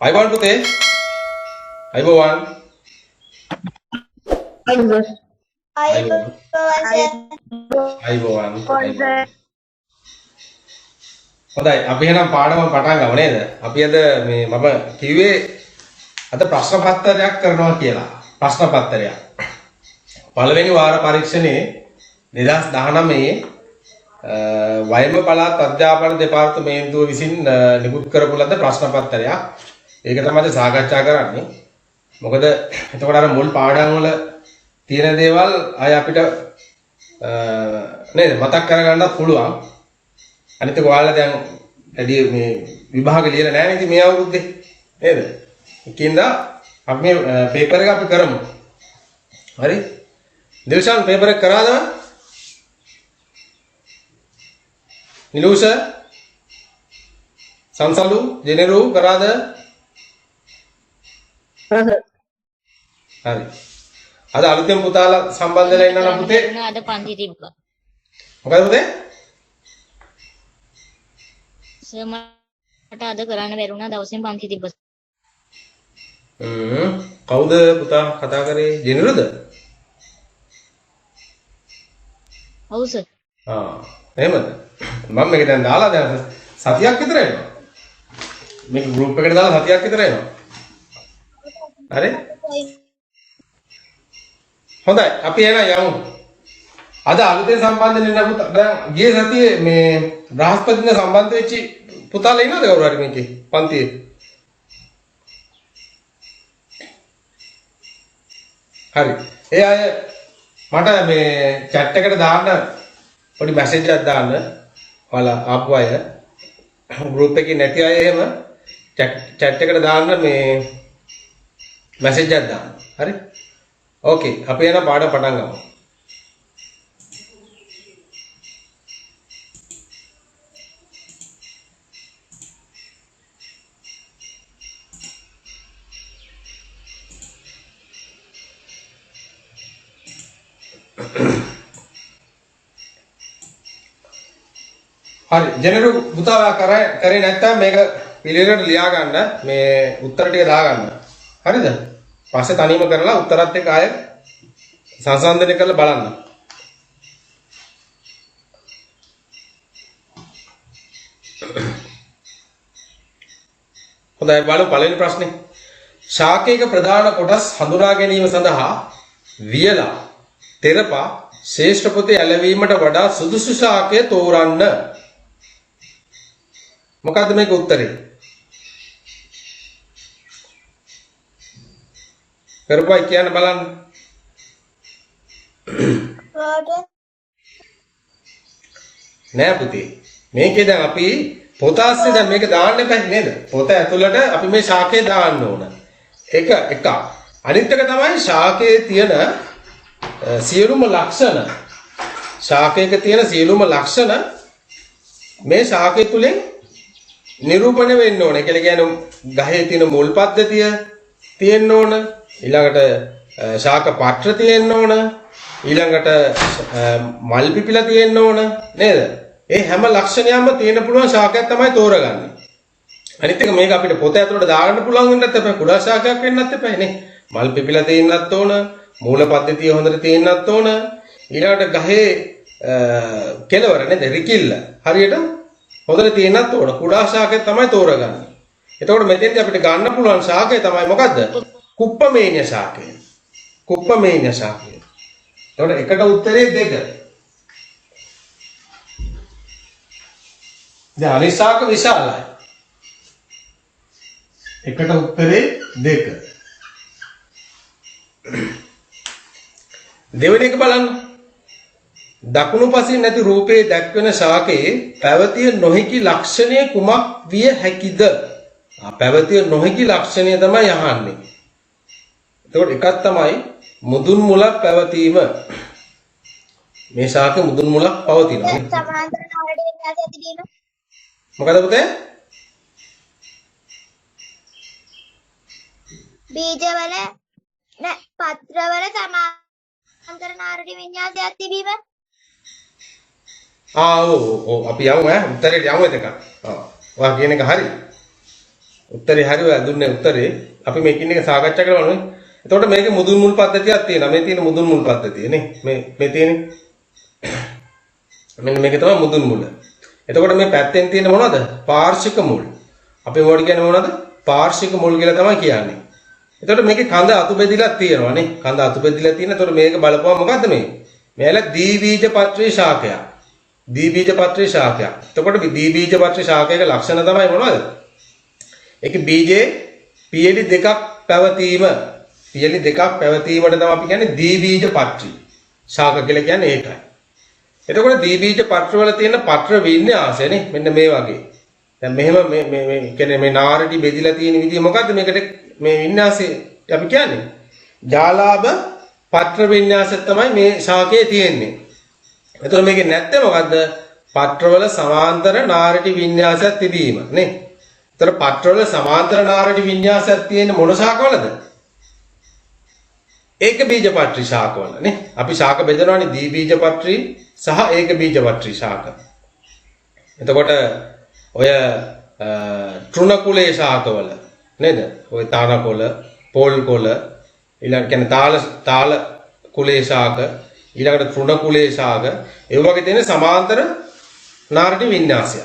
අයිබෝන් පුතේ. අයිබෝන්. අයිබෝන්. අයිබෝන්. හොඳයි අපි එහෙනම් පාඩම පටන් ගමු නේද? අපි අද මේ මම කිව්වේ අද ප්‍රශ්න පත්‍රයක් කරනවා කියලා. ප්‍රශ්න පත්‍රයක්. පළවෙනි වාර පරීක්ෂණයේ 2019 වයඹ පළාත් අධ්‍යාපන දෙපාර්තමේන්තුව විසින් නිකුත් කරපු ලද ප්‍රශ්න පත්‍රයක්. ඒක තමයි සාකච්ඡා කරන්නේ. මොකද එතකොට අර මුල් පාඩම් වල තියෙන දේවල් අය අපිට නේද මතක් කරගන්නත් පුළුවන්. අනිත් එක ඔයාලා දැන් වැඩි මේ විභාග ලියලා නැහැ නේද මේ අවුරුද්දේ නේද? ඒකින්ද අපි මේ පේපර් එක අපි කරමු. හරි? දිල්ෂාන් පේපර් එක කරාද? නිලුෂ සංසලු ජෙනරු කරාද? හරි. අද අලුතෙන් පුතාලා සම්බන්ධ වෙලා ඉන්නවා නම් පුතේ. අද පන්ති තිබ්බා. මොකද පුතේ? සර් මට අද කරන්න බැරුණා දවසෙන් පන්ති තිබ්බා. කවුද පුතා කතා කරේ? ජෙනරුද? ඔව් සර්. එහෙමද? මම මේක දැන් දාලා දැන් සතියක් විතර එනවා. මේක ගෲප් එකට දාලා සතියක් විතර එනවා. හරි? හොඳයි අපි එහෙනම් යමු. අද අලුතෙන් සම්බන්ධ වෙන්න පුතා දැන් ගිය සතියේ මේ බ්‍රහස්පතින්ද සම්බන්ධ වෙච්ච පුතාලා ඉන්නවද කවුරු හරි මේකේ පන්තියේ? හරි. ඒ අය මට මේ chat එකට දාන්න පොඩි මැසේජ් එකක් දාන්න. ඔයාලා ආපු අය ගෲප් එකේ නැති අය එහෙම chat එකට දාන්න මේ මැසේජ් එකක් දාන්න. හරි? ඕකේ. අපි යන පාඩම පටන් ගමු. හරි ජෙනරු පුතා කරේ නැත්තම් මේක පිළිවෙලට ලියා ගන්න මේ උත්තර ටික දාගන්න. හරිද? පස්සේ තනියම කරලා උත්තරත් එක්ක ආයෙ සංසන්දනය කරලා බලන්න. හොඳයි බලමු පළවෙනි ප්‍රශ්නේ. ශාකයක ප්‍රධාන කොටස් හඳුනා ගැනීම සඳහා වියලා, තෙරපා, ශ්‍රේෂ්ඨ පොතේ ඇලවීමට වඩා සුදුසු ශාකය තෝරන්න. මොකද්ද මේක උත්තරේ? කරපුවා කියන්න බලන්න. නෑ පුතේ. මේකේ දැන් අපි පොත ASCII දැන් මේක දාන්න එපා නේද? පොත ඇතුළට අපි මේ ශාකය දාන්න ඕන. එක එකක්. අනිත් එක තමයි ශාකයේ තියෙන සියලුම ලක්ෂණ. ශාකයක තියෙන සියලුම ලක්ෂණ මේ ශාකය තුලින් නිරූපණය වෙන්න ඕනේ. කියන්නේ ගහේ තියෙන මුල් පද්ධතිය තියෙන්න ඕන. ඊළඟට ශාක පත්‍ර තියෙන්න ඕන. ඊළඟට මල් පිපිලා තියෙන්න ඕන නේද? ඒ හැම ලක්ෂණයක්ම තියෙන පුළුවන් ශාකයක් තමයි තෝරගන්නේ. අනිත් එක මේක අපිට පොත ඇතුළට දාගන්න පුළුවන් වෙන්නත් එපා. කුඩා ශාකයක් වෙන්නත් එපා නේ. මල් පිපිලා තියෙන්නත් ඕන. මූල පද්ධතිය හොඳට තියෙන්නත් ඕන. ඊළඟට ගහේ කෙලවර නේද? රිකිල්ල හරියට හොඳට තියෙන්නත් ඕන. කුඩා ශාකයක් තමයි තෝරගන්නේ. එතකොට මෙතෙන්දී අපිට ගන්න පුළුවන් ශාකය තමයි මොකද්ද? කුප්පමේන්‍ය ශාකය. කුප්පමේන්‍ය ශාකය. එතකොට එකට උත්තරේ 2. දැන් අනිත් ශාක විශාලයි. එකට උත්තරේ 2. දෙවෙනි එක බලන්න. දකුණු පසින් නැති රූපේ දැක්වෙන ශාකයේ පැවතිය නොහැකි ලක්ෂණය කුමක් විය හැකිද? පැවතිය නොහැකි ලක්ෂණය තමයි අහන්නේ. එතකොට එකක් තමයි මුදුන් මුලක් පැවතීම. මේ ශාකේ මුදුන් මුලක් පවතිනවා. සමාන්තර නාරඩ වින්‍යාසය තිබීම. මොකද පුතේ? බීජවල නෑ පත්‍රවල සමාන්තර නාරඩ වින්‍යාසයක් තිබීම. ඔව් අපි යමු උත්තරේට යමු එතක. ඔයා කියන එක හරි. උත්තරේ හරි ඔයා දුන්නේ උත්තරේ. අපි මේකින් එක සාකච්ඡා කරනවා නේ. එතකොට මේකේ මුදුන් මුල් පද්ධතියක් තියෙනවා. මේ තියෙන මුදුන් මුල් පද්ධතිය නේ. මේ තියෙන්නේ. මෙන්න මේක තමයි මුදුන් මුල. එතකොට මේ පැත්තෙන් තියෙන මොනවද? පාර්ශ්වික මුල්. අපි මොකද කියන්නේ මොනවද? පාර්ශ්වික මුල් කියලා තමයි කියන්නේ. එතකොට මේකේ කඳ අතු බෙදිලා තියෙනවා නේ. කඳ අතු බෙදිලා තියෙන. එතකොට මේක බලපුවම මොකද්ද මේ? මේල ද්විබීජපත්‍රී ශාකයක්. ද්විබීජපත්‍රී ශාකයක්. එතකොට ද්විබීජපත්‍රී ශාකයක ලක්ෂණ තමයි මොනවද? ඒකේ බීජේ පියලි දෙකක් පැවතීම. පියලි දෙකක් පැවතීමට තමයි අපි කියන්නේ ද්විබීජපත්‍රී ශාක කියලා කියන්නේ ඒකයි. එතකොට ද්විබීජපත්‍ර වල තියෙන පත්‍ර වින්‍යාසය නේ මෙන්න මේ වගේ. දැන් මෙහෙම මේ කියන්නේ මේ නාරටි බෙදිලා තියෙන විදිය මොකද්ද මේකට මේ වින්‍යාසය අපි කියන්නේ? ජාලාභ පත්‍ර වින්‍යාසය තමයි මේ ශාකයේ තියෙන්නේ. එතකොට මේකේ නැත්තේ මොකද්ද? පත්‍රවල සමාන්තර නාරටි වින්‍යාසයක් තිබීම නේ. එතකොට පත්‍රවල සමාන්තර නාරටි වින්‍යාසයක් තියෙන්නේ මොන ශාකවලද? ඒක බීජපත්‍රී ශාකවල නේ. අපි ශාක බෙදනවානේ ද්විබීජපත්‍රී සහ ඒක බීජපත්‍රී ශාක. එතකොට ඔය තෘණ කුලේ ශාකවල නේද? ඔය තානකොළ, පොල් කොළ, ඊළඟ කියන්නේ තාල කුලේ ශාක, ඊළඟට තෘණ කුලේ ශාක, ඒ වගේ තියෙන සමාන්තර නාරටි වින්‍යාසය.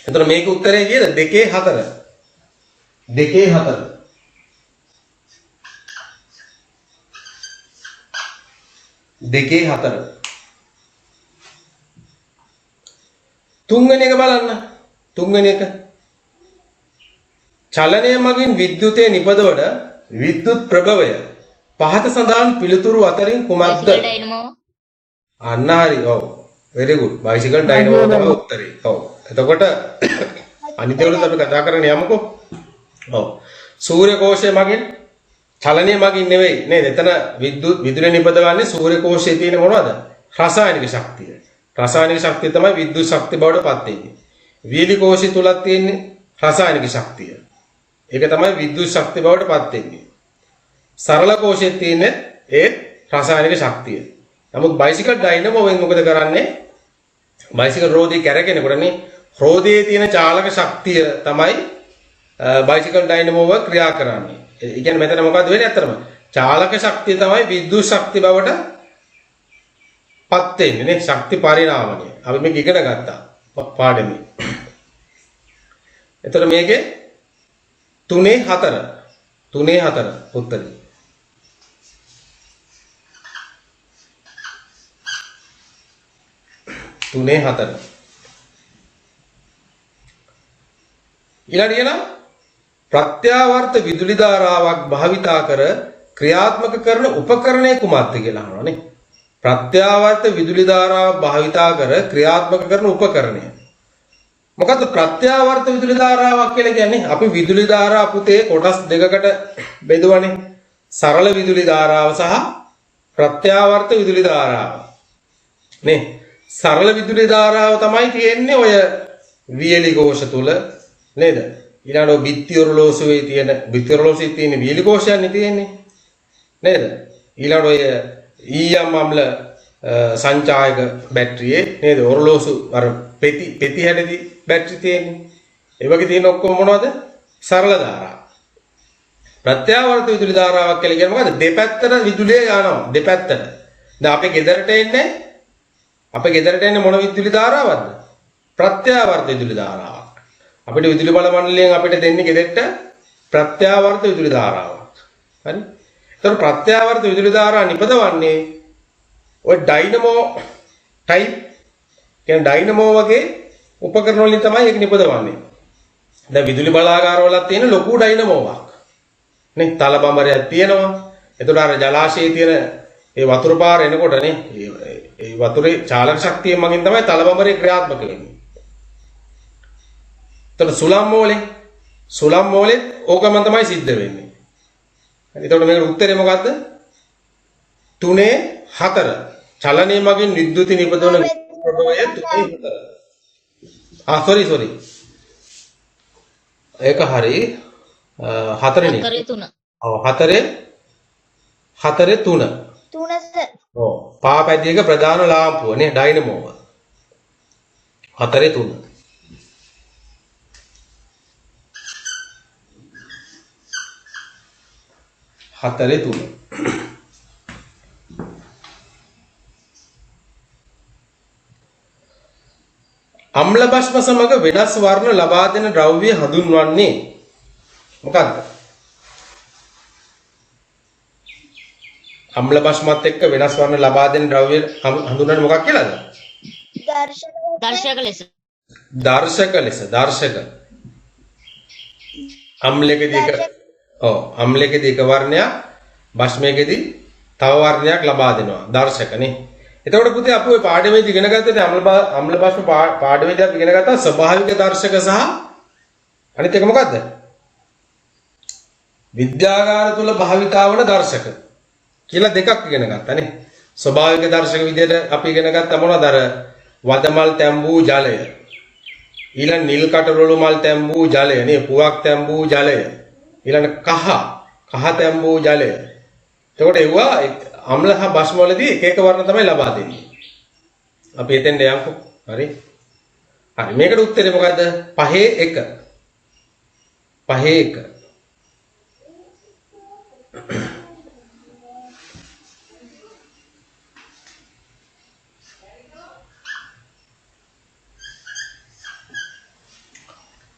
එතකොට මේක උත්තරේ කීයද? 2/4. 2/4. දෙකේ 4. තුන්වෙනි එක බලන්න. තුන්වෙනි එක. චලනය මගින් විද්‍යුතය නිපදවන විද්‍යුත් ප්‍රභවය පහත සඳහන් පිළිතුරු අතරින් කුමක්ද? Bicycle dynamo. අන්න හරි. ඔව්. very good. බයිසිකල් ඩයිනමෝ තමයි උත්තරේ. ඔව්. එතකොට අනිත් ඒවාත් අපි කතා කරන්න යමුකෝ. ඔව්. සූර්ය කෝෂය මගින් චලනය මගින් නෙවෙයි නේද? එතන විදුලිය නිපදවන්නේ සූර්ය කෝෂයේ තියෙන මොනවද? රසායනික ශක්තිය. රසායනික ශක්තිය තමයි විද්‍යුත් ශක්තිය බවට පත් වෙන්නේ. වීලි කෝෂය තුලක් තියෙන්නේ රසායනික ශක්තිය. ඒක තමයි විද්‍යුත් ශක්තිය බවට පත් වෙන්නේ. සරල කෝෂයේ තියෙන්නේ ඒ රසායනික ශක්තිය. නමුත් බයිසිකල් ඩයිනමෝවෙන් මොකද කරන්නේ? බයිසිකල් රෝදේ කැරකෙනකොටනේ රෝදයේ තියෙන චාලක ශක්තිය තමයි බයිසිකල් ඩයිනමෝව ක්‍රියා කරන්නේ. ඒ කියන්නේ මෙතන මොකද්ද වෙන්නේ අත්‍තරම? චාලක ශක්තිය තමයි විද්‍යුත් ශක්තිය බවට පත් වෙන්නේ නේ. ශක්ති පරිණාමණය. අපි මේක ඉගෙන ගත්තා පාඩමේ. එතකොට මේකේ 3/4. 3/4 උත්තරේ. තුනේ 4. ඊළඟ ප්‍රත්‍යාවර්ත විදුලි ධාරාවක් භාවිතා කර ක්‍රියාත්මක කරන උපකරණය කුමක්ද කියලා අහනවා නේ. ප්‍රත්‍යාවර්ත විදුලි ධාරාව භාවිතා කර ක්‍රියාත්මක කරන උපකරණය. මොකද්ද ප්‍රත්‍යාවර්ත විදුලි ධාරාවක් කියලා කියන්නේ? අපි විදුලි ධාරා පුතේ කොටස් දෙකකට බෙදුවානේ. සරල විදුලි ධාරාව සහ ප්‍රත්‍යාවර්ත විදුලි ධාරාව. නේ. සරල විදුලි ධාරාව තමයි තියෙන්නේ ඔය වියලි කෝෂ තුල නේද? ඊළඟට බිත්ති ඔරලෝසුවේ තියෙන බිත්ති ඔරලෝසුවේ තියෙන වියලි කෝෂයන්නේ තියෙන්නේ නේද? ඊළඟට ඔය ඊයම් අම්ල සංචායක බැටරියේ නේද? ඔරලෝසු අර පෙති හැඩදී බැටරි තියෙන්නේ. ඒ වගේ තියෙන ඔක්කොම මොනවද? සරල ධාරා. ප්‍රත්‍යාවර්ත විදුලි ධාරාවක් කියලා කියන්නේ මොකද්ද? දෙපැත්තට විදුලිය යනවා. දෙපැත්තට. දැන් අපේ ගෙදරට එන්නේ මොන විදුලි ධාරාවක්ද? ප්‍රත්‍යාවර්ත විදුලි ධාරාවක්. අපිට විදුලි බල මණ්ඩලයෙන් අපිට දෙන්නේ ගෙදරට ප්‍රත්‍යාවර්ත විදුලි ධාරාවක්. හරි? ඒතර ප්‍රත්‍යාවර්ත විදුලි ධාරාව නිපදවන්නේ ඔය ඩයිනමෝ ටයිප් කියන්නේ ඩයිනමෝ වගේ උපකරණ වලින් තමයි ඒක නිපදවන්නේ. දැන් විදුලි බලාගාර වල තියෙන ලොකු ඩයිනමෝවක්. නේ තල බඹරයක් තියෙනවා. ඒතර අර ජලාශයේ තියෙන ඒ වතුර පාර එනකොටනේ ඒ වතුරේ චාලක ශක්තිය මගින් තමයි තල බඹරේ ක්‍රියාත්මක වෙන්නේ. එතකොට සුලම් මෝලේ ඕකම තමයි සිද්ධ වෙන්නේ. හරි එතකොට මේකට උත්තරේ මොකද්ද? 3/4. චලනයේ මගින් විද්‍යුත් නිපදවන ප්‍රභවය 3/4. sorry. ඒක හරි 4 නේ. 4/3. ඔව් 4/3. 3 සර්. ඔව් පාපැදියක ප්‍රධාන ලාම්පුව නේ ඩයිනමෝව. 4 3. හතරේ 3. අම්ල භස්ම සමග වෙනස් වර්ණ ලබා දෙන ද්‍රව්‍ය හඳුන්වන්නේ මොකක්ද? අම්ල භස්මත් එක්ක වෙනස් වර්ණ ලබා දෙන ද්‍රව්‍ය හඳුන්වන්නේ මොකක් කියලාද? දර්ශක ලෙස. දර්ශක. අම්ලයකදී අම්ලයකදී එක වර්ණයක් භස්මයකදී තව වර්ණයක් ලබා දෙනවා. දර්ශකනේ. එතකොට පුතේ අපි ওই පාඩමේදී ඉගෙන ගත්තේ අම්ල භස්ම පාඩමේදී අපි ඉගෙන ගත්තා ස්වභාවික දර්ශක සහ අනිත් එක මොකද්ද? විද්‍යාගාර තුල භාවිතා වන දර්ශක කියලා දෙකක් ඉගෙන ගත්තානේ. ස්වභාවික දර්ශක විදිහට අපි ඉගෙන ගත්තා මොනවද? අර වදමල් තැඹූ ජලය. ඊළඟ නිල් කටරොළු මල් තැඹූ ජලය නේ. පුවක් තැඹූ ජලය. ඊළඟ කහ තැඹූ ජලය. එතකොට ඒවා අම්ල හා භස්ම වලදී එක එක වර්ණ තමයි ලබා දෙන්නේ. අපි එතෙන්ට යන්කෝ. හරි. හරි මේකට උත්තරේ මොකද්ද? 5 1.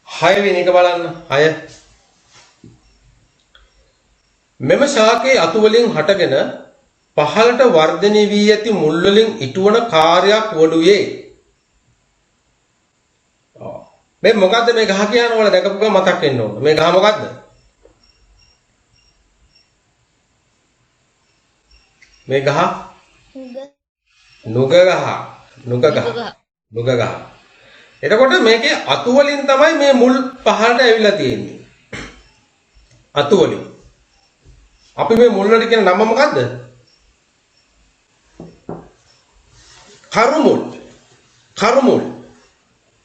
හයවෙනි එක බලන්න. 6. මෙම ශාකයේ අතු වලින් හටගෙන පහළට වර්ධනය වී ඇති මුල් වලින් ඉටුවන කාර්යයක් වඩුවේ. මේ මොකද්ද මේ ගහ කියන වල දැකපු ගමන් මතක් වෙන්න ඕන. මේ ගහ මොකද්ද? මේ ගහ නුග ගහ. එතකොට මේකේ අතු වලින් තමයි මේ මුල් පහළට ඇවිල්ලා තියෙන්නේ. අතු වලින්. අපි මේ මුල් වලට කියන නම මොකද්ද? කරුමුල්.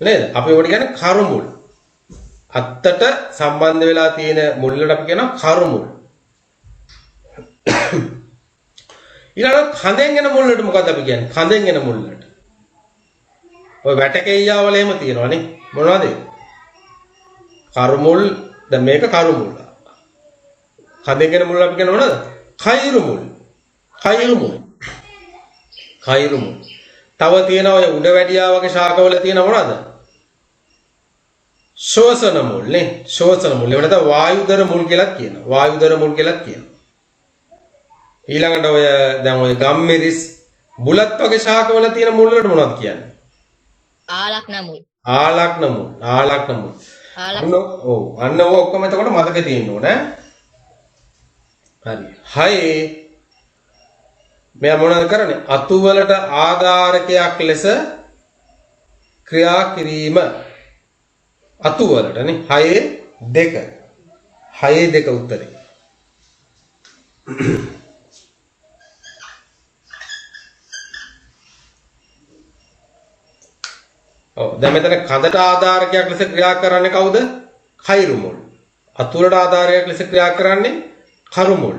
නේද? අපි ඒකට කියන්නේ කරුමුල්. අත්තට සම්බන්ධ වෙලා තියෙන මුල් වලට අපි කියනවා කරුමුල්. ඊළඟ කඳෙන් එන මුල් වලට මොකද්ද අපි කියන්නේ? කඳෙන් එන මුල් වලට. ඔය වැටකෙයියාවල එහෙම තියෙනවානේ. මොනවද? කරුමුල්. දැන් මේක කරුමුල්. කඳෙන් එන මුල් අපි කියන මොනවද? කයිරුමුල්. තව තියෙනවා ඔය උඩ වැඩියා වගේ ශාකවල තියෙන මොනවද? ශෝෂණ මුල් නේ. ශෝෂණ මුල්. ඒවට තමයි වායුදර මුල් කියලා කියනවා. ඊළඟට ඔය දැන් ඔය ගම්මිරිස් බුලත් වගේ ශාකවල තියෙන මුල් වලට මොනවද කියන්නේ? ආලක්න මුල්. අන්න ඔය ඔක්කොම එතකොට මතක තියෙන්න ඕනේ. හරි. 6 මෙයා මොනවද කරන්නේ? අතු වලට ආධාරකයක් ලෙස ක්‍රියා කිරීම. අතු වලටනේ. 6 2 උත්තරේ. දැන් මෙතන කඳට ආධාරකයක් ලෙස ක්‍රියා කරන්නේ කවුද? කයිරුමුල්. අතු වලට ආධාරකයක් ලෙස ක්‍රියා කරන්නේ කරුමුල්.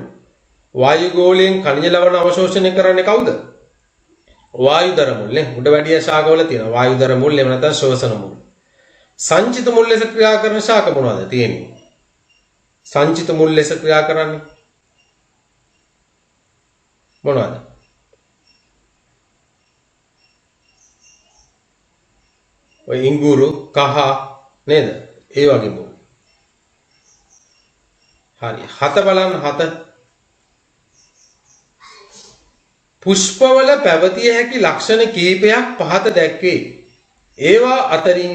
වායු ගෝලයෙන් khනිජ ලවණ අවශෝෂණය කරන්නේ කවුද? වායුදර මුල් නේ. උඩ වැඩිය ශාකවල තියෙනවා වායුදර මුල් එහෙම නැත්නම් ශෝෂණ මුල්. සංචිත මුල් ලෙස ක්‍රියා කරන ශාක මොනවද තියෙන්නේ? සංචිත මුල් ලෙස ක්‍රියා කරන්නේ මොනවද? ඔය ඉංගුරු කහ නේද? ඒ වගේ මුල්. හරි. 7 බලන්න 7. පුෂ්පවල පැවතිය හැකි ලක්ෂණ කීපයක් පහත දැක්වේ. ඒවා අතරින්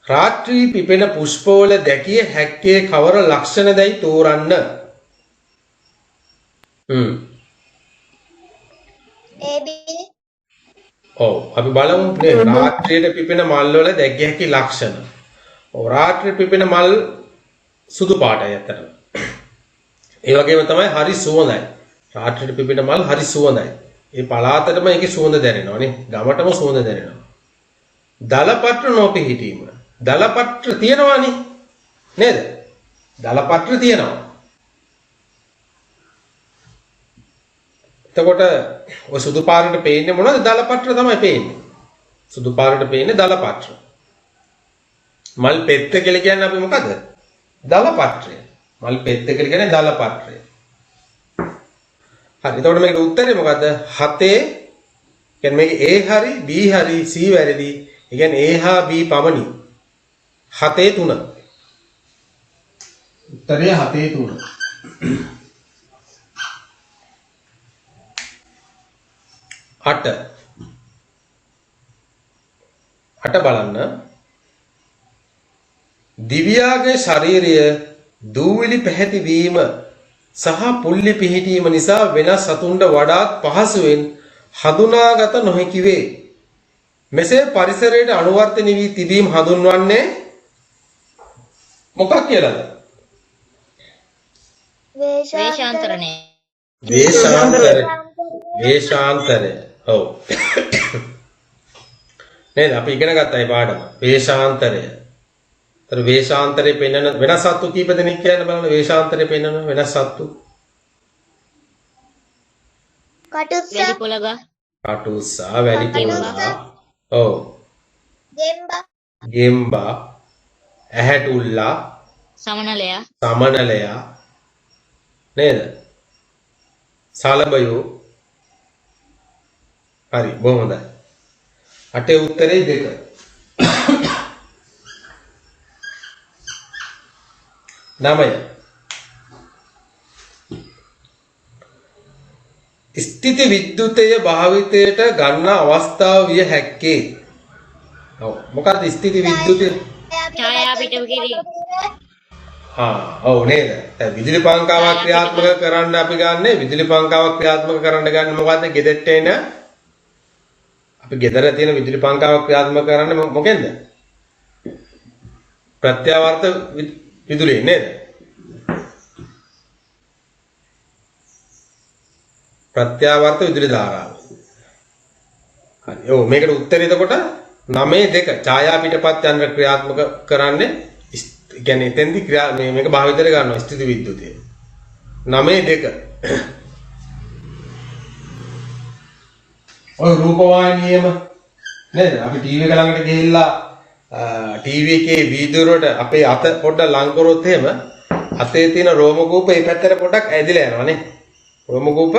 රාත්‍රී පිපෙන පුෂ්පවල දැකිය හැක්කේ කවර ලක්ෂණදයි තෝරන්න. අපි බලමු නේ රාත්‍රියේ පිපෙන මල් වල දැකිය හැකි ලක්ෂණ. රාත්‍රියේ පිපෙන මල් සුදු පාටයි අතට. ඒ වගේම තමයි හරි සුවඳයි. රාත්‍රියේ පිපෙන මල් හරි සුවඳයි. ඒ පළාතටම ඒකේ සුවඳ දැනෙනවා නේ. ගමටම සුවඳ දැනෙනවා. දලපත්‍ර නොපිහිටීම. දලපත්‍ර තියෙනවානේ. නේද? දලපත්‍ර තියෙනවා. එතකොට ඔය සුදු පාරට පේන්නේ මොනවද? දලපත්‍ර තමයි පේන්නේ. සුදු පාටට පේන්නේ දල පත්‍ර. මල් පෙත්ත කියලා කියන්නේ අපි මොකද? දල පත්‍රය. මල් පෙත්ත කියලා කියන්නේ දල පත්‍රය. හරි. එතකොට මේකට උත්තරේ මොකද්ද? 7 කියන්නේ මේක A හරි B හරි C වැරදි. ඒ කියන්නේ A හා B පමණි. 7 3. උත්තරය 7 3. 8 බලන්න. දිව්‍යාගේ ශරීරය දූවිලි පැහැති වීම සහ පුල්ලි පිහිටීම නිසා වෙනස් සතුන්ට වඩාත් පහසුවෙන් හඳුනාගත නොහැකි වේ. මෙසේ පරිසරයට අනුවර්තන වී තිබීම හඳුන්වන්නේ මොකක් කියලාද? වේශාන්තරණය. වේශාන්තරය. ඔව්. නේද? අපි ඉගෙන ගත්තා මේ පාඩම. වේශාන්තරය. ඒතර වේශාන්තරේ පෙන්වන වෙනස් සත්තු කීප දෙනෙක් කියන්න බලන්න වේශාන්තරේ පෙන්වන වෙනස් සත්තු. කටුස්ස වැලිපොළග. කටුස්සා, වැලිපොළා. ඔව්. ගෙම්බා, ඇහැටුල්ලා, සමනලයා නේද? සලබයෝ. හරි බොහොම හොඳයි. 8 උත්තරේ 2. නමය. ස්ථಿತಿ විද්‍යුතය භාවිතයට ගන්න අවස්ථාව විය හැක්කේ. ඔව් මොකක්ද ස්ථಿತಿ විද්‍යුතය? ඡායාපිට කිරීම. ඔව් නේද? දැන් විදුලි පංකාවක් ක්‍රියාත්මක කරන්න අපි ගන්න විදුලි පංකාවක් ක්‍රියාත්මක කරන්න ගන්න මොකද්ද? ගෙදරට එන අපි ගෙදර තියෙන විදුලි පංකාවක් ක්‍රියාත්මක කරන්න මොකෙන්ද? ප්‍රත්‍යාවර්ත විදුලිය නේද? ප්‍රත්‍යාවර්ත විදුලි ධාරාව. හරි. ඔව් මේකට උත්තරේ එතකොට 9 2 ඡායා පිටපත් යන්ත්‍ර ක්‍රියාත්මක කරන්නේ කියන්නේ එතෙන්දි මේක භාවිතයට ගන්නවා ස්ථಿತಿ විද්‍යුතය. 9 2 ඔය රූපවාහිනියම නේද? අපි ටීවී එක ළඟට ගිහිල්ලා ටීවී එකේ වීදුරුවට අපේ අත පොඩ්ඩක් ලං කරොත් එහෙම අතේ තියෙන රෝම කූප මේ පැත්තට පොඩ්ඩක් ඇදිලා යනවා නේ. රෝම කූප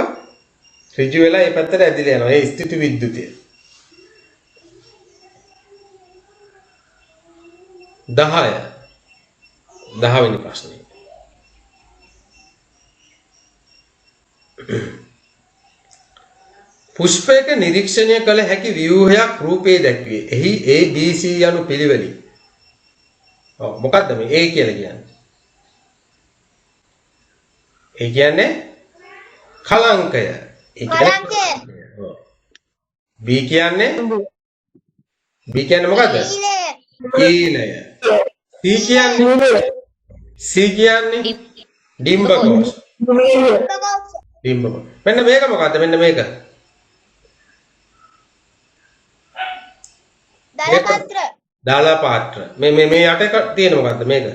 ඍජු වෙලා මේ පැත්තට ඇදිලා යනවා. ඒ ස්ථಿತಿ විද්‍යුතය. 10 වෙනි ප්‍රශ්නේ. පුෂ්පයක නිරීක්ෂණය කළ හැකි ව්‍යුහයක් රූපේ දැක්වේ. එහි A B C යනු පිළිවෙලයි. ඔව් මොකද්ද මේ A කියලා කියන්නේ? ඒ කියන්නේ කලංකය. B කියන්නේ මොකද්ද? ඊලය. C කියන්නේ ඩිම්බකෝෂ. මෙන්න මේක මොකද්ද? මෙන්න මේක. දාල පාත්‍ර. මේ යට තියෙන මොකද්ද මේක?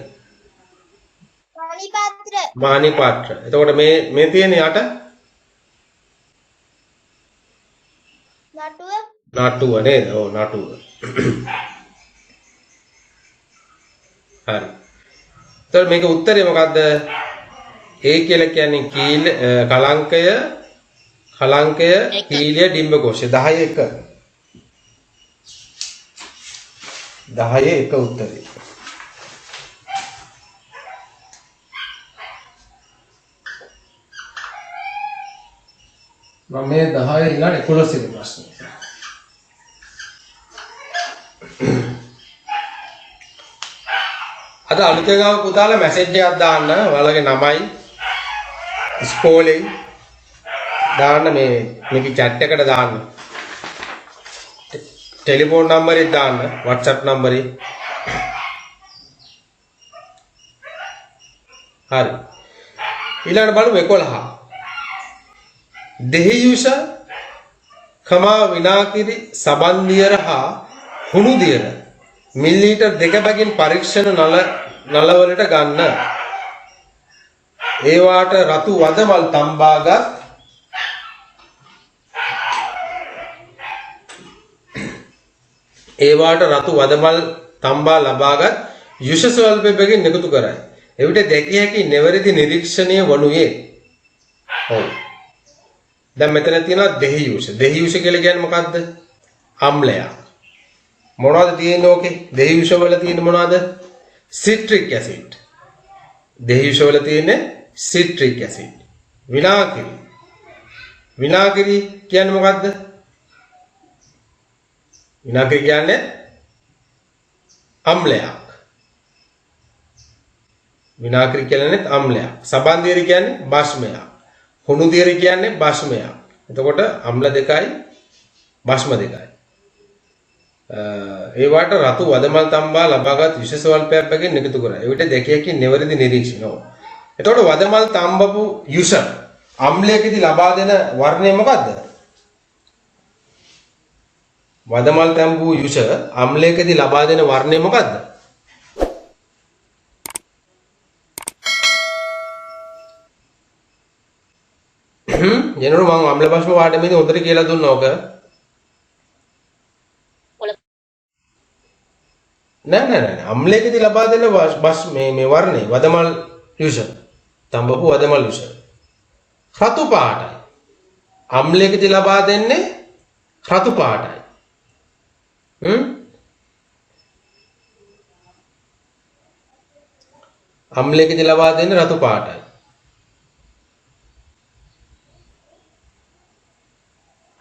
මානි පාත්‍ර. එතකොට මේ තියෙන යට නටුව නේද? ඔව් නටුව. හරි. එතකොට මේක උත්තරේ මොකද්ද? A කියලා කියන්නේ කලංකය කීලිය ඩිම්බකෝෂය 10 1 උත්තරේ. මම මේ 10 ඊළඟ 11 වෙනි ප්‍රශ්නේ. අද අලුතෙන් ආව පුතාලා මැසේජ් එකක් දාන්න ඔයාලගේ නමයි ඉස්කෝලේ දාන්න මේක chat එකට දාන්න. ටෙලිෆෝන් නම්බරේ දාන්න WhatsApp නම්බරේ. හරි. ඊළඟට බලමු 11. දෙහියුෂ කමා විනාකිරි සබන්දියර හා හුණුදියර මිලිලීටර් 2 බැගින් පරීක්ෂණ නලවලට ගන්න. ඒවාට රතු වදමල් තම්බාගත් ඒවාට රතු වදමල් තම්බා ලබාගත් යුෂ ස්වල්පයෙන් එකතු කරයි. එවිට දැකිය හැකි නිවැරදි නිරීක්ෂණය වනුයේ. ඔව්. දැන් මෙතන තියෙනවා දෙහි යුෂ. දෙහි යුෂ කියලා කියන්නේ මොකද්ද? අම්ලයක්. මොනවද තියෙන්නේ ඕකේ? දෙහි යුෂ වල තියෙන්නේ මොනවද? සිට්‍රික් ඇසිඩ්. දෙහි යුෂ වල තියෙන්නේ සිට්‍රික් ඇසිඩ්. විනාගිරි. විනාගිරි කියන්නේ මොකද්ද? විනාගිරි කියන්නේ අම්ලයක්. විනාගිරි කියන්නේ අම්ලයක්. සබන්දියරි කියන්නේ භස්මයක්. හුණුදියරි කියන්නේ භස්මයක්. එතකොට අම්ල දෙකයි භස්ම දෙකයි. ඒවට රතු වදමල් තම්බා ලබාගත් විශේෂ ස්වල්පයක් බැගින් එකතු කරයි. ඒවිට දැකිය හැකි නිවැරදි නිරීක්ෂණ. එතකොට වදමල් තම්බපු යුෂ අම්ලයකදී ලබා දෙන වර්ණය මොකද්ද? වදමල් තම්බු යුෂ අම්ලයකදී ලබා දෙන වර්ණය මොකද්ද? ජනරු මම අම්ල භස්ම වාඩමේදී හොඳට කියලා දුන්නා ඔක. නෑ අම්ලයකදී ලබා දෙන බස් මේ වර්ණේ වදමල් යුෂ තඹපු වදමල් යුෂ රතු පාටයි. අම්ලයකදී ලබා දෙන්නේ රතු පාටයි. අම්ලයකදී ලබා දෙන්නේ රතු පාටයි.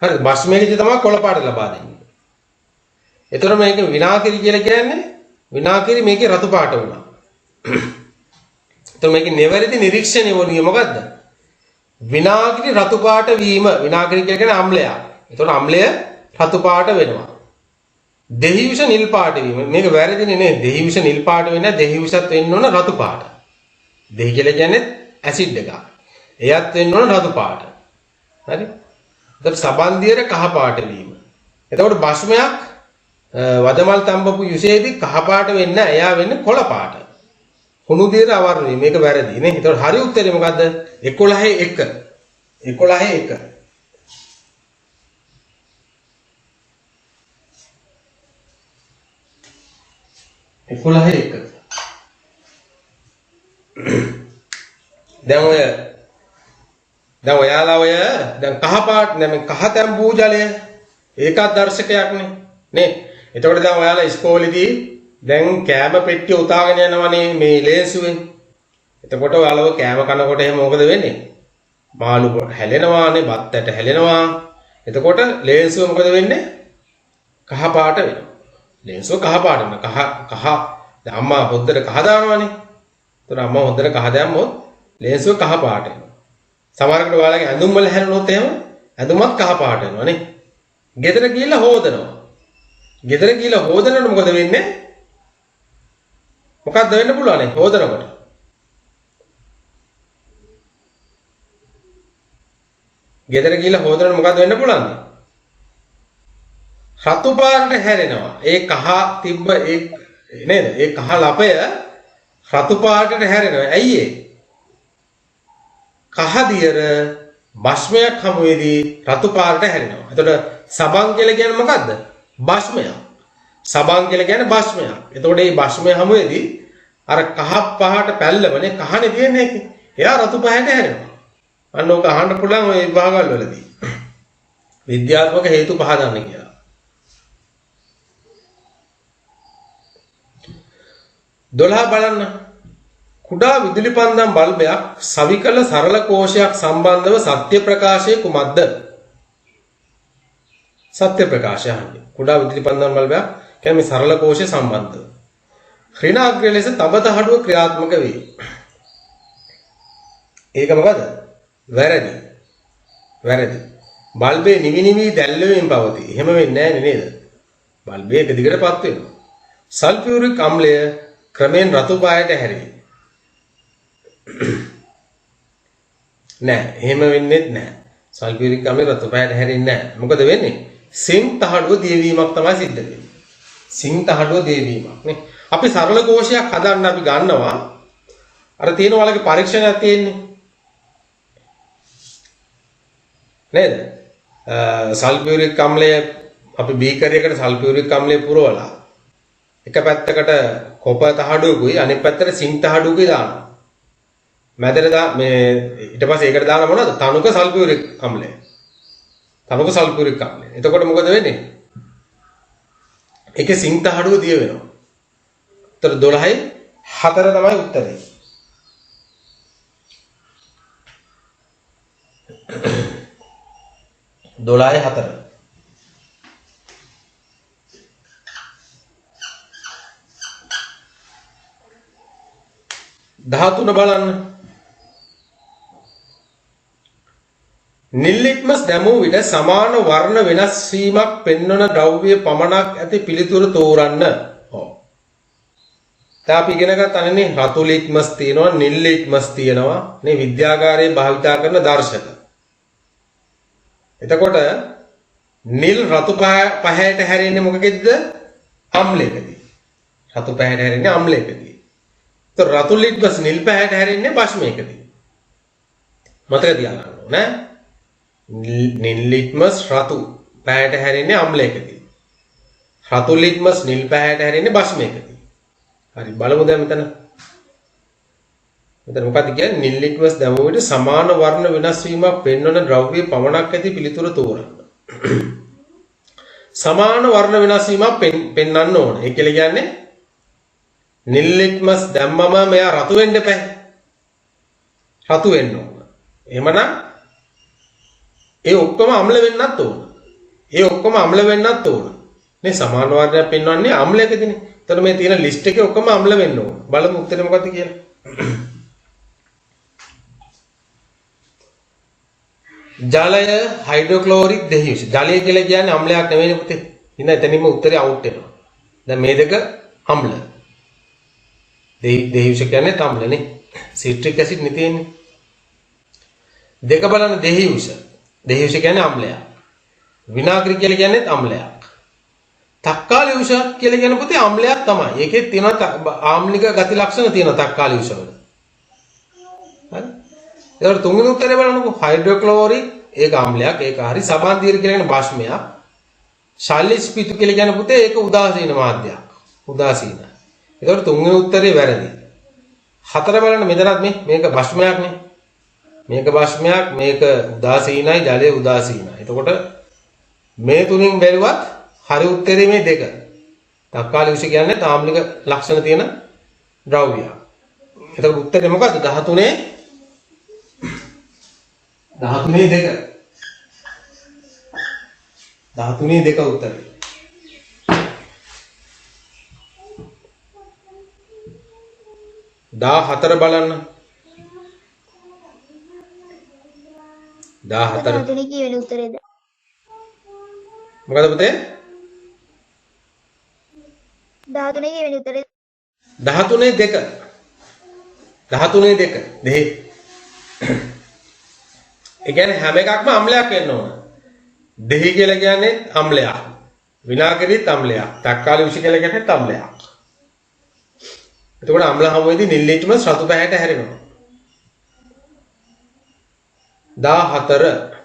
හරි භස්මයේදී තමයි කොළ පාට ලබා දෙන්නේ. ඒතර මේක විනාගිරි කියලා කියන්නේ විනාගිරි මේකේ රතු පාට වුණා. ඒතර මේකේ නිවැරදි නිරීක්ෂණය වුණේ මොකද්ද? විනාගිරි රතු පාට වීම. විනාගිරි කියන්නේ අම්ලයක්. ඒතර අම්ලය රතු පාට වෙනවා. දෙහි විෂ නිල් පාට වීම. මේක වැරදිනේ නේ. දෙහි විෂ නිල් පාට වෙන්නේ නැහැ. දෙහි විෂත් වෙන්න ඕන රතු පාට. දෙහි කියලා කියන්නේ ඇසිඩ් එකක්. එයත් වෙන්න ඕන රතු පාට. හරි? ඒතර සබන්දියර කහ පාට වීම. එතකොට භස්මයක් වදමල් තඹපු යුෂයේදී කහ පාට වෙන්නේ නැහැ. එයා වෙන්නේ කොළ පාට. හුණුදියර අවර්ණය. මේක වැරදි නේ. එතකොට හරි උත්තරේ මොකද්ද? 11 දැන් ඔයාලා ඔය දැන් කහ පාට මේ කහ තැඹු ජලය ඒකත් දර්ශකයක්නේ නේ. එතකොට දැන් ඔයාලා ඉස්කෝලේදී දැන් කෑම පෙට්ටිය උතාගෙන යනවනේ මේ ලේන්සුවෙන්. එතකොට ඔයාලව කෑම කනකොට එහෙම මොකද වෙන්නේ? මාළු හැලෙනවානේ, බත් ඇට හැලෙනවා. එතකොට ලේන්සුව මොකද වෙන්නේ? කහ පාට වෙනවා. ලේන්සුව කහ පාට වෙනවා. කහ දැන් අම්මා හොද්දට කහ දානවනේ. එතකොට අම්මා හොද්දට කහ දැම්මොත් ලේන්සුව කහ පාට වෙනවා. සමහරකට ඔයාලගේ ඇඳුම් වල හැලුනොත් එහෙම ඇඳුමත් කහ පාට වෙනවා නේ. ගෙදර ගිහිල්ලා හොදනවා. ගෙදර ගිහිල්ලා හොදනකොට මොකද වෙන්නේ? මොකක්ද වෙන්න පුළුවන් නේ හොදනකොට? ගෙදර ගිහිල්ලා හොදනකොට මොකක්ද වෙන්න පුළුවන්ද? රතු පාටට හැරෙනවා. ඒ කහ තිබ්බ ඒ නේද? ඒ කහ ලපය රතු පාටට හැරෙනවා. ඇයි ඒ? කහ දියර භස්මයක් හමුවේදී රතු පාටට හැරෙනවා. එතකොට සබන් කියලා කියන්නේ මොකද්ද? භස්මයක්. සබන් කියලා කියන්නේ භස්මයක්. එතකොට මේ භස්මය හමුවේදී අර කහ පහට පැල්ලමනේ කහනේ තියෙන්නේ ඒකේ. එයා රතු පහට හැරෙනවා. අන්න ඕක අහන්න පුළුවන් ওই විභාගවල වලදී. විද්‍යාත්මක හේතු පහ ගන්න කියලා. 12 බලන්න. කුඩා විදුලි පන්දම් බල්බයක් සවිකල සරල කෝෂයක් සම්බන්ධව සත්‍ය ප්‍රකාශය කුමක්ද? සත්‍ය ප්‍රකාශය අහන්නේ. කුඩා විදුලි පන්දම් බල්බයක් කියන්නේ සරල කෝෂය සම්බන්ධව. ඍණාග්‍රය ලෙස තඹතහඩුව ක්‍රියාත්මක වේ. ඒක මොකද? වැරදි. බල්බේ නිවි දැල්වෙමින් පවතී. එහෙම වෙන්නේ නැහැ නේද? බල්බේ එක දිගටපත් වෙනවා. සල්ෆියුරික් අම්ලය ක්‍රමෙන් රතු පායට හැරේ. නෑ එහෙම වෙන්නේ නැහැ. සල්ෆියුරික් අම්ලය රතු පායට හැරෙන්නේ නැහැ. මොකද වෙන්නේ? සිං තහඩුව දියවීමක් තමයි සිද්ධ වෙන්නේ. සිං තහඩුව දියවීමක් නේ. අපි සරල කෝෂයක් හදන්න අපි ගන්නවා. අර තියෙන වලගේ පරීක්ෂණයක් තියෙන්නේ. නේද? සල්ෆියුරික් අම්ලය අපි බීකරයකට සල්ෆියුරික් අම්ලය පුරවලා එක පැත්තකට කොප තහඩුවකුයි අනෙක් පැත්තට සිංක් තහඩුවකුයි දානවා. මැදට මේ ඊට පස්සේ ඒකට දාන මොනවද? තනුක සල්ෆියුරික් අම්ලය. තනුක සල්ෆියුරික් අම්ලය. එතකොට මොකද වෙන්නේ? ඒකේ සිංක් තහඩුව දිය වෙනවා. උත්තර 12යි 4 තමයි උත්තරේ. 12යි 4. ධාතුන බලන්න. නිල් ලිට්මස් දැමූ විට සමාන වර්ණ වෙනස් වීමක් පෙන්වන ද්‍රව්‍ය පමණක් ඇති පිළිතුරු තෝරන්න. ඔව්. දැන් අපි ඉගෙන ගන්නනේ රතු ලිට්මස් තියෙනවා, නිල් ලිට්මස් තියෙනවා. මේ විද්‍යාගාරයේ භාවිතා කරන දර්ශක. එතකොට නිල් රතු පහයට හැරෙන්නේ මොකකෙද්ද? අම්ලයකදී. රතු පහයට හැරෙන්නේ අම්ලයකදී. तो රතු ලිට්මස් නිල් පහයට හැරෙන්නේ බෂ්මයකදී. මතක තියාගන්න ඕනේ. නිල් ලිට්මස් රතු පහයට හැරෙන්නේ අම්ලයකදී. රතු ලිට්මස් නිල් පහයට හැරෙන්නේ බෂ්මයකදී. හරි බලමු දැන් මෙතන. මෙතන මොකක්ද කියන්නේ? නිල් ලිට්මස් දැමුව විට සමාන වර්ණ වෙනස් වීමක් පෙන්වන ද්‍රව්‍ය පමණක් ඇති පිළිතුර තෝරන්න. සමාන වර්ණ වෙනස් වීමක් පෙන්වන්න ඕන. ඒ කියලා කියන්නේ නිල් ලිට්මස් දැම්මම මෙයා රතු වෙන්න එපා. රතු වෙන්න ඕන. එහෙමනම් ඒ ඔක්කොම අම්ල වෙන්නත් ඕන. ඒ ඔක්කොම අම්ල වෙන්නත් ඕන. මේ සමාන වර්ණයක් පෙන්වන්නේ අම්ලයකදීනේ. එතකොට මේ තියෙන ලිස්ට් එකේ ඔක්කොම අම්ල වෙන්න ඕන. බලමු උත්තරේ මොකක්ද කියලා. ජලය හයිඩ්‍රොක්ලෝරික් දෙහියුෂ. ජලය කියලා කියන්නේ අම්ලයක් නෙවෙයිනේ පුතේ. ඉතින් එතනින්ම උත්තරේ අවුට් වෙනවා. දැන් මේ දෙක අම්ල. දෙහියුෂ කියන්නේ අම්ලනේ. සිට්‍රික් ඇසිඩ් නේ තියෙන්නේ. දෙක බලන්න දෙහියුෂ. දෙහියුෂ කියන්නේ අම්ලයක්. විනාග්‍රි කියලා කියන්නේ අම්ලයක්. තක්කාලි යුෂ කියලා කියන පුතේ අම්ලයක් තමයි. ඒකේ තියෙන ආම්ලික ගති ලක්ෂණ තියෙන තක්කාලි යුෂ වල. හරි. ඒකට තුන්වෙනි උත්තරේ බලන්නකෝ. හයිඩ්‍රොක්ලෝරික් ඒක අම්ලයක්. ඒක හරි. සබන්දීර කියලා කියන බාෂ්මයක්. ශල්‍ය ස්පීතු කියලා කියන පුතේ ඒක උදාසීන මාධ්‍යයක්. උදාසීන. ඒකට තුන්වෙනි උත්තරේ වැරදි. හතර බලන්න මෙතනත් මේක බාෂ්මයක් නේ. මේක බාෂ්මයක් මේක උදාසීනයි ජලය උදාසීනයි. එතකොට මේ තුنين බැලුවත් හරි උත්තරේ මේ දෙක. තක්කාලි විෂ කියන්නේ තාම්ලික ලක්ෂණ තියෙන ද්‍රව්‍යයක්. එතකොට උත්තරේ මොකද්ද? 13 2. 13 2 උත්තරේ. දා 4 බලන්න. 14 13 කියවෙන උත්තරේද? මොකද පුතේ? 13 කියවෙන උත්තරේ 13 2. 13 2. දෙහි. ඒ කියන්නේ හැම එකක්ම අම්ලයක් වෙන්න ඕන. දෙහි කියලා කියන්නේ අම්ලයක්. විනාගිරිත් අම්ලයක්. තක්කාලි විෂ කියලා කියන්නේ අම්ලයක්. එතකොට අම්ල හැමෙදී නිල් ලිට්මස් රතු පැහැයට හැරෙනවා. 14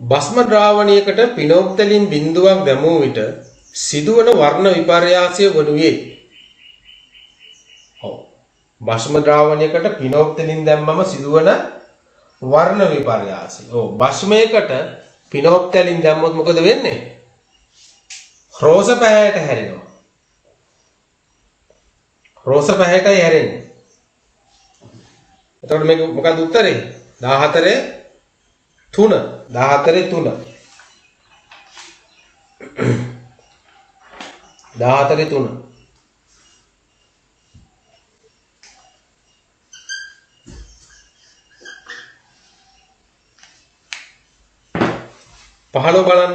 භස්ම ද්‍රාවණයකට පිනොක්තලින් බිඳුවක් දැමූ විට සිදුවන වර්ණ විපර්යාසය වනුයේ. ඔව්. භස්ම ද්‍රාවණයකට පිනොක්තලින් දැම්මම සිදුවන වර්ණ විපර්යාසය. ඔව්. භස්මයකට පිනොක්තලින් දැම්මොත් මොකද වෙන්නේ? රෝස පැහැයට හැරෙනවා. රෝස පැහැයටයි හැරෙන්නේ. එතකොට මේක මොකක්ද උත්තරේ? 14 3. 14 3. 14 3. පහළොව බලන්න.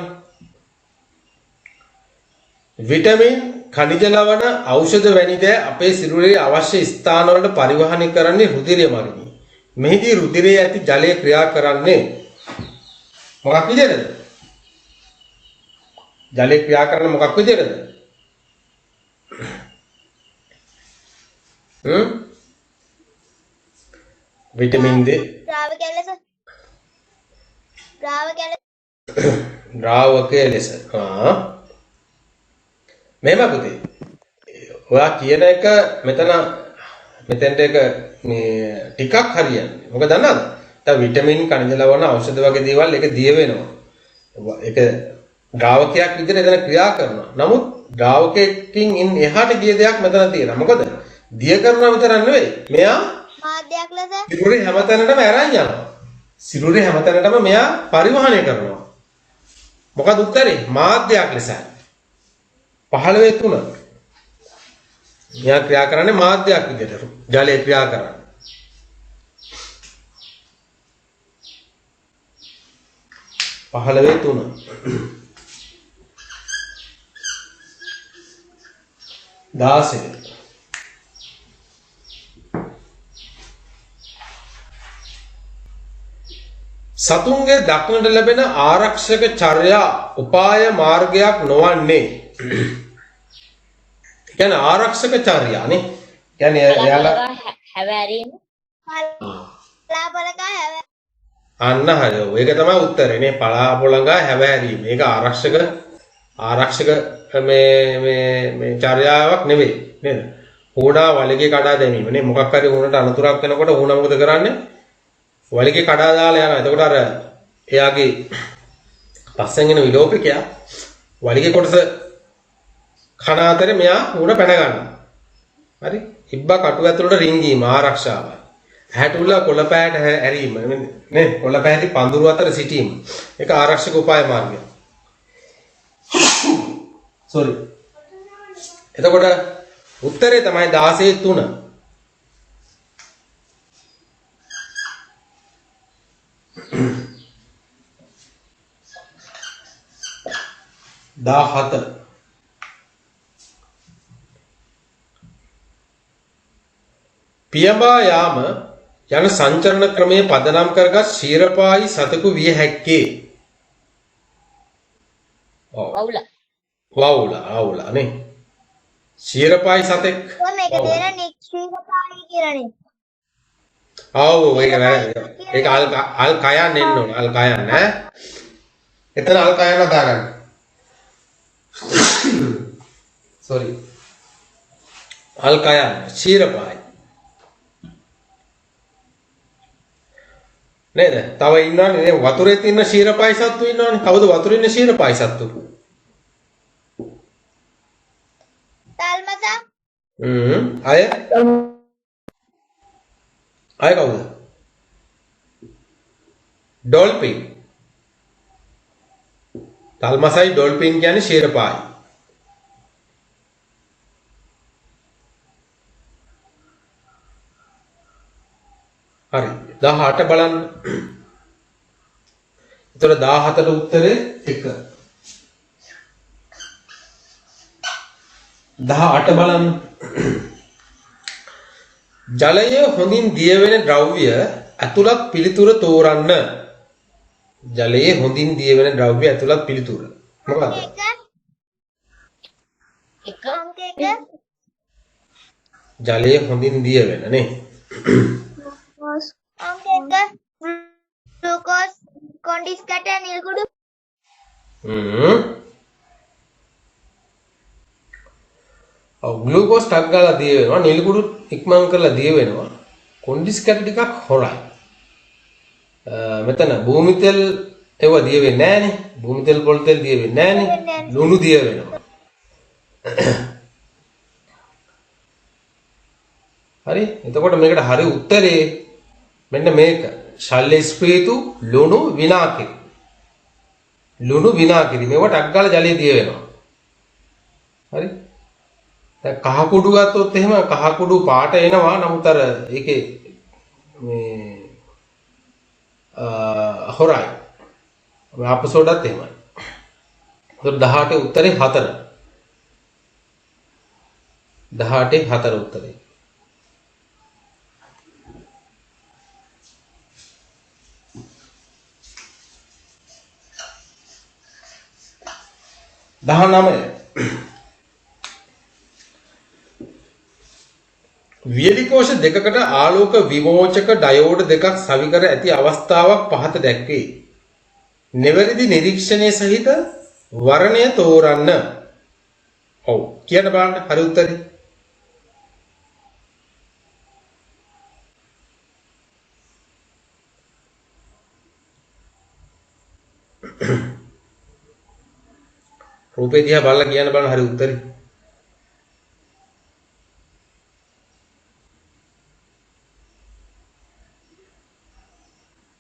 විටමින් खनिज ලවණ ඖෂධ වැනි දෑ අපේ සිරුරේ අවශ්‍ය ස්ථානවලට පරිවහනය කරන්නේ රුධිරය මගින්. මෙහිදී රුධිරයේ ඇති ජලය ක්‍රියා කරන්නේ මොකක් විදිහටද? ජලය ක්‍රියා කරන මොකක් විදිහටද? විටමින් D ද්‍රාවකයන් ලෙස ද්‍රාවකයේ ලෙස. මෙහෙම පුතේ. ඔයා කියන එක මෙතෙන්ට එක මේ ටිකක් හරියන්නේ. මොකද දන්නවද? දැන් විටමින් කනිජ ලවණ ඖෂධ වගේ දේවල් ඒක දිය වෙනවා. ඒක ද්‍රාවකයක් විදිහට එතන ක්‍රියා කරනවා. නමුත් ද්‍රාවකයෙන් එහාට ගිය දෙයක් මෙතන තියෙනවා. මොකද දිය කරනවා විතරක් නෙවෙයි. මෙයා මාධ්‍යයක් ලෙස සිරුරේ හැමතැනටම අරන් යනවා. සිරුරේ හැමතැනටම මෙයා පරිවහනය කරනවා. මොකද උත්තරේ මාධ්‍යයක් ලෙසයි. 15 3 මෙයා ක්‍රියා කරන්නේ මාධ්‍යයක් විදිහට. ජලය ක්‍රියා කරන්නේ. පහළවේ 3 16 සතුන්ගේ දක්නට ලැබෙන ආරක්ෂක චර්යා උපාය මාර්ගයක් නොවන්නේ. කියන්නේ ආරක්ෂක චර්යානේ. කියන්නේ එයාලා හැවෑරීම පලාපලකා හැව අන්න හරිය. ඒක තමයි උත්තරේ නේ. පලාපොළඟා හැවෑරීම. මේක ආරක්ෂක මේ චර්යාවක් නෙවෙයි නේද? හොඩා වලිගේ කඩා දැමීම නේ. මොකක් හරි වුණට අනතුරක් වෙනකොට වුණා මොකද කරන්නේ? වලිගේ කඩා දාලා යනවා. එතකොට අර එයාගේ පස්සෙන් එන විලෝපකයා වලිගේ කොටස කන අතරේ මෙයා උණ පැන ගන්නවා. හරි? ඉබ්බා කටු ඇතුළට රිංගීම ආරක්ෂාව. ඇහැටුල කොළපෑට ඇරීම නේ. කොළපෑටි පඳුරු අතර සිටීම. ඒක ආරක්ෂක උපාය මාර්ගය. සෝරි. එතකොට උත්තරේ තමයි 16 3. 17 පියඹා යාම යන සංචරණ ක්‍රමයේ පදනම් කරගත් ශීරපායි සතෙකු විය හැක්කේ. වවුල නේ. ශීරපායි සතෙක්. මේක දෙන නික්ෂේපකාරී කියලානේ. ආව් ඒක අල් කයන් එන්න ඕන. අල් කයන් ඈ. එතන අල් කයන් දාගන්න. sorry. අල් කයන් ශීරපායි. නේද? තව ඉන්නවනේ නේ වතුරේ තියෙන ශීරපායි සත්තු ඉන්නවනේ. කවුද වතුරේ ඉන්න ශීරපායි සත්තු? තල්මසා අය කවුද? ඩොල්ෆින්. තල්මසයි ඩොල්ෆින් කියන්නේ ශීරපායි. හරි 18 බලන්න. ඒතර 17ට උත්තරේ 1. 18 බලන්න. ජලය හොඳින් දිය වෙන ද්‍රව්‍ය ඇතුළත් පිළිතුර තෝරන්න. ජලයේ හොඳින් දිය වෙන ද්‍රව්‍ය ඇතුළත් පිළිතුර. මොකක්ද? අංක 1 ජලයේ හොඳින් දිය වෙන නේ. අංක 1 ග්ලූකෝස් කොන්ඩිස් කැට නිල්කුඩු ග්ලූකෝස් ටක් ගාලා දිය වෙනවා. නිල්කුඩු ඉක්මන් කරලා දිය වෙනවා. කොන්ඩිස් කැට ටිකක් හොරයි. මෙතන භූමි තෙල් ඒව දිය වෙන්නේ නැහනේ. භූමි තෙල් පොල් තෙල් දිය වෙන්නේ නැහනේ. ලුණු දිය වෙනවා. හරි. එතකොට මේකට හරි උත්තරේ මෙන්න මේක. ශල්‍ය ස්ප්‍රීතු ලුණු විනාකිරි. ලුණු විනාකිරි මේවට ටක් ගාලා ජලය දිය වෙනවා. හරි. දැන් කහ කුඩු ගත්තොත් එහෙම කහ කුඩු පාට එනවා. නමුත් අර ඒකේ මේ හොරයි. මේ අපසෝඩත් එහෙමයි. ඒතර 18 උත්තරේ 4. 18 4 උත්තරේ. වියලි කෝෂ දෙකකට ආලෝක විමෝචක ඩයෝඩ් දෙකක් සවි කර ඇති අවස්ථාවක් පහත දැක්වේ. නිවැරදි නිරීක්ෂණයේ සහිත වර්ණය තෝරන්න. ඔව් කියන්න බලන්න හරි උත්තරේ. රූපේ දිහා බලලා කියන්න බලන්න හරි උත්තරේ.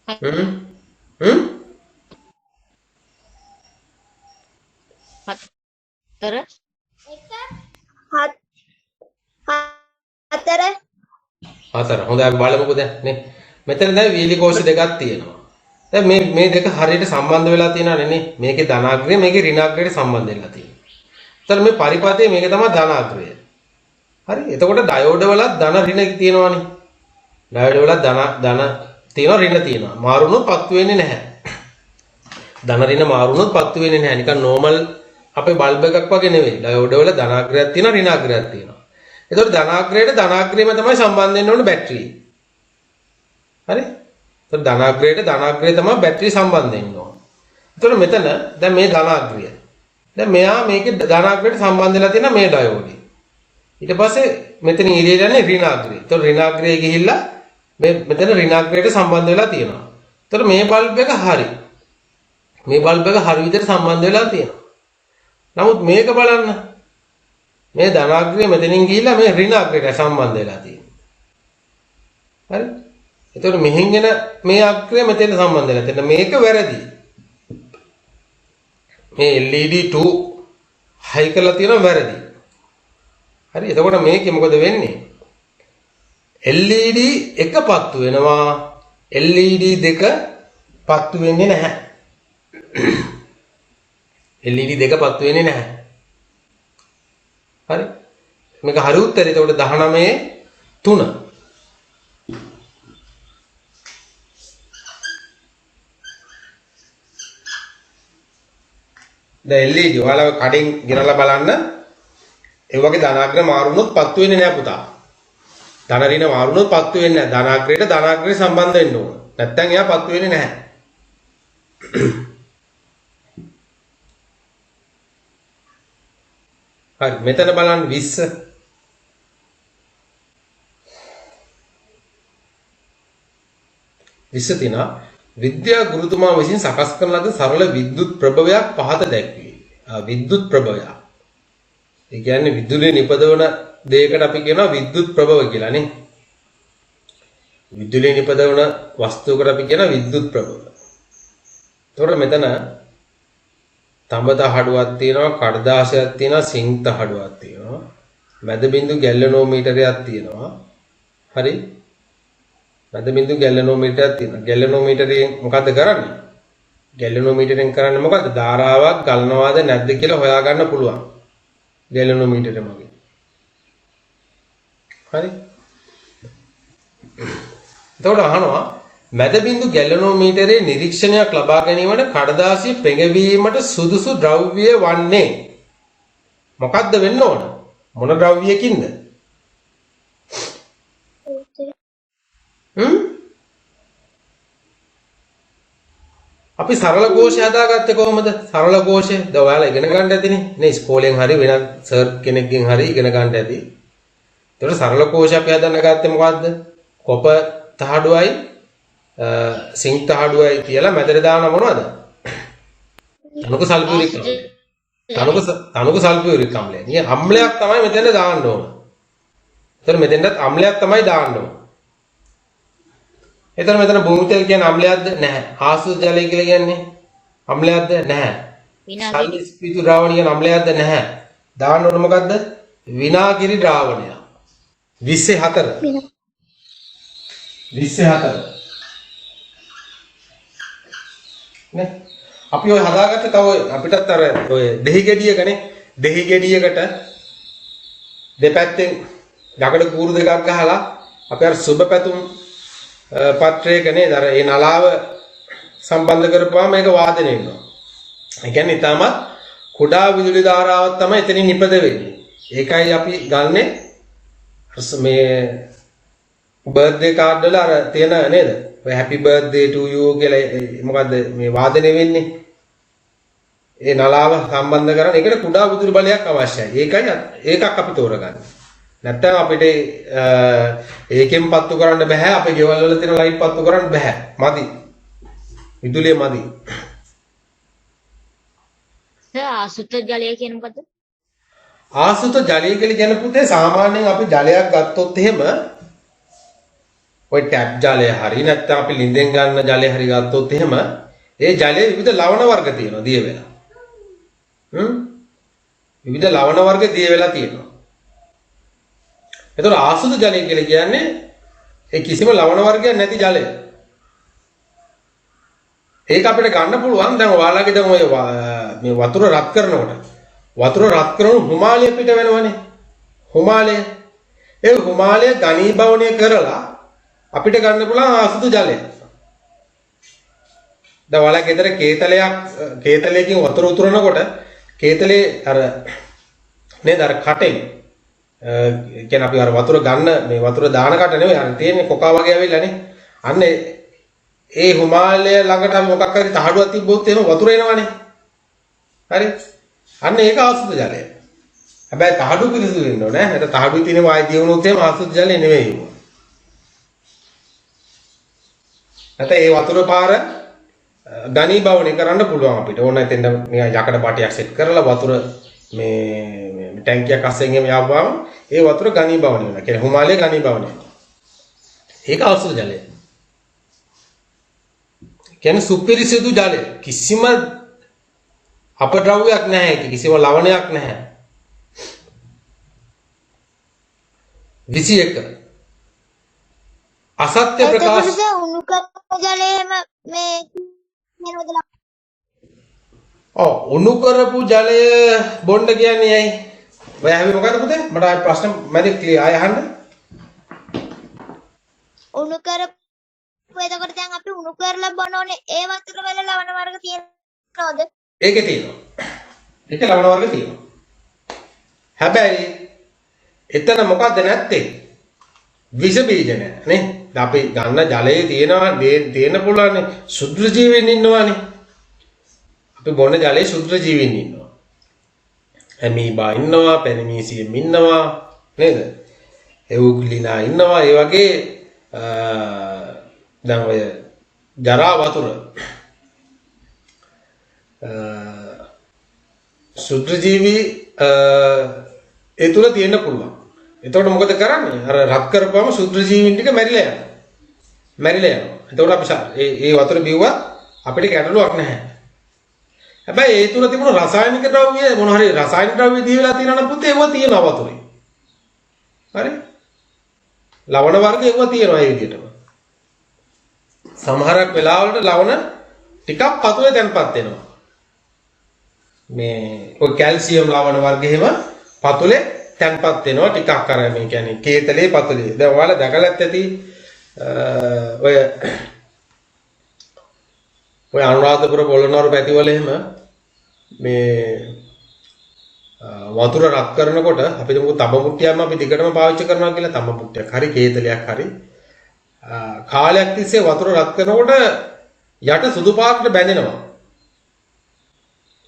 හ්ම් හ්ම් හතර හතර හතර. හොඳයි අපි බලමුකෝ දැන් නේ. මෙතන දැන් වීලි කෝෂ දෙකක් තියෙනවා. දැන් මේ දෙක හරියට සම්බන්ධ වෙලා තියෙනවානේ නේ. මේකේ ධනාග්‍රය මේකේ ඍණාග්‍රයට සම්බන්ධ වෙලා තියෙනවා. එතන මේ පරිපථයේ මේක තමයි ධනාග්‍රය. හරි. එතකොට ඩයෝඩ වලත් ධන ඍණ තියෙනවානේ. ඩයෝඩ වලත් ධන තියෙනවා ඍණ තියෙනවා. මාරුනොත් පත්තු වෙන්නේ නැහැ. ධන ඍණ මාරුනොත් පත්තු වෙන්නේ නැහැ. නිකන් නෝමල් අපේ බල්බ් එකක් වගේ නෙවෙයි. ඩයෝඩ වල ධනාග්‍රයක් තියෙනවා ඍණාග්‍රයක් තියෙනවා. එතකොට ධනාග්‍රයට ධනාග්‍රයම තමයි සම්බන්ධ වෙන්න ඕනේ බැටරිය. හරි? එතකොට ධනාග්‍රයට ධනාග්‍රය තමයි බැටරිය සම්බන්ධ වෙන්න ඕනේ. එතකොට මෙතන දැන් මේ ධනාග්‍රය. දැන් මෙයා මේකේ ධනාග්‍රයට සම්බන්ධ වෙලා තියෙන මේ ඩයෝඩේ. ඊට පස්සේ මෙතන ඉරිය යන්නේ ඍණාග්‍රය. එතකොට ඍණාග්‍රය ගිහිල්ලා මෙතන ඍණාග්‍රයට සම්බන්ධ වෙලා තියෙනවා. එතකොට මේ බල්බ් එක හරි. මේ බල්බ් එක හරි විදිහට සම්බන්ධ වෙලා තියෙනවා. නමුත් මේක බලන්න. මේ ධනාග්‍රය මෙතනින් ගිහිල්ලා මේ ඍණාග්‍රයට සම්බන්ධ වෙලා තියෙනවා. හරි? එතකොට මෙහෙන් එන මේ අග්‍රය මෙතෙන් සම්බන්ධ වෙලා තියෙනවා. මේක වැරදි. මේ LED 2 හයි කරලා තියෙනවා වැරදි. හරි? එතකොට මේකේ මොකද වෙන්නේ? LED එක පත්තු වෙනවා. LED දෙක පත්තු වෙන්නේ නැහැ. LED දෙක පත්තු වෙන්නේ නැහැ. හරි? මේක හරි උත්තරේ. එතකොට 19 3. දැන් LED ඔයාලා කඩෙන් ගෙනලා බලන්න. ඒ වගේ ධනාග්‍ර මාරුනොත් පත්තු වෙන්නේ නැහැ පුතා. ධන ඍණ මාරුනොත් පත්තු වෙන්නේ නැහැ. ධනාග්‍රයට ධනාග්‍රය සම්බන්ධ වෙන්න ඕන. නැත්තම් එයා පත්තු වෙන්නේ නැහැ. හරි මෙතන බලන්න 20 තියෙනවා විද්‍යා ගුරුතුමා විසින් සකස් කරන ලද සරල විද්‍යුත් ප්‍රභවයක් පහත දැක්වේ. විද්‍යුත් ප්‍රභවය. ඒ කියන්නේ විදුලිය නිපදවන දෙයකට අපි කියනවා විද්‍යුත් ප්‍රභව කියලා නේ. විදුලිය නිපදවන වස්තුවකට අපි කියනවා විද්‍යුත් ප්‍රභව. එතකොට මෙතන තඹ තහඩුවක් තියෙනවා, කඩදාසියක් තියෙනවා, සිං තහඩුවක් තියෙනවා. මැද බිඳු ගැලනෝමීටරයක් තියෙනවා. හරි? මැද බිඳු ගැලනෝමීටරයක් තියෙනවා. ගැලනෝමීටරයෙන් මොකද්ද කරන්නේ? ගැලනෝමීටරෙන් කරන්නේ මොකද්ද? ධාරාවක් ගලනවාද නැද්ද කියලා හොයාගන්න පුළුවන්. ගැලනෝමීටරය මගින්. හරි? එතකොට අහනවා මැද බිඳු ගැලනෝමීටරයේ නිරීක්ෂණයක් ලබා ගැනීමට කඩදාසිය පෙඟවීමට සුදුසු ද්‍රව්‍ය වන්නේ මොකක්ද වෙන්න ඕන? මොන ද්‍රව්‍යයකින්ද? අපි සරල කෝෂය හදාගත්තේ කොහොමද? සරල කෝෂය දැන් ඔයාලා ඉගෙන ගන්න ඇතිනේ. නේ ඉස්කෝලෙන් හරි වෙනත් සර් කෙනෙක්ගෙන් හරි ඉගෙන ගන්න ඇති. ඒතකොට සරල කෝෂය අපි හදන්න ගත්තේ මොකද්ද? කොප තහඩුවයි සිංක් තහඩුවයි කියලා මැදට දාන මොනවද? තනුක සල්ෆියුරික් අම්ලය. තනුක සල්ෆියුරික් අම්ලය. නිය අම්ලයක් තමයි මෙතන දාන්න ඕන. ඒතර මෙතෙන්ටත් අම්ලයක් තමයි දාන්න ඕන. ඒතර මෙතන භූමි තෙල් කියන්නේ අම්ලයක්ද? නැහැ. ආසුත ජලය කියලා කියන්නේ අම්ලයක්ද? නැහැ. සල්ෆියු ද්‍රාවණය කියන අම්ලයක්ද? නැහැ. දාන්න ඕන මොකද්ද? විනාගිරි ද්‍රාවණය. 24. 24. නේ අපි ඔය හදාගත්ත තව අපිටත් අර ඔය දෙහි ගෙඩියකනේ දෙහි ගෙඩියකට දෙපැත්තෙන් යකඩ කූරු දෙකක් ගහලා අපි අර සුබ පැතුම් පත්‍රයක නේද අර ඒ නලාව සම්බන්ධ කරපුවාම මේක වාදනය වෙනවා. ඒ කියන්නේ ඊටමත් කුඩා විදුලි ධාරාවක් තමයි එතනින් නිපද වෙන්නේ. ඒකයි අපි ගන්නෙ මේ බර්ත්ඩේ කාඩ් වල අර තියෙන නේද? ඔය happy birthday to you කියලා මොකද්ද මේ වාදනය වෙන්නේ? ඒ නලාව සම්බන්ධ කරන එකට කුඩා විදුලි බලයක් අවශ්‍යයි. ඒකක් අපි තෝරගන්නේ. නැත්තම් අපිට ඒකෙන් පත්තු කරන්න බෑ. අපේ ගෙවල් වල තියෙන ලයිට් පත්තු කරන්න බෑ. මදි. විදුලිය මදි. ආසුත ජලය කියන මොකද්ද? ආසුත ජලය කියලා කියන පුතේ සාමාන්‍යයෙන් අපි ජලයක් ගත්තොත් එහෙම ඔය ටැප් ජලය හරි නැත්නම් අපි ලිඳෙන් ගන්න ජලය හරි ගත්තොත් එහෙම ඒ ජලයේ විවිධ ලවණ වර්ග තියෙනවා දිය වෙලා. විවිධ ලවණ වර්ග දිය වෙලා තියෙනවා. ඒතකොට ආසුත ජලය කියලා කියන්නේ ඒ කිසිම ලවණ වර්ගයක් නැති ජලය. ඒක අපිට ගන්න පුළුවන් දැන් ඔයාලගේ දැන් ඔය මේ වතුර රත් කරනකොට වතුර රත් කරන හිමාලය පිට වෙනවනේ. හිමාලය. ඒ හිමාලය ඝනීභවණය කරලා අපිට ගන්න පුළුවන් ආසුත ජලය. දැන් ඔයාලගේ ගෙදර කේතලයකින් වතුර උතුරනකොට කේතලේ අර නේද අර කටෙන් කියන්නේ අපි අර වතුර ගන්න මේ වතුර දාන කට නෙවෙයි අර තියෙන්නේ කොකා වගේ ඇවිල්ලානේ. අන්න ඒ හිමාලය ළඟට අපි මොකක් හරි තහඩුවක් තිබ්බොත් එහෙම වතුර එනවනේ. හරි? අන්න ඒක ආසුත ජලය. හැබැයි තහඩු පිරිසුදු වෙන්න ඕනේ. නැත්නම් තහඩුවේ තියෙන වායු දියුණුවොත් එහෙම ආසුත ජලය නෙවෙයි. නැත්නම් ඒ වතුර පාර ඝනීභවණය කරන්න පුළුවන් අපිට. ඕන නැතෙන් නිකන් යකඩ පාටියක් සෙට් කරලා වතුර මේ ටැංකියක් අස්සෙන් එහෙම යවපුවාම ඒ වතුර ඝනීභවණය වෙනවා. කියන්නේ හිමාලය ඝනීභවණය වෙනවා. ඒක ආසුත ජලය. කියන්නේ සුපිරිසිදු ජලය. කිසිම අපද්‍රව්‍යයක් නැහැ. ඒක කිසිම ලවණයක් නැහැ. 21 අසත්‍ය ප්‍රකාශ උණු කරපු ජලයේම මේ කියනවද? උණු කරපු ජලය බොන්න කියන්නේ ඇයි? ඔය හැමි මොකද පුතේ? මට ආයෙ ප්‍රශ්න මැද ක්ලියර් ආයෙ අහන්න. උණු කරපු එතකොට දැන් අපි උණු කරලා බොනෝනේ ඒ වතුර වල ලවණ වර්ග තියෙනවද? ඒකේ තියෙනවා. ඒකේ ලවණ වර්ග තියෙනවා. හැබැයි එතන මොකද්ද නැත්තේ? විස බීජ නැහැ නේ. දැන් අපි ගන්න ජලයේ තියෙනවා තියෙන පුළුවන් ශුද්ධ ජීවීන් ඉන්නවානේ. අපි බොන ජලයේ ශුද්ධ ජීවීන් ඉන්නවා. ඇමීබා ඉන්නවා, පැනමීසියම් ඉන්නවා නේද? එවුග්ලිනා ඉන්නවා. ඒ වගේ දැන් ඔය ජරා වතුර ශුද්ධ ජීවි ඒ තුල තියෙන්න පුළුවන්. එතකොට මොකද කරන්නේ? අර රත් කරපුවම ශුද්ධ ජීවීන් ටික මැරිලා යනවා. එතකොට අපි ඒ වතුර බිව්වත් අපිට ගැටලුවක් නැහැ. හැබැයි ඒ තුල තිබුණු රසායනික ද්‍රව්‍ය මොන හරි රසායනික ද්‍රව්‍ය දී වෙලා තියෙනවා නම් පුතේ ඒවා තියෙනවා වතුරේ. හරි? ලවණ වර්ග ඒවා තියෙනවා ඒ විදිහටම. සමහරක් වෙලාවලට ලවණ ටිකක් පතුලේ තැන්පත් වෙනවා. මේ ඔය කැල්සියම් ලවණ වර්ග එහෙම පතුලේ තැන්පත් වෙනවා ටිකක් අර මේ කියන්නේ කේතලේ පතුලේ. දැන් ඔයාලා දැකලත් ඇති ඔය අනුරාධපුර පොළොන්නරුව පැතිවල එහෙම මේ වතුර රත් කරනකොට අපි දුමු තඹ මුට්ටියක්ම අපි දිගටම පාවිච්චි කරනවා කියලා තඹ මුට්ටියක් හරි කේතලයක් හරි කාලයක් තිස්සේ වතුර රත් කරනකොට යට සුදු පාටට බැඳෙනවා.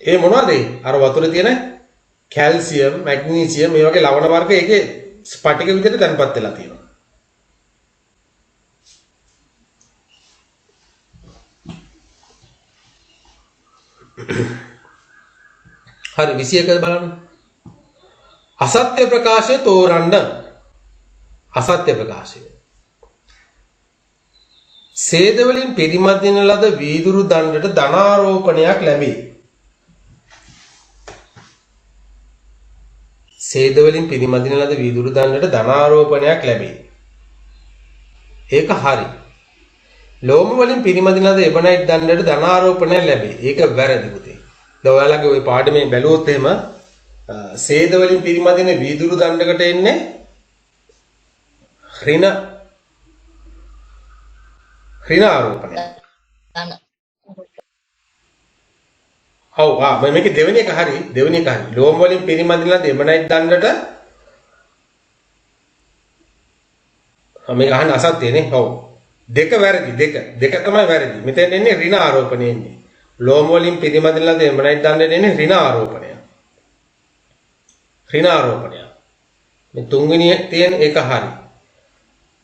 ඒ මොනවද? අර වතුරේ තියෙන කැල්සියම්, මැග්නීසියම් මේ වගේ ලවණ වර්ග ඒකේ ස්පටික විදිහට තැන්පත් වෙලා තියෙනවා. හරි 21 බලන්න. අසත්‍ය ප්‍රකාශය තෝරන්න. අසත්‍ය ප්‍රකාශය. සේද වලින් පිරිමදින ලද වීදුරු දණ්ඩට ධනාරෝපණයක් ලැබේ. සේද වලින් පිරිමදින ලද වීදුරු දණ්ඩට ධනාරෝපණයක් ලැබේ. ඒක හරි. ලෝම වලින් පිරිමදින ලද එබනයිට් දණ්ඩට ධනාරෝපණයක් ලැබේ. ඒක වැරදි පුතේ. දැන් ඔයාලගේ ওই පාඩමේ බැලුවොත් එහෙම සේද වලින් පිරිමදින වීදුරු දණ්ඩකට එන්නේ ඍණ ආරෝපණය. ඔව් මේකේ දෙවෙනි එක හරි. ලෝම වලින් පිරිමදින ලද එබනයිට් දණ්ඩට මේක අහන්න අසත්‍යනේ. ඔව්. දෙක වැරදි. දෙක තමයි වැරදි. මෙතෙන් එන්නේ ඍණ ආරෝපණය එන්නේ. ලෝම වලින් පිරිමැදලා දෙමණයි දන්නේ එන්නේ ඍණ ආරෝපණය. ඍණ ආරෝපණය. මේ තුන්වෙනි තියෙන එක හරි.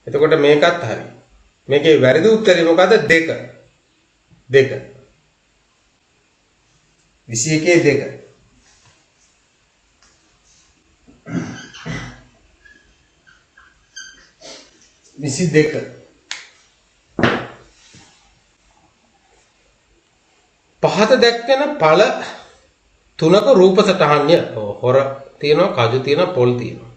එතකොට මේකත් හරි. මේකේ වැරදි උත්තරේ මොකද්ද? දෙක. 21 2. විසි දෙක. පහත දැක්වෙන ඵල තුනක රූප සටහන්ය. හොර තියෙනවා, කජු තියෙනවා, පොල් තියෙනවා.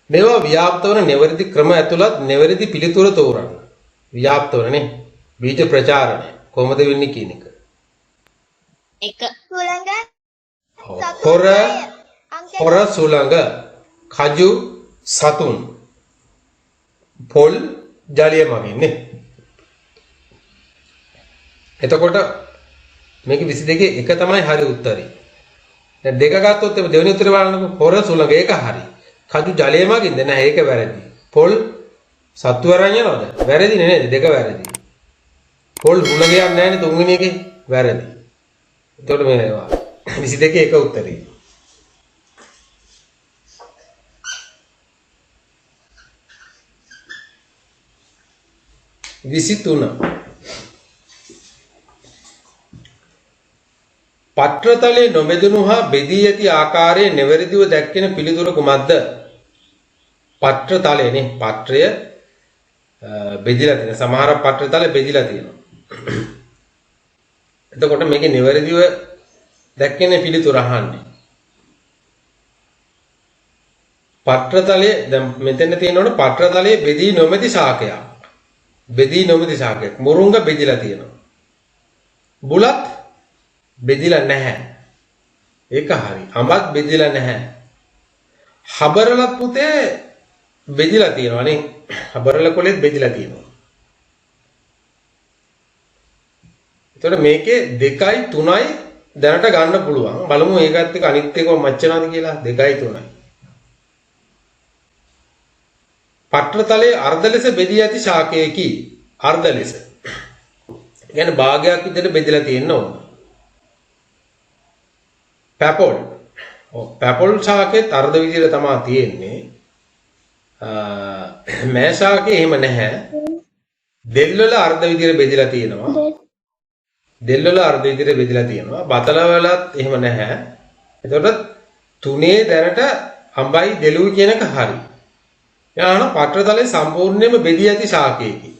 මේවා ව්‍යාප්ත වන නිවැරදි ක්‍රම ඇතුළත් නිවැරදි පිළිතුර තෝරන්න. ව්‍යාප්ත වනනේ බීජ ප්‍රචාරණය කොහොමද වෙන්නේ කියන එක. 1 සුළඟ හොර සුළඟ, කජු සතුන්, පොල් ජලය මගින්නේ. එතකොට මේක 22 එක තමයි හරි උත්තරේ. දැන් දෙක ගත්තොත් දෙවෙනි උත්තරේ බලන්නකො. හොර සුළඟ ඒක හරි. කජු ජලය මගින්ද නැහැ ඒක වැරදි. පොල් සත්තු වරන් යනවද? වැරදි නේද? දෙක වැරදි. පොල් හුළඟයක් නැහැ නේ තුන්වෙනි එකේ. වැරදි. එතකොට මේ 22 එක උත්තරේ. විසිතුන පත්‍රතලයේ නොබෙදුණු හා බෙදී ඇති ආකාරයේ නිවැරදිව දැක්වෙන පිළිතුර කුමක්ද? පත්‍රතලයනේ පත්‍රය බෙදිලා තියෙන. සමහර පත්‍රතල බෙදිලා තියෙනවා. එතකොට මේකේ නිවැරදිව දැක්වෙන පිළිතුර අහන්නේ. පත්‍රතලයේ දැන් මෙතන තියෙනවනේ පත්‍රතලයේ බෙදී නොමැති ශාකයක්. බෙදී නොමැති ශාකයක්. මුරුංග බෙදිලා තියෙනවා. බුලත් බෙදිලා නැහැ. ඒක හරි. අඹත් බෙදිලා නැහැ. හබරලත් පුතේ බෙදිලා තියෙනවා නේ. හබරල කොලෙත් බෙදිලා තියෙනවා. එතකොට මේකේ 2යි 3යි දැනට ගන්න පුළුවන්. බලමු ඒකත් එක්ක අනිත් එක මච්චනවාද කියලා. 2යි 3යි. පත්‍රතලයේ අර්ධ ලෙස බෙදී ඇති ශාකයකි. අර්ධ ලෙස. කියන්නේ භාගයක් විදිහට බෙදලා තියෙන්න ඕන. පැපොල්. පැපොල් ශාකෙත් අර්ධ විදිහට තමයි තියෙන්නේ. මෑ ශාකේ එහෙම නැහැ. දෙල් වල අර්ධ විදිහට බෙදලා තියෙනවා. දෙල් වල අර්ධ විදිහට බෙදලා තියෙනවා. බතල වලත් එහෙම නැහැ. එතකොට තුනේ දැනට අඹයි දෙලුයි කියන එක හරි. යාන පත්‍රතලයේ සම්පූර්ණයෙන්ම බෙදී ඇති ශාකයකි.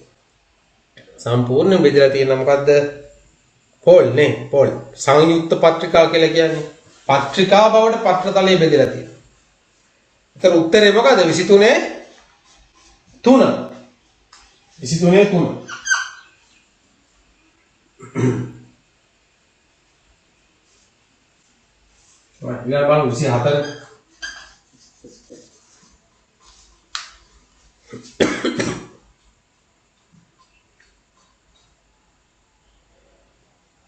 සම්පූර්ණයෙන් බෙදලා තියෙන මොකද්ද? පොල් නේ. පොල්. සංයුක්ත පත්‍රිකා කියලා කියන්නේ. පත්‍රිකා බවට පත්‍රතලයේ බෙදලා තියෙනවා. ඒතර උත්තරේ මොකද? 23 3. 23 3. ඊළඟ බලමු 24.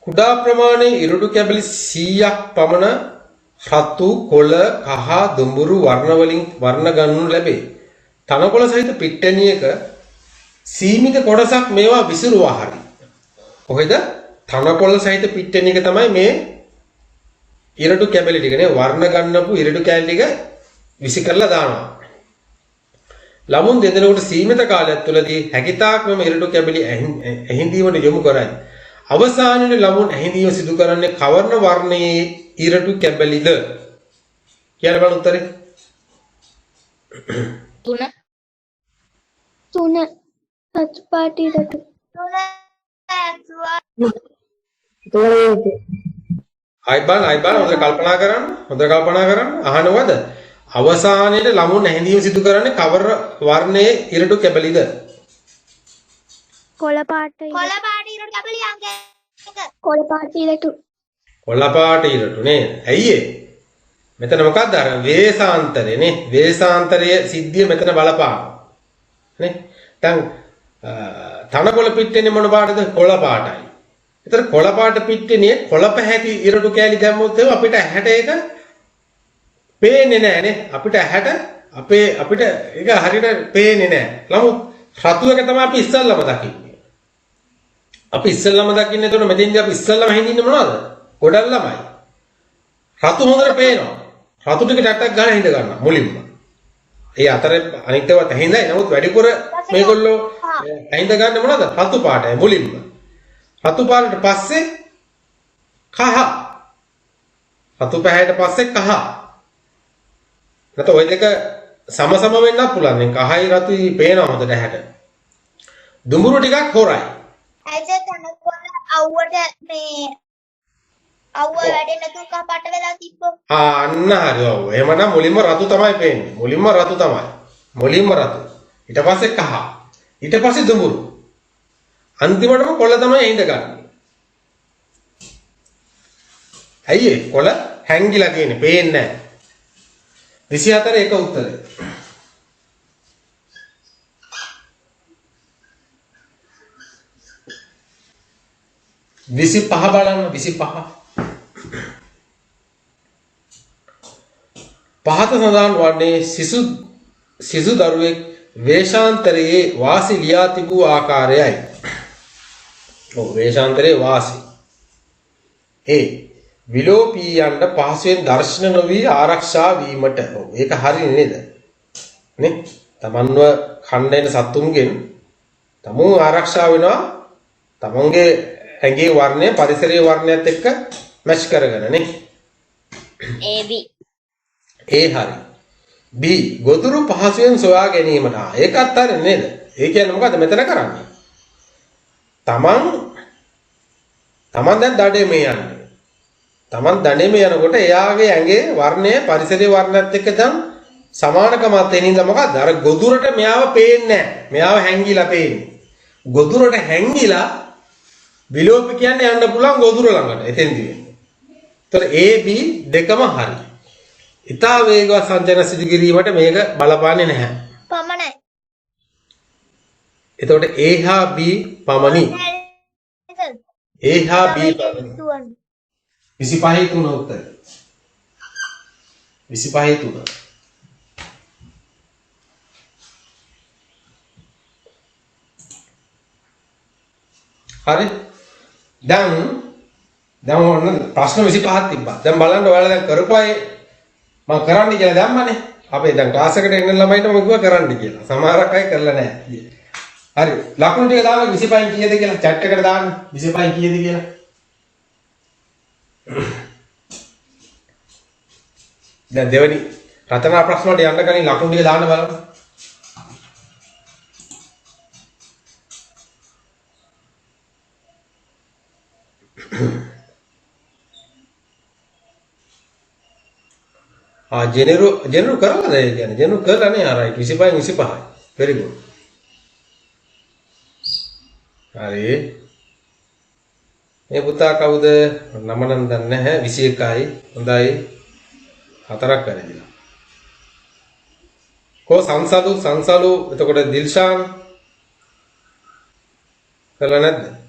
කුඩා ප්‍රමාණයේ ඉරුඩු කැබලි 100ක් පමණ රතු, කොළ, කහ, දුඹුරු වර්ණ ගන්නු ලැබේ. තනකොළ සහිත පිට්ටනියක සීමිත කොටසක් මේවා විසිරුවා හරි. කොහෙද? තනකොළ සහිත පිට්ටනියක තමයි මේ ඉරුඩු කැබලි ටික නේ වර්ණ ගන්නපු ඉරුඩු කැලි ටික විසි කරලා දානවා. ළමුන් දෙදෙනෙකුට සීමිත කාලයක් තුළදී හැකිතාක් මෙම ඉරුඩු කැබලි ඇහිඳීමට යොමු කරයි. අවසානයේ ළමුන් ඇහිඳීම සිදු කරන්නේ කවර්ණ වර්ණයේ ඉරටු කැබලිද කියලා බලන්න උත්තරේ 3 සතු පාටි ඉරටු 3 අයිබන් හොඳට කල්පනා කරන්න අහනවද අවසානයේ ළමුන් ඇහිඳීම සිදු කරන්නේ කවර වර්ණයේ ඉරටු කැබලිද කොළ පාට ඉරටු කැබලි අංක 1 කොළ පාට ඉරටු කොළ පාට ඉරටු නේද? ඇයි ඒ? මෙතන මොකක්ද අර වේසාන්තරේ නේ? වේසාන්තරයේ සිද්ධිය මෙතන බලපාන. නේ? දැන් තනකොළ පිට්ටනේ මොන පාටද? කොළ පාටයි. ඒතර කොළ පාට පිට්ටනේ කොළ පැහැති ඉරටු කෑලි දැම්මොත් අපිට ඇහැට ඒක පේන්නේ නැහැ නේ. අපිට ඇහැට අපිට ඒක හරියට පේන්නේ නැහැ. නමුත් රතු එක තමයි අපි ඉස්සල්ලාම දකින්නේ. අපි ඉස්සල්ලාම දකින්නේ එතකොට මෙතෙන්දී අපි ඉස්සල්ලාම හින්දින්නේ මොනවද? ගොඩක් ළමයි. රතු හොඳට පේනවා. රතු ටික ටටක් ගන්න හින්ද ගන්නවා මුලින්ම. ඒ අතරේ අනිත් ඒවා තැහිඳයි. නමුත් වැඩිපුර මේගොල්ලෝ තැහිඳ ගන්න මොනවද? රතු පාටයි මුලින්ම. රතු පාටට පස්සේ කහ. රතු පැහැයට පස්සේ කහ. නැත්නම් ওই දෙක සමසම වෙන්නත් පුළුවන්. මේ කහයි රතුයි පේනවා හොඳට ඇහැට. දුඹුරු ටිකක් හොරයි. ඇයිද තනකොළ අවුවට මේ අවුව වැඩේ නැතුව කපට වෙලා තිබ්බො. අන්න හරි ඔව්. එහෙමනම් මුලින්ම රතු තමයි පේන්නේ. මුලින්ම රතු තමයි. මුලින්ම රතු. ඊට පස්සේ කහ. ඊට පස්සේ දුඹුරු. අන්තිමටම කොළ තමයි ඇහිඳ ගන්න. ඇයි ඒ කොළ හැංගිලා තියෙන්නේ පේන්නේ නැහැ. 24 එක උත්තරේ. විසි පහ බලන්න 25. පහත සඳහන් වන්නේ සිසු දරුවෙක් වේශාන්තරයේ වාසි ලියා තිබූ ආකාරයයි. ඔව් වේශාන්තරයේ වාසි. ඒ විලෝපීයන්ට පහසුවෙන් දර්ශන නොවි ආරක්ෂා වීමට. ඔව් ඒක හරිනේ නේද? නේ? තමන්ව ඛණ්ඩේන සතුන්ගෙන් තමුන් ආරක්ෂා වෙනවා. තමන්ගේ ඇඟේ වර්ණය පරිසරයේ වර්ණයත් එක්ක මැච් කරගෙන නේ. AB. ඒ හරි. B ගොදුරු පහසුවෙන් සොයා ගැනීමට. ඒකත් හරි නේද? ඒ කියන්නේ මොකද්ද මෙතන කරන්නේ? තමන් දැන් දඩේමේ යන්නේ. තමන් දඩේමේ යනකොට එයාගේ ඇඟේ වර්ණය පරිසරයේ වර්ණයත් එක්ක දැන් සමානකමත් එනින්ද මොකද්ද? අර ගොදුරට මෙයාව පේන්නේ නැහැ. මෙයාව හැංගිලා පේන්නේ. ගොදුරට හැංගිලා විලෝප කියන්නේ යන්න පුළුවන් ගොදුර ළඟට. එතෙන්දී වෙන්නේ. ඒතර A B දෙකම හරි. ඉතා වේගවත් සංචලන සිදු කිරීමට මේක බලපාන්නේ නැහැ. පමණයි. එතකොට A හා B පමණි. A හා B පමණි. 25 3 උත්තරය. 25 3. හරි. දැන් ඔන්න ප්‍රශ්න 25ක් තිබ්බා. දැන් බලන්න ඔයාලා දැන් කරපුවායේ මම කරන්න කියලා දැම්මනේ. අපි දැන් ක්ලාස් එකට එන්න ළමයින්ට මම කිව්වා කරන්න කියලා. සමහරක් අය කරලා නැහැ. හරි. ලකුණු ටික දාන්න 25 කීයද කියලා chat එකට දාන්න. 25 කීයද කියලා. දැන් දෙවෙනි රචනා ප්‍රශ්න වලට යන්න කලින් ලකුණු ටික දාන්න බලන්න. ජෙනරු කරලාද ඒ කියන්නේ ජෙනරු කරලා නේ ආරයි 25 25 very good හරි මේ පුතා කවුද නම නම් දන්නේ නැහැ 21යි හොඳයි හතරක් වැරදිලා කො සංසලු එතකොට දිල්ෂාන් කරලා නැද්ද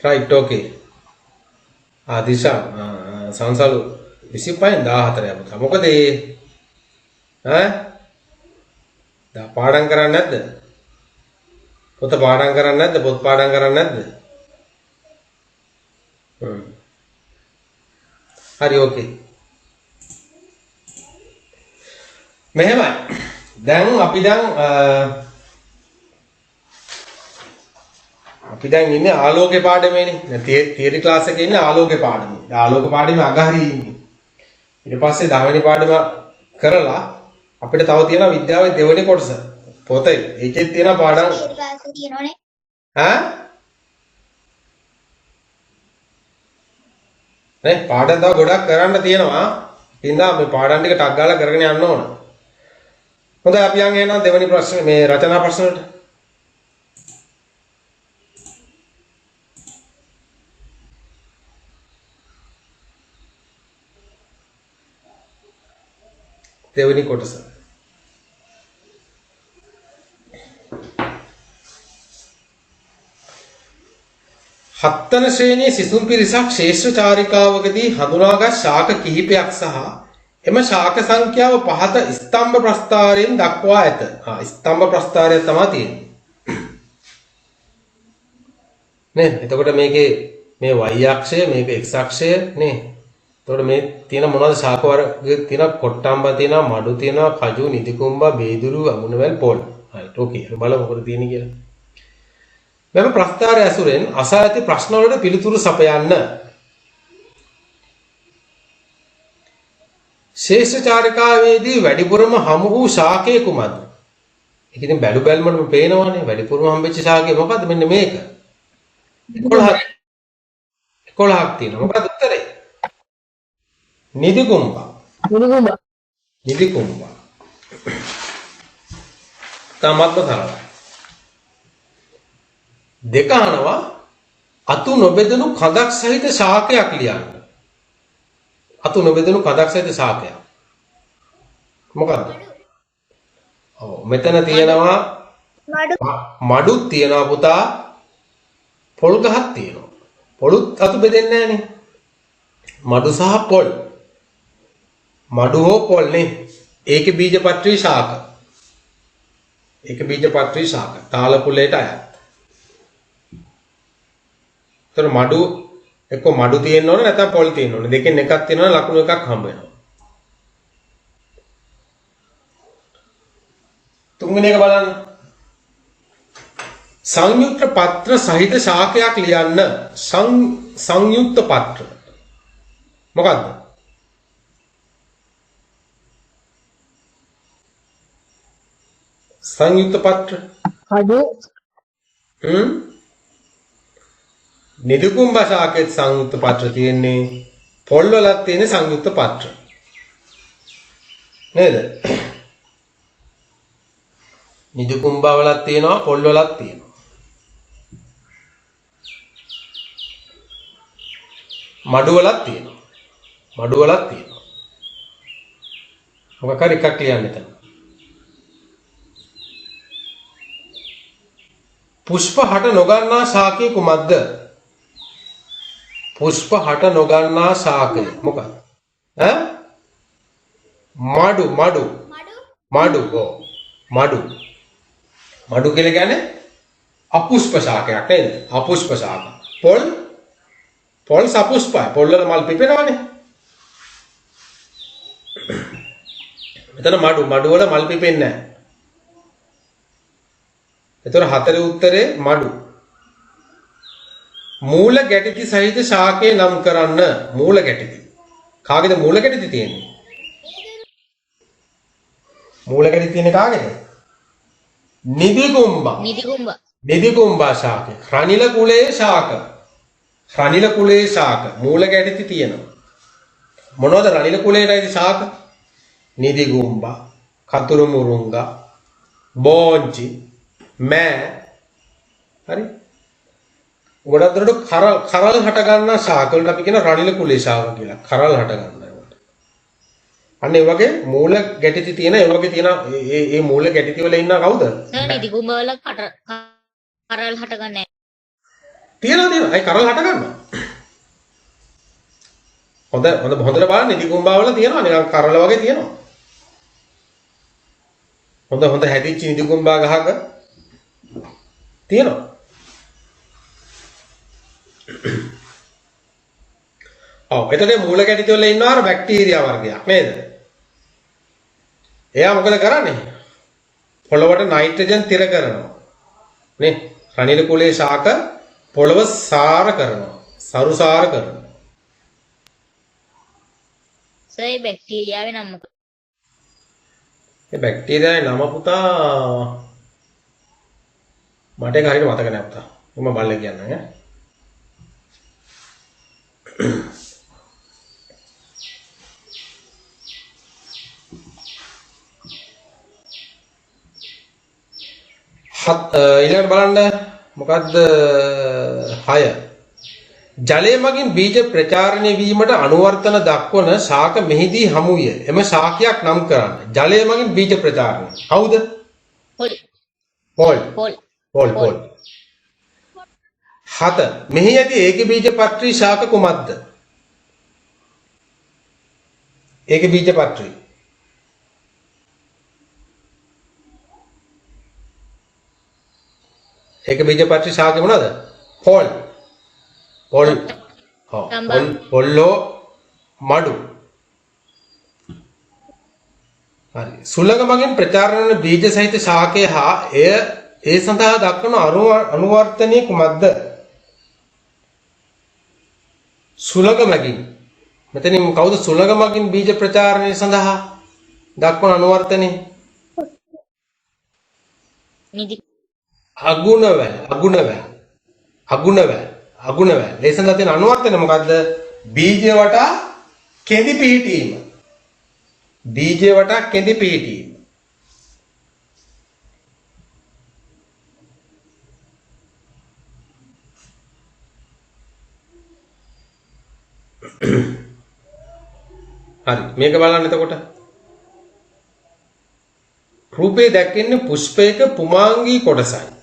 right okay දිශා සංසලු 25 14 අපුතා මොකද ඈ දා පාඩම් කරන්නේ නැද්ද පොත පාඩම් කරන්නේ නැද්ද පොත් පාඩම් කරන්නේ නැද්ද හරි okay මෙහෙමයි දැන් අපි දැන් ඉන්නේ ආලෝකේ පාඩමේනේ. දැන් තියරි ක්ලාස් එකේ ඉන්නේ ආලෝකේ පාඩමේ. ආලෝක පාඩමේ අගහරියේ ඉන්නේ. ඊට පස්සේ 10 වෙනි පාඩම කරලා අපිට තව තියෙනවා විද්‍යාවේ දෙවෙනි කොටස. පොතේ. ඒකෙත් තියෙනවා පාඩම්. ඈ? නේ පාඩම් තව ගොඩක් කරන්න තියෙනවා. ඉතින්දා මේ පාඩම් ටික ටක් ගාලා කරගෙන යන්න ඕන. හොඳයි අපි යන් එනවා දෙවෙනි ප්‍රශ්නේ මේ රචනා ප්‍රශ්න වලට. දෙවෙනි කොටස. හත්වන ශ්‍රේණියේ සිසුන් පිරිසක් ශේෂ්ඨ චාරිකාවකදී හඳුනාගත් ශාක කිහිපයක් සහ එම ශාක සංඛ්‍යාව පහත ස්තම්භ ප්‍රස්ථාරයෙන් දක්වා ඇත. ස්තම්භ ප්‍රස්ථාරය තමයි තියෙන්නේ. නේ? එතකොට මේකේ මේ y අක්ෂය මේක x අක්ෂය නේ. එතකොට මේ තියෙන මොනවද ශාක වර්ග තියෙන කොට්ටම්බ තියෙනවා, මඩු තියෙනවා, කජු, නිදිකුම්බා, බේදුරු, අමුණවැල්, පොල්. හරි. ඕකේ. බලමු මොකද තියෙන්නේ කියලා. මෙම ප්‍රස්ථාරය ඇසුරෙන් අසා ඇති ප්‍රශ්න වලට පිළිතුරු සපයන්න. ශේෂ්ඨ චාරිකාවේදී වැඩිපුරම හමු වූ ශාකය කුමක්ද? ඒක ඉතින් බැලු බැලමටම පේනවනේ. වැඩිපුරම හම්බෙච්ච ශාකය මොකද්ද? මෙන්න මේක. 11ක් තියෙනවා. මොකක්ද උත්තරේ? නිදිකුම්බා. නිදිකුම්බා. තමත්ම තරයි. දෙක අහනවා අතු නොබෙදෙනු කඳක් සහිත ශාකයක් ලියන්න. අතු නොබෙදෙනු කඳක් සහිත ශාකයක්. මොකක්ද? ඔව් මෙතන තියෙනවා මඩුත් තියෙනවා පුතා. පොල් ගහක් තියෙනවා. පොළුත් අතු බෙදෙන්නේ නැහනේ. මඩු සහ පොල්. මඩු හෝ පොල් නේ. ඒකේ බීජපත්‍රී ශාක. ඒක බීජපත්‍රී ශාක. තාල කුලයට අයත්. තර මඩු එක්ක මඩු තියෙන්න ඕනේ නැත්නම් පොල් තියෙන්න ඕනේ. දෙකෙන් එකක් තියෙනවා ලකුණු එකක් හම්බ වෙනවා. තුන්වෙනි එක බලන්න. සංයුක්ත පත්‍ර සහිත ශාකයක් ලියන්න. සංයුක්ත පත්‍ර. මොකද්ද? සංයුක්ත පත්‍ර. කඩු. නිදිකුම්බා ශාකයේ සංයුක්ත පත්‍ර තියෙන්නේ. පොල් වල තියෙන සංයුක්ත පත්‍ර. නේද? නිදිකුම්බා වල තියෙනවා පොල් වල තියෙනවා. මඩු වල තියෙනවා. මඩු වල තියෙනවා. මොකක් හරි එකක් ලියන්න එතන. පුෂ්ප හට නොගන්නා ශාකය කුමක්ද? පුෂ්ප හට නොගන්නා ශාකය මොකක්ද? මඩු මඩු මඩු මඩු මඩු කියලා කියන්නේ අපුෂ්ප ශාකයක් නේද? අපුෂ්ප ශාක. පොල් සපුෂ්පයි. පොල් වල මල් පිපෙනවනේ. එතන මඩු වල මල් පිපෙන්නේ නැහැ. එතන හතරේ උත්තරේ මඩු. මූල ගැටිති සහිත ශාකේ නම් කරන්න. මූල ගැටිති. කාගේද මූල ගැටිති තියෙන්නේ? මූල ගැටිති තියෙන්නේ කාගේද? නිදිකුම්බා. නිදිකුම්බා ශාකේ. රනිල කුලයේ ශාක. රනිල කුලයේ ශාක. මූල ගැටිති තියෙනවා. මොනවද රනිල කුලයේයි ශාක? නිදිකුම්බා, කතුරු මුරුංගා, බෝංචි, මෑ. හරි? ගොඩක් දුරට කරල් හට ගන්නා ශාක වලට අපි කියන රනිල කුලේ ශාක කියලා. කරල් හට ගන්නවා ඒවට. අන්න ඒ වගේ මූල ගැටිති තියෙන ඒ වගේ තියෙන ඒ මූල ගැටිති වල ඉන්න කවුද? නිදිකුම්බ වල කරල් හට ගන්නෑ. තියෙනවා. ඒ කරල් හට ගන්නවා. හොඳට බලන්න නිදිකුම්බා වල තියෙනවා නිකන් කරල වගේ තියෙනවා. හොඳ හැදිච්ච නිදිකුම්බා ගහක තියෙනවා. එතකොට මූල ගැටිති වල ඉන්නවා අර බැක්ටීරියා වර්ගයක් නේද? එයා මොකද කරන්නේ? පොළවට නයිට්‍රජන් තිර කරනවා. නේ? රනිල කුලයේ ශාක පොළව සාර කරනවා. සරුසාර කරනවා. සයි බැක්ටීරියාවේ නම මොකක්ද? ඒ බැක්ටීරියාවේ නම පුතා මට ඒක හරියට මතක නැහැ පුතා. මම බලලා කියන්නම් ඈ. ඊළඟට බලන්න මොකද්ද 6 ජලය මගින් බීජ ප්‍රචාරණය වීමට අනුවර්තන දක්වන ශාක මෙහිදී හමු විය. එම ශාකයක් නම් කරන්න. ජලය මගින් බීජ ප්‍රචාරණය. කවුද? පොල් පොල්. පොල් පොල්. 7. මෙහි ඇති ඒක බීජපත්‍රී ශාක කුමක්ද? ඒක බීජපත්‍රී. ඒක බීජපත්‍රී ශාකේ මොනවද? පොල්. පොල්. පොල්ලෝ මඩු. හරි. සුළඟ මගින් ප්‍රචාරණය වන බීජ සහිත ශාකය හා ඒ සඳහා දක්වන අනුවර්තනීය කුමක්ද? සුළඟ මගින්. මෙතනින් කවුද සුළඟ මගින් බීජ ප්‍රචාරණය සඳහා දක්වන අනුවර්තනීය? නිදි අගුණවැල්. ඒ සඳහා තියෙන අනුවර්තනය මොකද්ද? බීජය වටා කෙඳි පිහිටීම. බීජය වටා කෙඳි පිහිටීම. හරි මේක බලන්න එතකොට රූපේ දැක්කන්නේ පුෂ්පයක පුමාංගී කොටසයි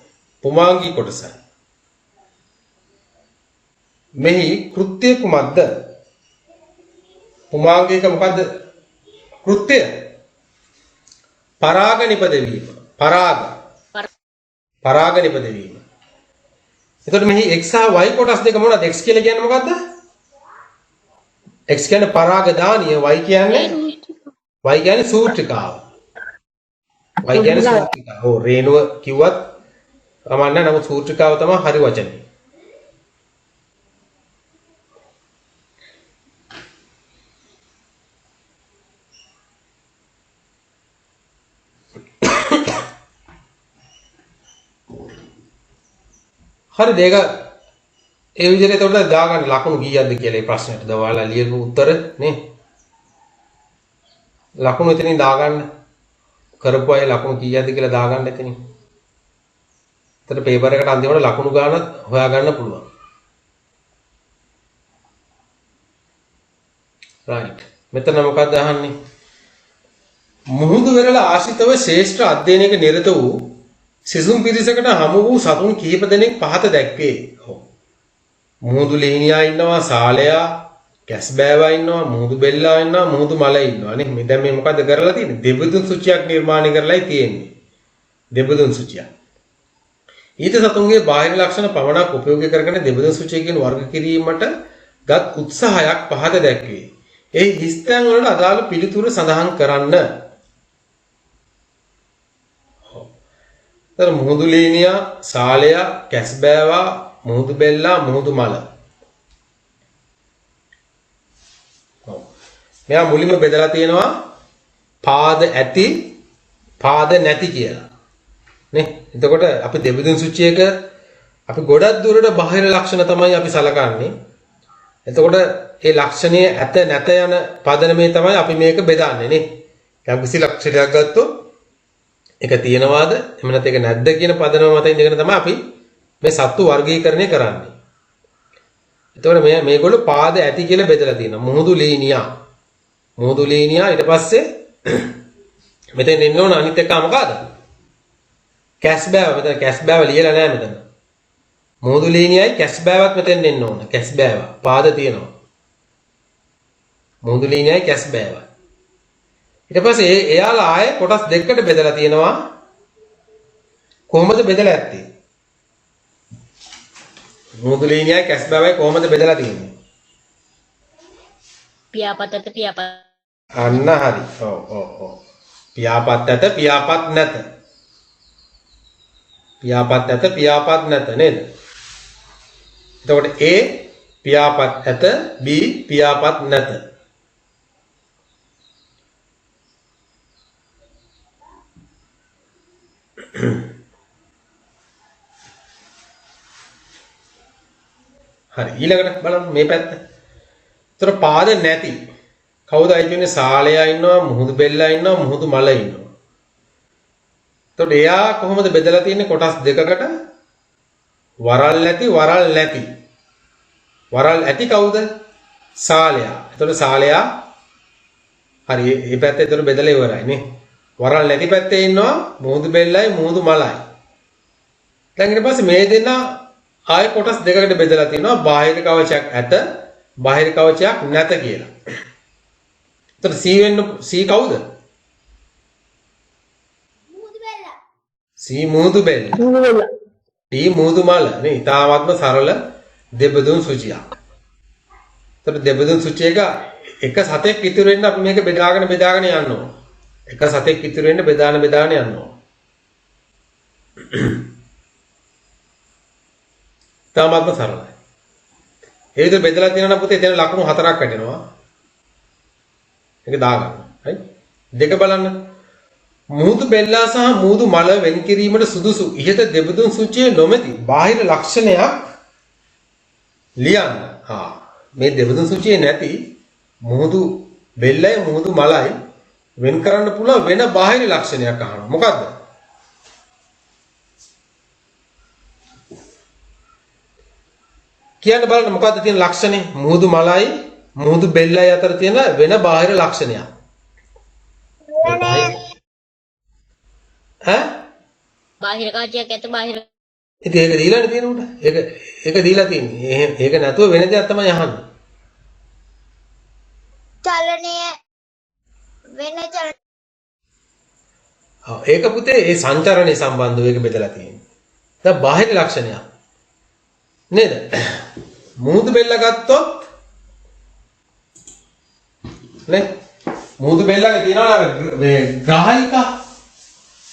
මෙහි කෘත්‍ය කුමක්ද? පුමාංගීක මොකද්ද කෘත්‍ය? පරාග නිපදවීම. පරාග නිපදවීම. එතකොට මෙහි x සහ y කොටස් දෙක මොනවද? x කියලා කියන්නේ මොකද්ද? x කියන්නේ පරාග දානිය, y කියන්නේ සූත්‍රිකාව. ඔව් රේණුව කිව්වත් අමන්න නමුත් සූත්‍රිකාව තමයි හරි වචනේ. හරි දෙක ඒ විදිහට එතකොට දාගන්න ලකුණු කීයක්ද කියලා මේ ප්‍රශ්නෙට දවාලා ලියපු උත්තර නේ ලකුණු එතනින් දාගන්න කරපු අය ලකුණු කීයක්ද කියලා දාගන්න එතනින්. එතකොට පේපර් එකට අන්තිමට ලකුණු ගන්න හොයාගන්න පුළුවන්. රයිට්. මෙතන මොකක්ද අහන්නේ? මුහුදු වෙරළ ආශ්‍රිතව ශ්‍රේෂ්ඨ අධ්‍යයනයක නිරත වූ සිසුන් පිරිසකට හමු වූ සතුන් කිහිප දෙනෙක් පහත දැක්වේ. මුහුදු ලේනියා ඉන්නවා, සාලයා, කැස්බෑවා ඉන්නවා, මුහුදු බෙල්ලා ඉන්නවා, මුහුදු මල ඉන්නවා නේ. මේ දැන් මේ මොකද්ද කරලා තියෙන්නේ? දෙබදුන් සුචියක් නිර්මාණය කරලායි තියෙන්නේ. දෙබදුන් සුචියක්. ඊට සතුන්ගේ බාහිර ලක්ෂණ පමණක් උපයෝගී කරගෙන දෙබදුන් සුචියකින් වර්ග කිරීමට ගත් උත්සාහයක් පහත දැක්වේ. ඒ හිස්තැන් වලට අදාළ පිළිතුරු සඳහන් කරන්න. තර මුහුදු ලේනියා, සාලයා, කැස්බෑවා, මුහුදු බෙල්ලා, මුහුදු මල. මෙයා මුලින්ම බෙදලා තියෙනවා පාද ඇති, පාද නැති කියලා. නේ? එතකොට අපි දෙබදුන් සුචියක අපි ගොඩක් දුරට බාහිර ලක්ෂණ තමයි අපි සලකන්නේ. එතකොට ඒ ලක්ෂණයේ ඇත නැත යන පදනමේ තමයි අපි මේක බෙදන්නේ නේ. දැන් කිසි ලක්ෂණයක් ගත්තොත් ඒක තියෙනවාද එහෙම නැත්නම් ඒක නැද්ද කියන පදනම මත ඉඳගෙන තමයි අපි මේ සත්තු වර්ගීකරණය කරන්නේ. එතකොට මේගොල්ලෝ පාද ඇති කියලා බෙදලා තියෙනවා. මුහුදු ලීනියා ඊට පස්සේ මෙතෙන් එන්න ඕන අනිත් එක මොකද්ද? කැස්බෑව. මෙතන කැස්බෑව ලියලා නැහැ මෙතන. මුහුදු ලීනියයි කැස්බෑවත් මෙතෙන් එන්න ඕන. කැස්බෑව පාද තියෙනවා. මුහුදු ලීනියයි කැස්බෑව. ඊට පස්සේ එයාලා ආයේ කොටස් දෙකකට බෙදලා තියෙනවා. කොහොමද බෙදලා ඇත්තේ? මුහුදු ලීනියයි කැස්බෑවයි කොහොමද බෙදලා තියෙන්නේ? පියාපතට පියාපත. අන්න හරි. ඔව්. පියාපත් ඇත පියාපත් නැත. පියාපත් ඇත පියාපත් නැත නේද? එතකොට A පියාපත් ඇත B පියාපත් නැත. හරි ඊළඟට බලන්න මේ පැත්ත. ඒතර පාද නැති කවුද අයිතිනේ? සාලයා ඉන්නවා, මුහුදු බෙල්ලා ඉන්නවා, මුහුදු මල ඉන්නවා. එතකොට එයා කොහොමද බෙදලා තියෙන්නේ කොටස් දෙකකට? වරල් නැති වරල් ඇති කවුද? සාලයා. එතකොට සාලයා හරි මේ පැත්තේ එතකොට බෙදලා ඉවරයි නේ. වරල් නැති පැත්තේ ඉන්නවා මුහුදු බෙල්ලයි මුහුදු මලයි. දැන් ඊට පස්සේ මේ දෙන්න ආයෙ කොටස් දෙකකට බෙදලා තිනවා බාහිර කවචයක් ඇත බාහිර කවචයක් නැත කියලා. එතකොට C වෙන්න C කවුද? C මුහුදු බෙල්ල. D මුහුදු මල නේ. ඊටාත්ම සරල දෙබදුන් සුචියක්. එතකොට දෙබදුන් සුචියක එක සතෙක් ඉතුරු වෙන්න අපි මේක බෙදාගෙන යන්න ඕන. එක සතෙක් ඉතුරු වෙන්න බෙදාන යන්න ඕන. තාමත්ම සරලයි. ඒ විදිහට බෙදලා තියෙනවා නම් පුතේ එතන ලකුණු 4ක් වැටෙනවා. මේක දාගන්න. හරි? දෙක බලන්න. මුහුදු බෙල්ලා සහ මුහුදු මල වෙන් කිරීමට සුදුසු ඉහත දෙබදුන් සුචියේ නොමැති බාහිර ලක්ෂණයක් ලියන්න. මේ දෙබදුන් සුචියේ නැති මුහුදු බෙල්ලයි මුහුදු මලයි වෙන් කරන්න පුළුවන් වෙන බාහිර ලක්ෂණයක් අහනවා. මොකද්ද? කියන්න බලන්න මොකද්ද තියෙන ලක්ෂණේ? මුහුදු මලයි මුහුදු බෙල්ලයි අතර තියෙන වෙන බාහිර ලක්ෂණයක්. බාහිර කාචයක් ඇත බාහිර. ඉතින් ඒක දීලානේ තියෙන උඩ. ඒක දීලා තියෙන්නේ. ඒක නැතුව වෙන දෙයක් තමයි අහන්නේ. චලනය වෙන චලන. ඒක පුතේ ඒ සංචරණය සම්බන්ධව ඒක බෙදලා තියෙන්නේ. දැන් බාහිර ලක්ෂණයක්. නේද? මුහුදු බෙල්ල ගත්තොත් නේ මුහුදු බෙල්ලක තියෙනවා මේ ග්‍රාහිකා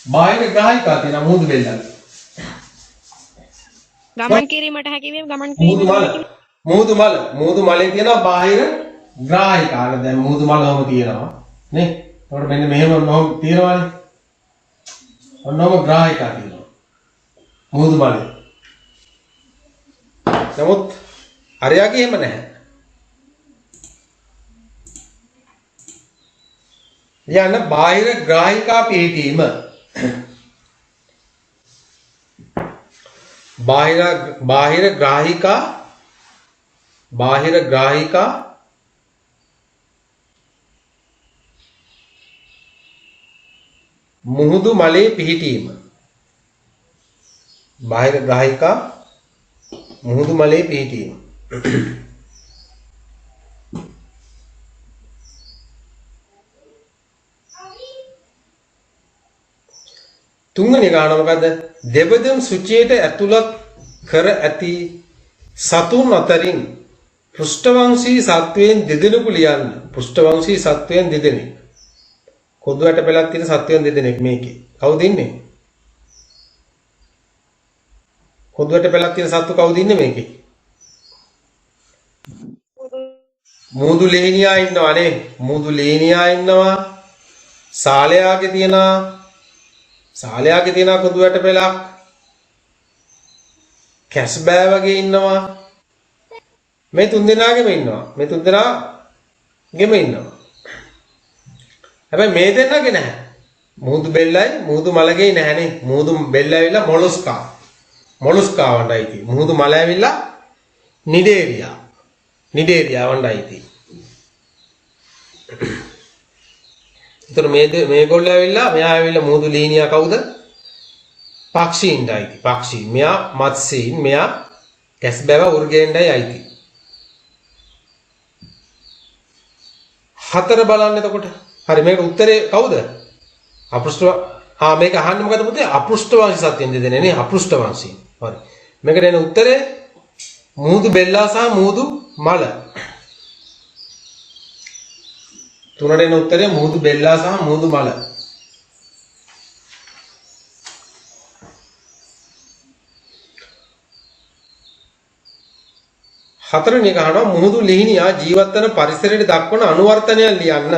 බාහිර ග්‍රාහිකා තියෙනවා මුහුදු බෙල්ලක. ගමන් කිරීමට හැකි වීම ගමන් කිරීම මුහුදු මලේ තියෙනවා බාහිර ග්‍රාහිකා. දැන් මුහුදු මලවම තියෙනවා නේ. ඒකට මෙන්න මෙහෙම නොම තියෙනවානේ. ඔන්නෝම ග්‍රාහිකා තියෙනවා. මුහුදු මලේ. නමුත් අරයාගේ එහෙම නැහැ. යන්න බාහිර ග්‍රාහිකා පිළිටීම. බාහිර ග්‍රාහිකා මුහුදු මලේ පිහිටීම. බාහිර ග්‍රාහිකා මුහුදු මලේ පිහිටීම. තුන්වෙනි ගාන මොකද්ද? දෙබදුන් සුචියට ඇතුළත් කර ඇති සතුන් අතරින් පෘෂ්ඨවංශී සත්වයන් දෙදෙනෙකු ලියන්න. පෘෂ්ඨවංශී සත්වයන් දෙදෙනෙක්. කොද්දුවට පෙළක් තියෙන සත්වයන් දෙදෙනෙක් මේකේ. කවුද ඉන්නේ? කොද්දුවට පෙළක් තියෙන සත්තු කවුද ඉන්නේ මේකේ? මුහුදු ලේනියා ඉන්නවා නේ. මුහුදු ලේනියා ඉන්නවා. සාලයාගේ තියෙනවා. සාලයාගේ තියෙනවා කොද්දුවට පෙළක්. කැස්බෑ වගේ ඉන්නවා. මේ තුන් දෙනාගෙම ඉන්නවා. හැබැයි මේ දෙන්නගේ නැහැ. මුහුදු බෙල්ලයි මුහුදු මලගේ නැහැ නේ. මුහුදු බෙල්ල ඇවිල්ලා මොලස්කා. මොලස්කා වණ්ඩයි තියෙන්නේ. මුහුදු මල ඇවිල්ලා නිඩේරියා. නිඩේරියා වණ්ඩයි තියෙන්නේ. ඒතර මේගොල්ලෝ ඇවිල්ලා මෙයා ඇවිල්ලා මුහුදු ලීනියා කවුද? පක්ෂීන්ටයි අයිති. පක්ෂීන්. මෙයා මත්ස්‍යීන්. මෙයා කැස්බෑව උර්ගේන්ටයි අයිති. හතර බලන්න එතකොට. හරි මේක උත්තරේ කවුද? අපෘෂ්ඨ මේක අහන්නේ මොකද පුතේ? අපෘෂ්ඨවංශී සත්‍යයෙන් දෙදෙනේ නේ. අපෘෂ්ඨවංශී. හරි. මේකට එන උත්තරේ මුහුදු බෙල්ලා සහ මුහුදු මල. තුනට එන උත්තරේ මුහුදු බෙල්ලා සහ මුහුදු මල. හතරවෙනි එක අහනවා මුහුදු ලිහිණියා ජීවත් වන පරිසරයට දක්වන අනුවර්තනය ලියන්න.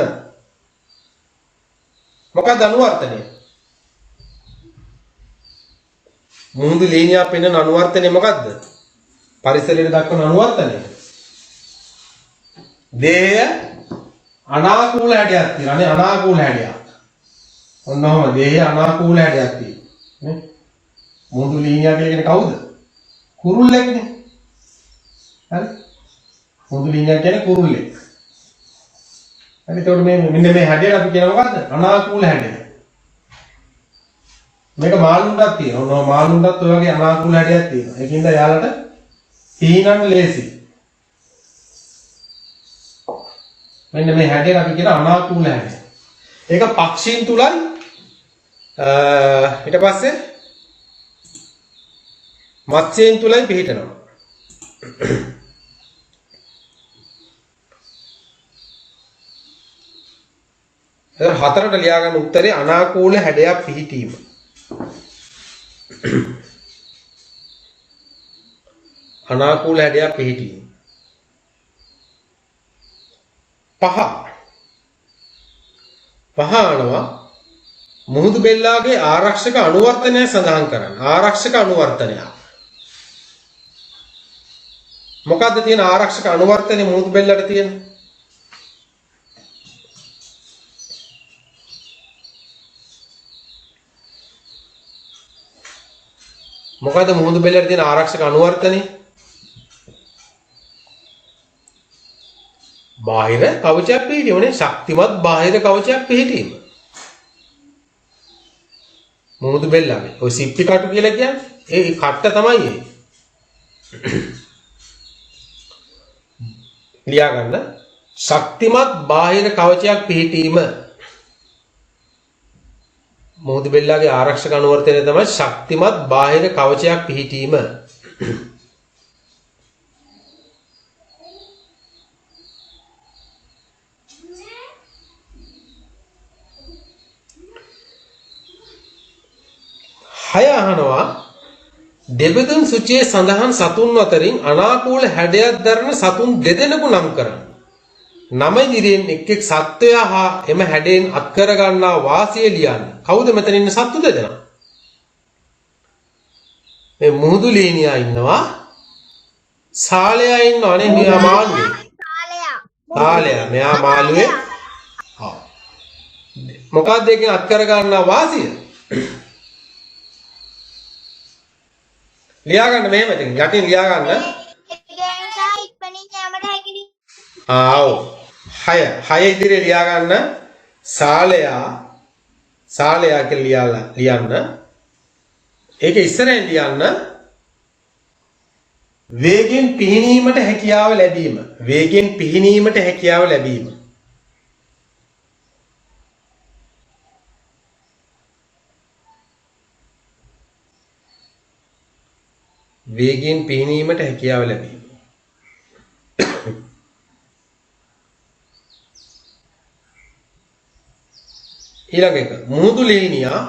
මොකක්ද අනුවර්තනය? මුහුදු ලිහිණියා පෙන්වන අනුවර්තනය මොකක්ද? පරිසරයට දක්වන අනුවර්තනය. දේය අනාකූල හැඩයක් තියෙනවා නේ. අනාකූල හැඩයක්. ඔන්නෝම දේය අනාකූල හැඩයක් තියෙනවා නේ. මුහුදු ලිහිණියා කියන්නේ කවුද? කුරුල්ලෙක්නේ. හරි. මුහුදු ලීනියක් කියන්නේ කුරුල්ලෙක්. හරි එතකොට මෙන්න මේ හැඩයට අපි කියන මොකද්ද? අනාකූල හැඩය. මේක මාළුන්ටත් තියෙනවා. මාළුන්ටත් ඔය වගේ අනාකූල හැඩයක් තියෙනවා. ඒකින්ද යාලට තීනන්න ලේසි. මෙන්න මේ හැඩයට අපි කියන අනාකූල හැඩය. ඒක පක්ෂීන් තුලයි ඊට පස්සේ මත්ස්‍යයන් තුලයි පිහිටනවා. එතන හතරට ලියා ගන්න උත්තරේ අනාකූල හැඩයක් පිහිටීම. අනාකූල හැඩයක් පිහිටීම. 5 අනවා මුහුදු බෙල්ලාගේ ආරක්ෂක අනුවර්තනය සඳහන් කරන්න. ආරක්ෂක අනුවර්තනය. මොකද්ද තියෙන ආරක්ෂක අනුවර්තනය මුහුදු බෙල්ලට තියෙන? මොකද්ද මුහුදු බෙල්ලට තියෙන ආරක්ෂක අනුවර්තනය? බාහිර කවචයක් පිහිටීමනේ. ශක්තිමත් බාහිර කවචයක් පිහිටීම. මුහුදු බෙල්ලගේ ඔය සිප්පි කටු කියලා කියන්නේ ඒ කට්ට තමයි ඒ. ලියා ගන්න. ශක්තිමත් බාහිර කවචයක් පිහිටීම. මුහුදු බෙල්ලගේ ආරක්ෂක අනුවර්තනය තමයි ශක්තිමත් බාහිර කවචයක් පිහිටීම. හය අහනවා දෙබඳුන් සුචියේ සඳහන් සතුන් අතරින් අනාකූල හැඩයක් දරන සතුන් දෙදෙනෙකු නම් කරන්න. නම ඉදිරියෙන් එක් එක් සත්වයා හා එම හැඩයෙන් අත්කර ගන්නා වාසිය ලියන්න. කවුද මෙතන ඉන්න සත්තු දෙදෙනා? මේ මුහුදු ලීනියා ඉන්නවා. සාලයා ඉන්නවනේ මෙයා මාළුවේ. සාලයා මෙයා මාළුවේ. ආ. මොකක්ද එකෙන් අත්කර ගන්නා වාසිය? ලියා ගන්න මෙහෙම ඉතින් යටින් ලියා ගන්න. ආව් 6 ඉදිරියේ ලියා ගන්න සාලයා කියලා ලියන්න. ඒක ඉස්සරහින් ලියන්න වේගෙන් පිහිනීමට හැකියාව ලැබීම. වේගෙන් පිහිනීමට හැකියාව ලැබීම. වේගයෙන් පිහිනීමට හැකියාව ලැබීම. ඊළඟ එක මුහුදු ලීනියා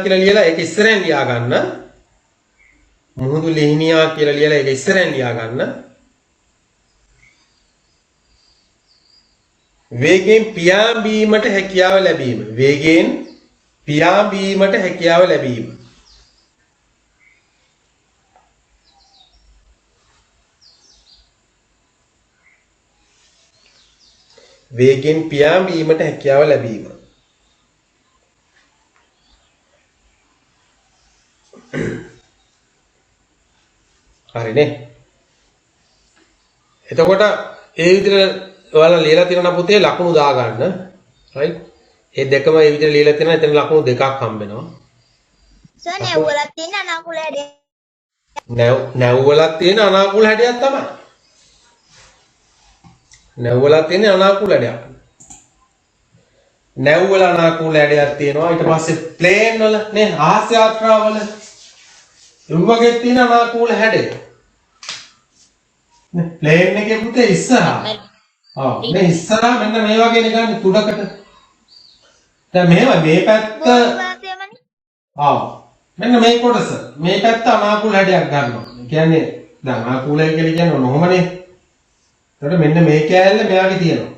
කියලා ලියලා ඒක ඉස්සරහින් ලියා ගන්න. මුහුදු ලීනියා කියලා ලියලා ඒක ඉස්සරහින් ලියා ගන්න. වේගයෙන් පියාඹීමට හැකියාව ලැබීම. වේගයෙන් පියාඹීමට හැකියාව ලැබීම. වේගෙන් පියාඹීමට හැකියාව ලැබීම. හරිනේ. එතකොට ඒ විදිහට ඔයාලා ලියලා තියෙන පුතේ ලකුණු දා ගන්න. රයිට්. ඒ දෙකම ඒ විදිහට ලියලා තියෙනවා. එතන ලකුණු දෙකක් හම්බ වෙනවා. සර් නැව්වලක් තියෙන අනාකූල හැඩය. නැව්වලක් තියෙන අනාකූල හැඩයක් තමයි. නැව්වල තියෙන අනාකූල හැඩයක්. නැව්වල අනාකූල හැඩයක් තියෙනවා. ඊට පස්සේ ප්ලේන් වල නේ ආහස් යාත්‍රාවල ඒ වගේ තියෙන අනාකූල හැඩය. නේ ප්ලේන් එකේ පුතේ ඉස්සරහා. මේ ඉස්සරහා මෙන්න මේ වගේ නිකන් තුඩකට. දැන් මෙහෙම මේ පැත්ත මෙන්න මේ කොටස. මේ පැත්ත අනාකූල හැඩයක් ගන්නවා. කියන්නේ දැන් අනාකූලයි කියලා කියන්නේ මොහොමනේ. එතකොට මෙන්න මේ කෑල්ල මෙයාගේ තියෙනවා.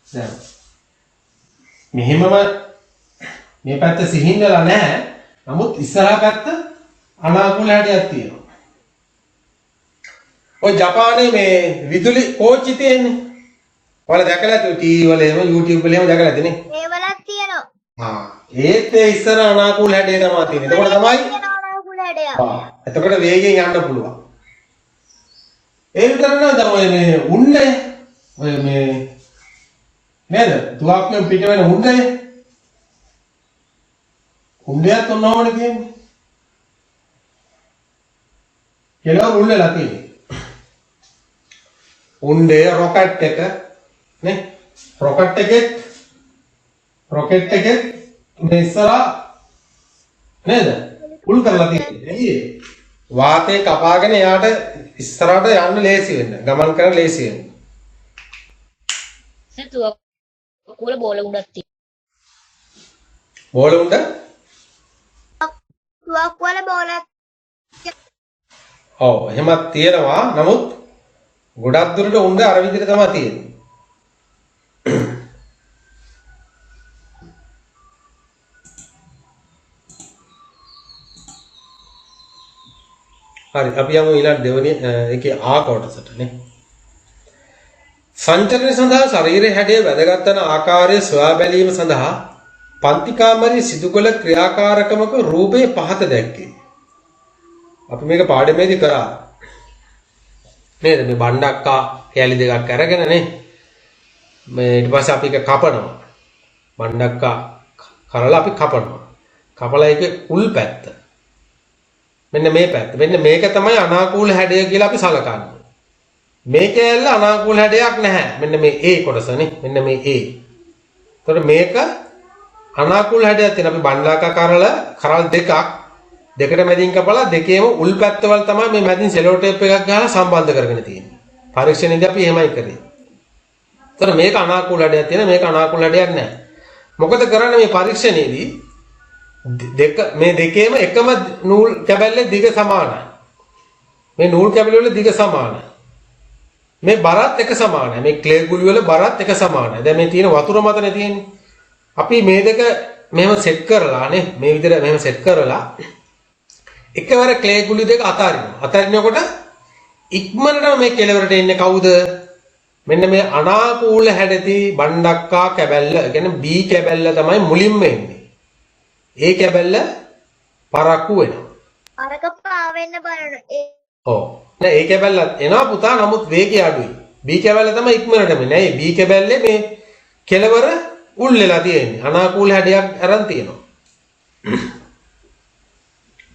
දැන් මෙහෙමම මේ පැත්ත සිහින් වෙලා නැහැ. නමුත් ඉස්සරහා පැත්ත අනාකූල හැඩයක් තියෙනවා. ඔය ජපානයේ මේ විදුලි කෝච්චි තියෙන්නේ. ඔයාලා දැකලා ඇති ටීවී වල එහෙම YouTube වල එහෙම දැකලා ඇතිනේ. ඒ වලක් තියෙනවා. ඒත් ඒ ඉස්සර අනාකූල හැඩය තමයි තියෙන්නේ. එතකොට තමයි අනාකූල හැඩය. එතකොට වේගයෙන් යන්න පුළුවන්. ඒ විතර නේද ඔය මේ උණ්ඩය ඔය මේ නේද තුවාක්කෙන් පිට වෙන උණ්ඩය උණ්ඩයත් ඔන්නවනේ කියන්නේ කෙලවර උල්ලලා තියෙන්නේ උණ්ඩය රොකට් එක නේ රොකට් එකේ මේ ඉස්සරහා නේද උල් කරලා තියෙන්නේ එළියේ වාතය කපාගෙන යාට ඉස්සරහට යන්න ලේසි වෙන්න ගමන් කරන්න ලේසි වෙන්න නැතුව කුල බෝල උඩක් තියෙනවා බෝල උණ්ඩ තුවක්කුව වල බෝලයක් ඔව් එහෙමත් තියෙනවා නමුත් ගොඩක් දුරට උණ්ඩ අර විදිහට තමයි තියෙන්නේ හරි අපි යමු ඊළඟ දෙවෙනි එකේ ආ කොටසට නේ සංචලන සඳහා ශරීරයේ හැඩය වැදගත් වන ආකාරය සොයා බැලීම සඳහා පන්තිකාමරයේ සිදු කළ ක්‍රියාකාරකමක රූපේ පහත දැක්කේ අපි මේක පාඩමේදී කරා නේද මේ බණ්ඩක්කා කැලි දෙකක් අරගෙන නේ මේ ඊට පස්සේ අපි ඒක කපනවා බණ්ඩක්කා කරලා අපි කපලා ඒකේ උල් පැත්ත මෙන්න මේ පැත්ත මෙන්න මේක තමයි අනාකූල හැඩය කියලා අපි සලකන්නේ මේක ඇල්ල අනාකූල හැඩයක් නැහැ මෙන්න මේ A කොටසනේ මෙන්න මේ A එතකොට මේක අනාකූල හැඩයක් තියෙන අපි බණ්ඩාකා කරල් දෙකට මැදින් කපලා දෙකේම උල් පැත්තවල තමයි මේ මැදින් සෙලෝ ටේප් එකක් ගහලා සම්බන්ධ කරගෙන තියෙන්නේ පරීක්ෂණයේදී අපි එහෙමයි කරේ එතකොට මේක අනාකූල හැඩයක් තියෙන මේක අනාකූල හැඩයක් නැහැ මොකද කරන්නේ මේ පරීක්ෂණයේදී මේ දෙකේම එකම නූල් කැබැල්ලේ දිග සමානයි. මේ නූල් කැබැලි වල දිග සමානයි. මේ බරත් එක සමානයි. මේ ක්ලේ ගුලි වල බරත් එක සමානයි. දැන් මේ තියෙන වතුර මතනේ තියෙන්නේ. අපි මේ දෙක මෙහෙම සෙට් කරලා නේ මේ විදිහට මෙහෙම සෙට් කරලා එකවර ක්ලේ ගුලි දෙක අතාරිනවා. අතාරිනකොට ඉක්මනටම මේ කෙලවරට එන්නේ කවුද? මෙන්න මේ අනාකූල හැඩති බණ්ඩක්කා කැබැල්ල. කියන්නේ B කැබැල්ල තමයි මුලින්ම එන්නේ. ඒ කැබැල්ල පරක්කු වෙනවා. අරක පාවෙන්න බලන ඔව්. නෑ ඒ කැබැල්ල එනවා පුතා නමුත් වේගය අඩුයි. B කැබැල්ල තමයි ඉක්මනටම එන්නේ. නෑ B කැබැල්ලේ මේ කෙලවර උල් වෙලා තියෙන්නේ. අනාකූල හැඩයක් අරන් තියෙනවා.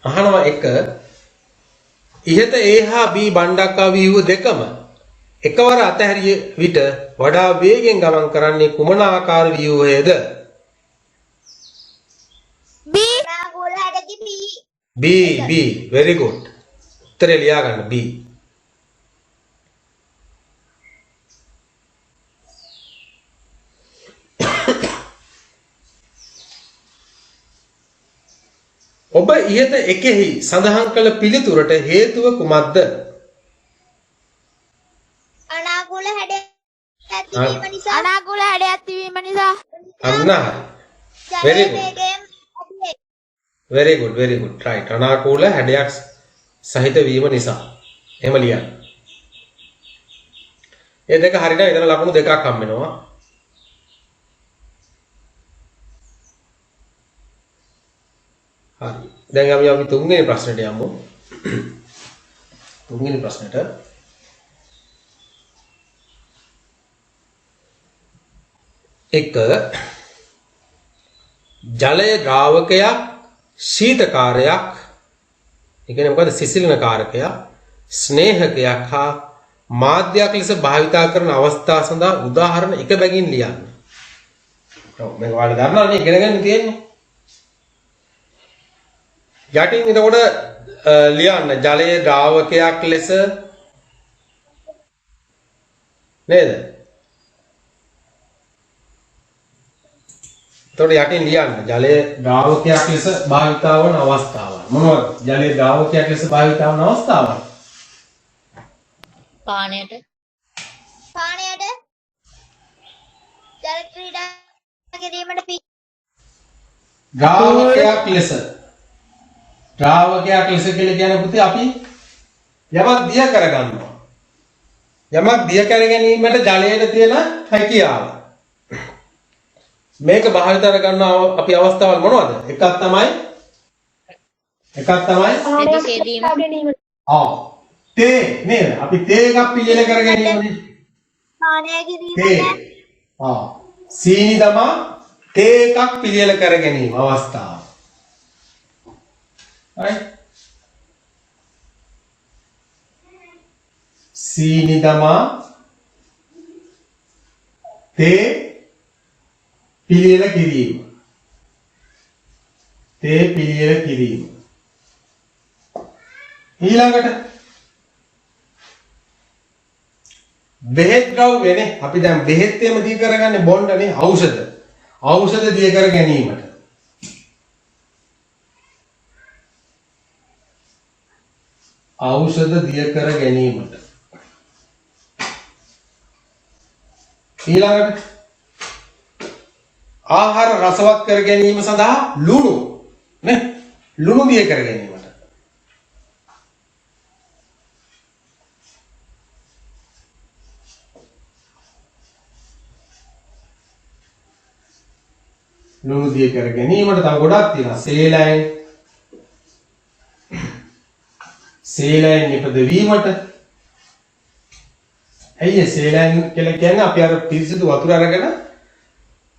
අහනවා එක ඉහත A හා B බණ්ඩක්කා ව්‍යුහ දෙකම එකවර අතහැරිය විට වඩා වේගෙන් ගමන් කරන්නේ කුමන ආකාර ව්‍යුහයේද? අනාකූල හැඩකි B very good උත්තරේ ලියා ගන්න B ඔබ ඉහත එකෙහි සඳහන් කළ පිළිතුරට හේතුව කුමක්ද? අනාකූල හැඩයක් ඇතිවීම නිසා අනාකූල හැඩයක් ඇතිවීම නිසා අන්න very good very good right අනාකූල හැඩයක් සහිත වීම නිසා එහෙම ලියන්න. ඒ දෙක හරියට එතන ලකුණු දෙකක් හම් වෙනවා. හරි. දැන් අපි තුන්වෙනි ප්‍රශ්නෙට යමු. තුන්වෙනි ප්‍රශ්නෙට එක ජලය ද්‍රාවකයක් ශීතකාරයක් ඒ කියන්නේ මොකද සිසිලන කාරකයක් ස්නේහකයක් හා මාධ්‍යයක් ලෙස භාවිතා කරන අවස්ථා සඳහා උදාහරණ එක බැගින් ලියන්න. ඔව් මේක ඔයාලා දන්නවනේ ඉගෙන ගන්න තියෙන්නේ. යටින් එතකොට ලියන්න ජලයේ ද්‍රාවකයක් ලෙස නේද? එතකොට යටින් ලියන්න ජලයේ ද්‍රාවකයක් ලෙස භාවිතා වන අවස්ථාවන්. මොනවද? ජලයේ ද්‍රාවකයක් ලෙස භාවිතා වන අවස්ථාවන්. පානයට ජල ක්‍රීඩා කිරීමට ද්‍රාවකයක් ලෙස කියලා කියන පුතේ අපි යමක් දිය කරගන්නවා. යමක් දිය කර ගැනීමට ජලයට තියෙන හැකියාව. මේක භාවිත කරගන්න අපි අවස්ථාවල් මොනවද? එකක් තමයි දෙක සේදීම තේ නේද? අපි තේ එකක් පිළියෙල කර ගැනීමනේ. පානය තේ. කිරීමට සීනි දමා තේ එකක් පිළියෙල කර ගැනීම අවස්ථාව. right? සීනි දමා තේ පිළියෙල කිරීම. තේ පිළියෙල කිරීම. ඊළඟට බෙහෙත් ද්‍රව්‍යනේ අපි දැන් බෙහෙත් එම දී කරගන්නේ බොණ්ඩනේ ඖෂධ. ඖෂධ දී කර ගැනීමට. ඖෂධ දී කර ගැනීමට. ඊළඟට ආහාර රසවත් කර ගැනීම සඳහා ලුණු නේ ලුණු දී කර ගැනීමට. ලුණු දී කර ගැනීමට තව ගොඩක් තියෙනවා. සේලයින් නිපදවීමට. ඇයි සේලයින් කියලා කියන්නේ අපි අර පිරිසිදු වතුර අරගෙන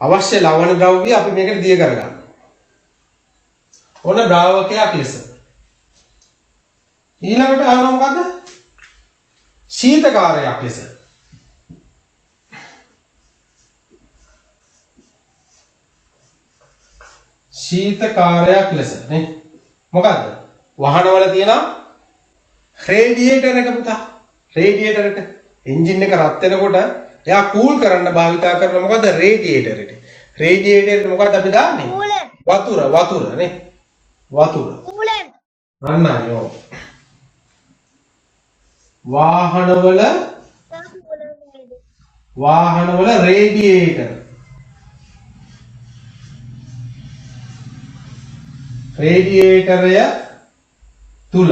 අවශ්‍ය ලවණ ද්‍රව්‍ය අපි මේකට දිය කරගන්න. ඕන ද්‍රාවකයක් ලෙස. ඊළඟට ආවම මොකද? ශීතකාරයක් ලෙස. ශීතකාරයක් ලෙස නේ. මොකද්ද? වහනවල තියෙන රේඩියේටර් එක පුතා. රේඩියේටර් එක එන්ජින් එක රත් වෙනකොට එයා කූල් කරන්න භාවිතා කරන මොකද්ද? රේඩියේටර් එක. රේඩියේටර් එක මොකද්ද අපි දාන්නේ? වතුර නේ. වතුර. කූලන්. අන්නයෝ. වාහනවල රේඩියේටර්. රේඩියේටරය තුල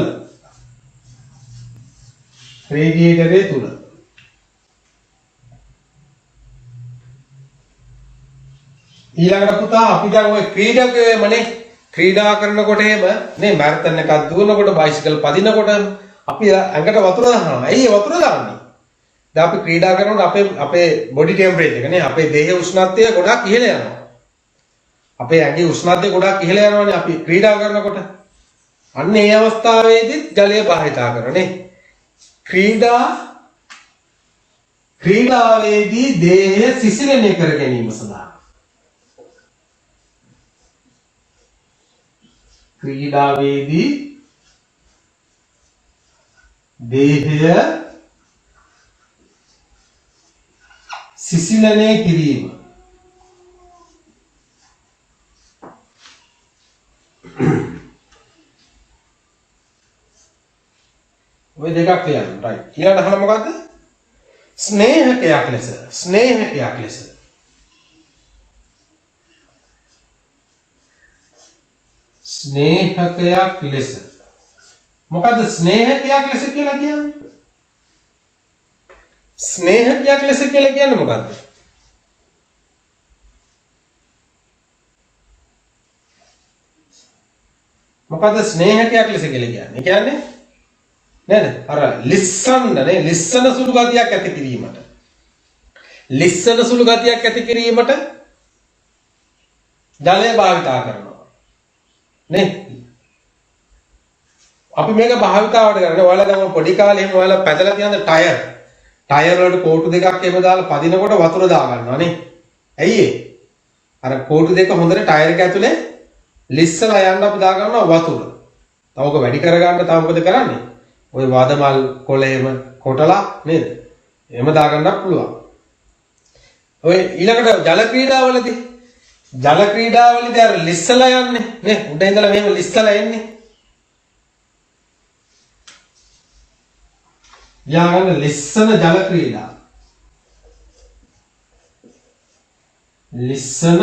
ඊළඟට පුතා අපි දැන් ඔය ක්‍රීඩකයමනේ ක්‍රීඩා කරනකොට එහෙම නේ මැරතන් එකක් දුවනකොට බයිසිකල් පදිනකොට අපි ඇඟට වතුර දානවා. ඇයි වතුර දාන්නේ? දැන් අපි ක්‍රීඩා කරනකොට අපේ බොඩි ටෙම්පරේචර් එක නේ අපේ දේහයේ උෂ්ණත්වය ගොඩක් ඉහළ යනවා. අපේ ඇඟේ උෂ්ණත්වය ගොඩක් ඉහළ යනවානේ අපි ක්‍රීඩා කරනකොට. අන්න ඒ අවස්ථාවේදී ජලය භාවිතා කරන්නේ. ක්‍රීඩාවේදී දේහය සිසිලණය කර ගැනීම සඳහා. ක්‍රීඩාවේදී දේහය සිසිලණය කිරීම. ඔය දෙකක් කියන්න. right. ඊළඟට අහන මොකද්ද? ස්නේහකයක් ලෙස. මොකද්ද ස්නේහකයක් ලෙස කියලා කියන්නේ? ස්නේහකයක් ලෙස කියලා කියන්නේ මොකද්ද? මොකද්ද ස්නේහකයක් ලෙස කියලා කියන්නේ? කියන්නේ නේද? අර ලිස්සන සුළු ගතියක් ඇති කිරීමට. ජලය භාවිතා කරනවා. නේ? අපි මේක භාවිතාවට කරන්නේ ඔයාලා දැන් පොඩි කාලේ එහෙම ඔයාලා පැදලා තියන ටයර් වලට කෝටු දෙකක් එහෙම දාලා පදිනකොට වතුර දා ගන්නවා නේ. ඇයි ඒ? අර කෝටු දෙක හොඳට ටයර් එක ඇතුලේ ලිස්සලා යන්න අපි දා ගන්නවා වතුර. තව ඔක වැඩි කරගන්න තව මොකද කරන්නේ? ඔය වදමල් කොළේම කොටලා නේද? එහෙම දා ගන්නත් පුළුවන්. ඔය ඊළඟට ජල ක්‍රීඩාවලදී අර ලිස්සලා යන්නේ නේ. උඩ ඉඳලා මෙහෙම ලිස්සලා එන්නේ. යාගන්න ලිස්සන ජල ක්‍රීඩා. ලිස්සන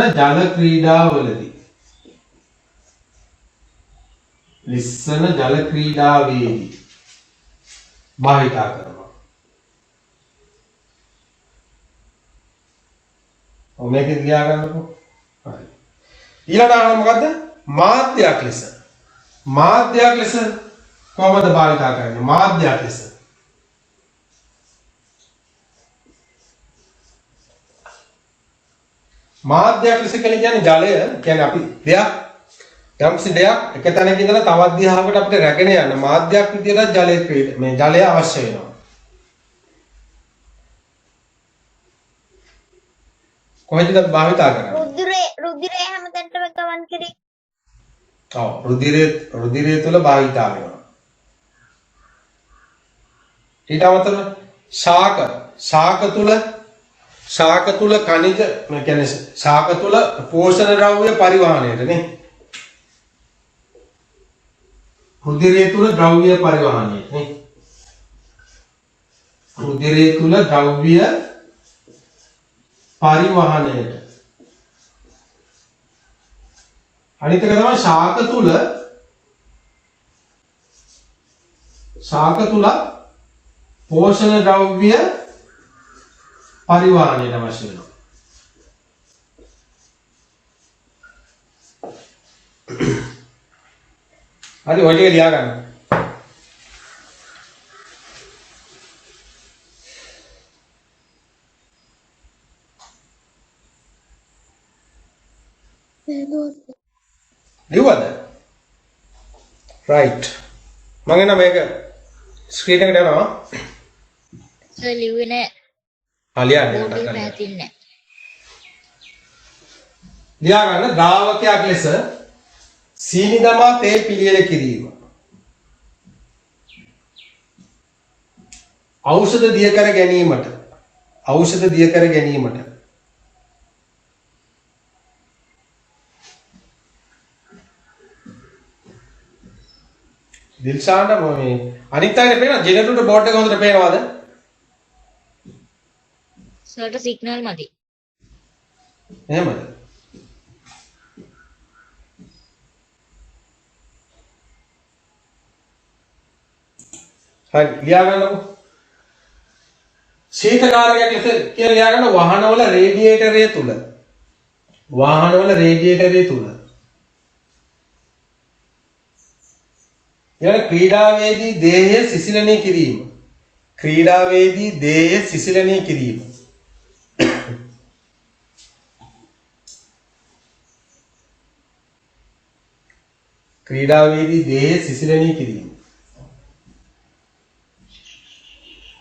ජල ක්‍රීඩාවේදී භාවිතා කරනවා. ඔය මේකෙන් ලියා ගන්නකො. හරි. ඊළඟට අහන මොකද්ද? මාධ්‍යයක් ලෙස කොහොමද භාවිතා කරන්නේ? මාධ්‍යයක් ලෙස මාධ්‍යයක් ලෙස කියන්නේ ජලය කියන්නේ අපි දෙයක් යම්කිසි දෙයක් එක තැනක ඉඳලා තවත් දිහාවකට අපිට රැගෙන යන්න මාධ්‍යයක් විදියට ජලය මේ ජලය අවශ්‍ය වෙනවා. කොහෙද භාවිතා කරන්නේ? රුධිරය හැමතැනටම ගමන් කරේ. ඔව් රුධිරය තුල භාවිතා වෙනවා. ඊට අමතරව ශාක තුල khනිජ කියන්නේ ශාක තුල පෝෂණ ද්‍රව්‍ය පරිවහණයට නේ. රුධිරය තුල ද්‍රව්‍ය පරිවහණයට නේ. රුධිරය තුල ද්‍රව්‍ය පරිවහණයට. අනිත් එක තමයි ශාක තුල පෝෂණ ද්‍රව්‍ය පරිවහණයට අවශ්‍ය වෙනවා. හරි ඔය ටික ලියා ගන්න. ලියුවද? රයිට්. මම එන මේක ස්ක්‍රීන් එකට යනවා. සර් ලිව්වේ නෑ. ලියන්න. බෝඩ් එක පැහැදින්නේ නෑ. ලියා ගන්න ද්‍රාවකයක් ලෙස සීනි දමා තේ පිළියෙල කිරීම. ඖෂධ දිය කර ගැනීමට දිල්ෂාන්ට මේ අනිත් අයට පේනවා ජෙනරේටර් බෝඩ් එක හොඳට පේනවද? සර්ට සිග්නල් මදි. එහෙමද? හරි ලියා ගන්නකො. ශීතකාරකයක් ලෙස කියලා ලියා ගන්න වාහනවල රේඩියේටරය තුල. ඊළඟ ක්‍රීඩාවේදී දේහය සිසිලණය කිරීම.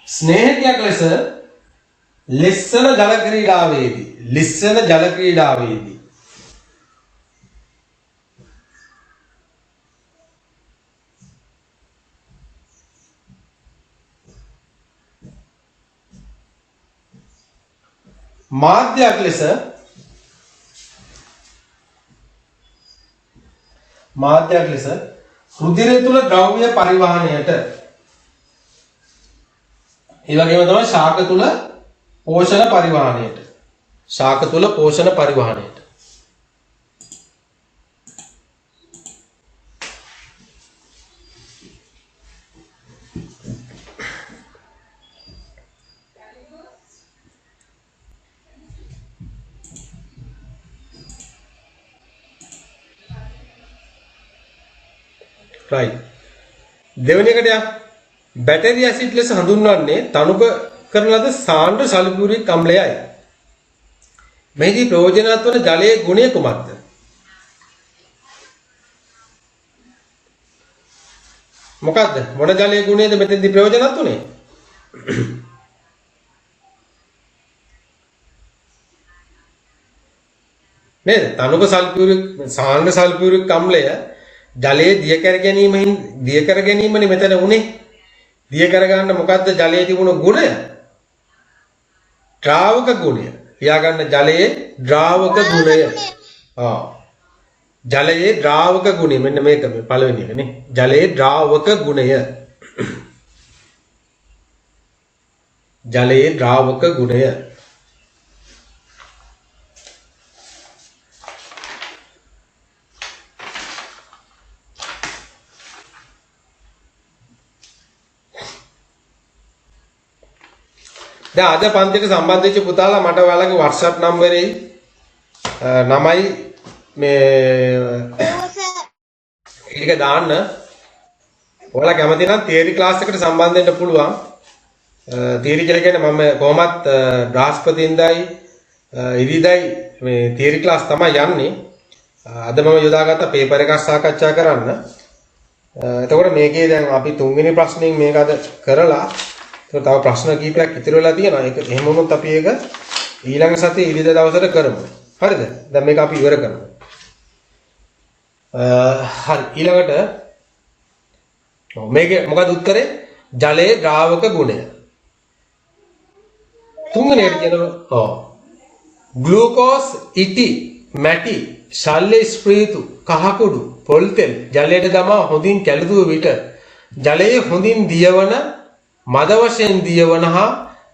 ස්නේහයක් ලෙස ලිස්සන ජල ක්‍රීඩාවේදී මාධ්‍යයක් ලෙස රුධිරය තුල ද්‍රව්‍ය පරිවහණයට ඒ වගේම තමයි ශාක තුල පෝෂණ පරිවහණයට right දෙවෙනි එකට යා බැටරි ඇසිඩ් ලෙස හඳුන්වන්නේ තනුක කරන ලද සාන්ද්‍ර සල්ෆියුරික් අම්ලයයි. මෙහිදී ප්‍රයෝජනවත් වන ජලයේ ගුණය කුමක්ද? මොකද්ද? මොන ජලයේ ගුණයද මෙතෙන්දී ප්‍රයෝජනවත් උනේ? නේද? තනුක සල්ෆියුරික් සාන්ද්‍ර සල්ෆියුරික් අම්ලය ජලයේ දිය කර ගැනීමනේ මෙතන උනේ. දිය කර ගන්න මොකද්ද ජලයේ තිබුණු ගුණය? ද්‍රාවක ගුණය. ලියා ගන්න ජලයේ ද්‍රාවක ගුණය. ජලයේ ද්‍රාවක ගුණය මෙන්න මේක මේ පළවෙනි එක නේ. ජලයේ ද්‍රාවක ගුණය. දැන් අද පන්තියට සම්බන්ධ වෙච්ච පුතාලා මට ඔයාලගේ WhatsApp නම්බරේ නමයි මේ ඒක දාන්න. ඔයාලා කැමති නම් තියරි ක්ලාස් එකට සම්බන්ධ වෙන්න පුළුවන්. තියරි කියලා කියන්නේ මම කොහොමත් බ්‍රහස්පතින්දයි ඉරිදයි මේ තියරි ක්ලාස් තමයි යන්නේ. අද මම යොදාගත්ත පේපර් එකක් සාකච්ඡා කරන්න. එතකොට මේකේ දැන් අපි තුන්වෙනි ප්‍රශ්نين මේක අද කරලා තව ප්‍රශ්න කීපයක් ඉතුරු වෙලා තියෙනවා. ඒක එහෙම වුණොත් අපි ඒක ඊළඟ සතියේ ඉරිදා දවසට කරමු. හරිද? දැන් මේක අපි ඉවර කරමු. හරි ඊළඟට මේකේ මොකද උත්තරේ? ජලයේ ද්‍රාවක ගුණය. තුන්වෙනියට කියනවා ග්ලූකෝස් ඉටි මැටි ශල්‍ය ස්ප්‍රීතු කහකුඩු පොල් තෙල් ජලයට දමා හොඳින් කැළදුව විට ජලයේ හොඳින් දියවන මද වශයෙන් දියවන හා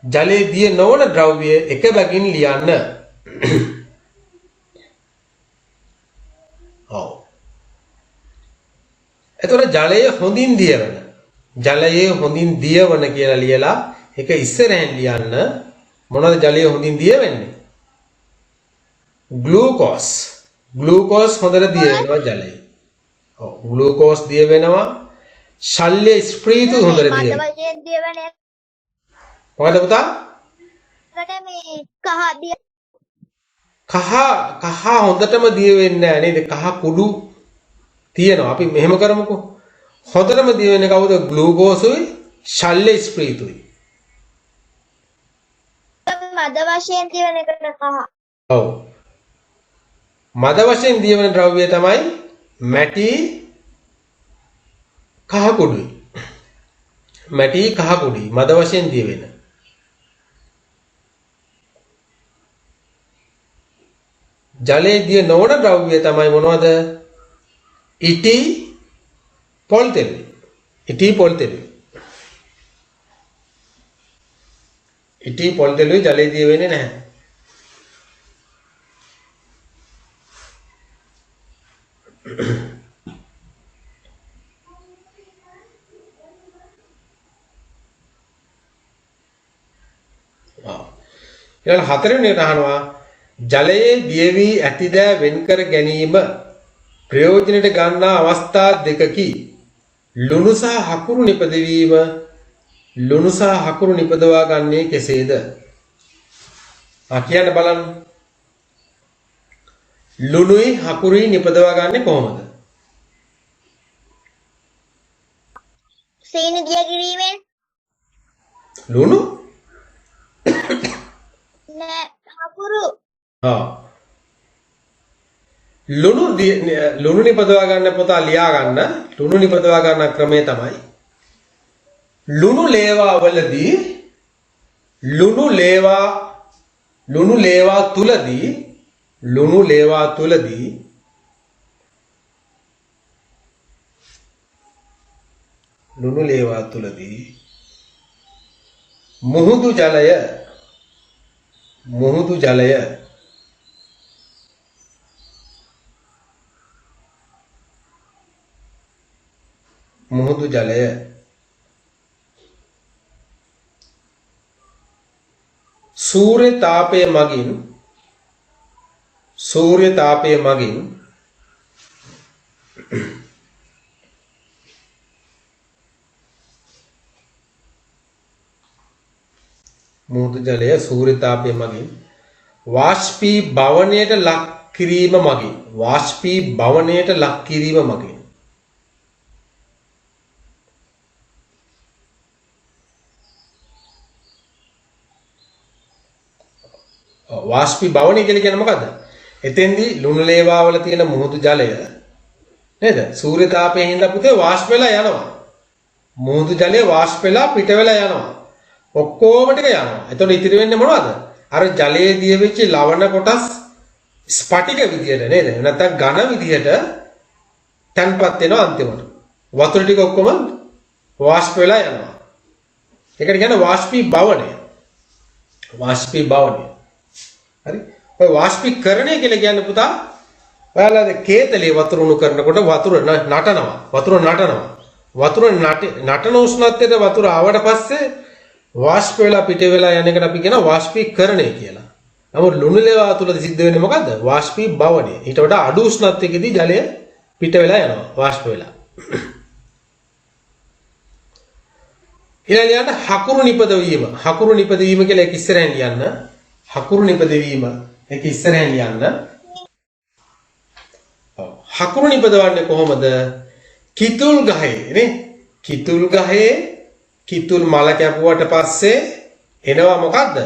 ජලයේ දිය නොවන ද්‍රව්‍ය එක බැගින් ලියන්න. ඔව්. එතකොට ජලයේ හොඳින් දියවන කියලා ලියලා ඒක ඉස්සරහින් ලියන්න. මොනවද ජලයේ හොඳින් දියවෙන්නේ? ග්ලූකෝස් හොඳට දිය වෙනවා ජලයේ. ඔව් ග්ලූකෝස් දිය වෙනවා. ශල්‍ය ස්ප්‍රීතු හොඳට දිය වෙනවා. මද වශයෙන් දියවන මොකද පුතා? එකට මේ කහ දිය කහ හොඳටම දිය වෙන්නේ නැහැ නේද? කහ කුඩු තියෙනවා. අපි මෙහෙම කරමුකෝ. හොඳටම දිය වෙන්නේ කවුද? ග්ලූකෝසුයි ශල්‍ය ස්ප්‍රීතුයි. මද වශයෙන් දියවන එකට කහ. ඔව්. මද වශයෙන් දියවන ද්‍රව්‍ය තමයි මැටි කහ කුඩුයි. මැටි කහ කුඩුයි මද වශයෙන් දියවෙන. ජලයේ දිය නොවන ද්‍රව්‍ය තමයි මොනවද? ඉටි පොල් තෙල්. ඉටි පොල් තෙල්. ඉටි පොල් තෙලුයි ජලයේ දිය වෙන්නේ නැහැ. ඊළඟ හතරවෙනියට අහනවා ජලයේ දිය වී ඇතිදෑ වෙන්කර ගැනීම ප්‍රයෝජනයට ගන්නා අවස්ථා දෙකකි. ලුණු සහ හකුරු නිපදවීම. ලුණු සහ හකුරු නිපදවා ගන්නේ කෙසේද? කියන්න බලන්න. ලුණුයි හකුරුයි නිපදවා ගන්නේ කොහොමද? සීනි දිය කිරීමෙන් ලුණු නෑ හකුරු ලුණු නිපදවා ගන්න පොතා ලියා ගන්න. ලුණු නිපදවා ගන්න ක්‍රමය තමයි ලුණු ලේවා වලදී ලුණු ලේවා තුලදී මුහුදු ජලය සූර්ය තාපය මගින් මුහුදු ජලය සූර්ය තාපය මගින් වාෂ්පීභවනයට ලක් කිරීම මගින් වාෂ්පීභවනය කියලා කියන්නේ මොකද්ද? එතෙන්දී ලුණු ලේවා වල තියෙන මුහුදු ජලය නේද? සූර්ය තාපයෙන් හින්දා පුතේ වාෂ්ප වෙලා යනවා. මුහුදු ජලය වාෂ්ප වෙලා පිට වෙලා යනවා. ඔක්කොම ටික යනවා. එතකොට ඉතිරි වෙන්නේ මොනවද? අර ජලයේ දිය වෙච්ච ලවණ කොටස් ස්පටික විදියට නේද? නැත්නම් ඝන විදියට තැන්පත් වෙනවා අන්තිමට. වතුර ටික ඔක්කොම වාෂ්ප වෙලා යනවා. ඒකට කියන්නේ වාෂ්පීභවනය. හරි. ඔය වාෂ්පීකරණය කියලා කියන්නේ පුතා ඔයාලා කේතලේ වතුර උණු කරනකොට වතුර නටනවා. වතුර නටන උෂ්ණත්වයට වතුර ආවට පස්සේ වාෂ්ප වෙලා පිට වෙලා යන එකට අපි කියනවා වාෂ්පීකරණය කියලා. නමුත් ලුණු ලේවා තුලදී සිද්ධ වෙන්නේ මොකද්ද? වාෂ්පීභවනය. ඊට වඩා අඩු උෂ්ණත්වයකදී ජලය පිට වෙලා යනවා වාෂ්ප වෙලා. ඊළඟට හකුරු නිපදවීම කියලා එක ඉස්සරහින් ලියන්න. හකුරු නිපදවීම ඒක ඉස්සරහින් ලියන්න. ඔව්. හකුරු නිපදවන්නේ කොහොමද? කිතුල් ගහේ නේ. කිතුල් ගහේ කිතුල් මල කැපුවට පස්සේ එනවා මොකද්ද?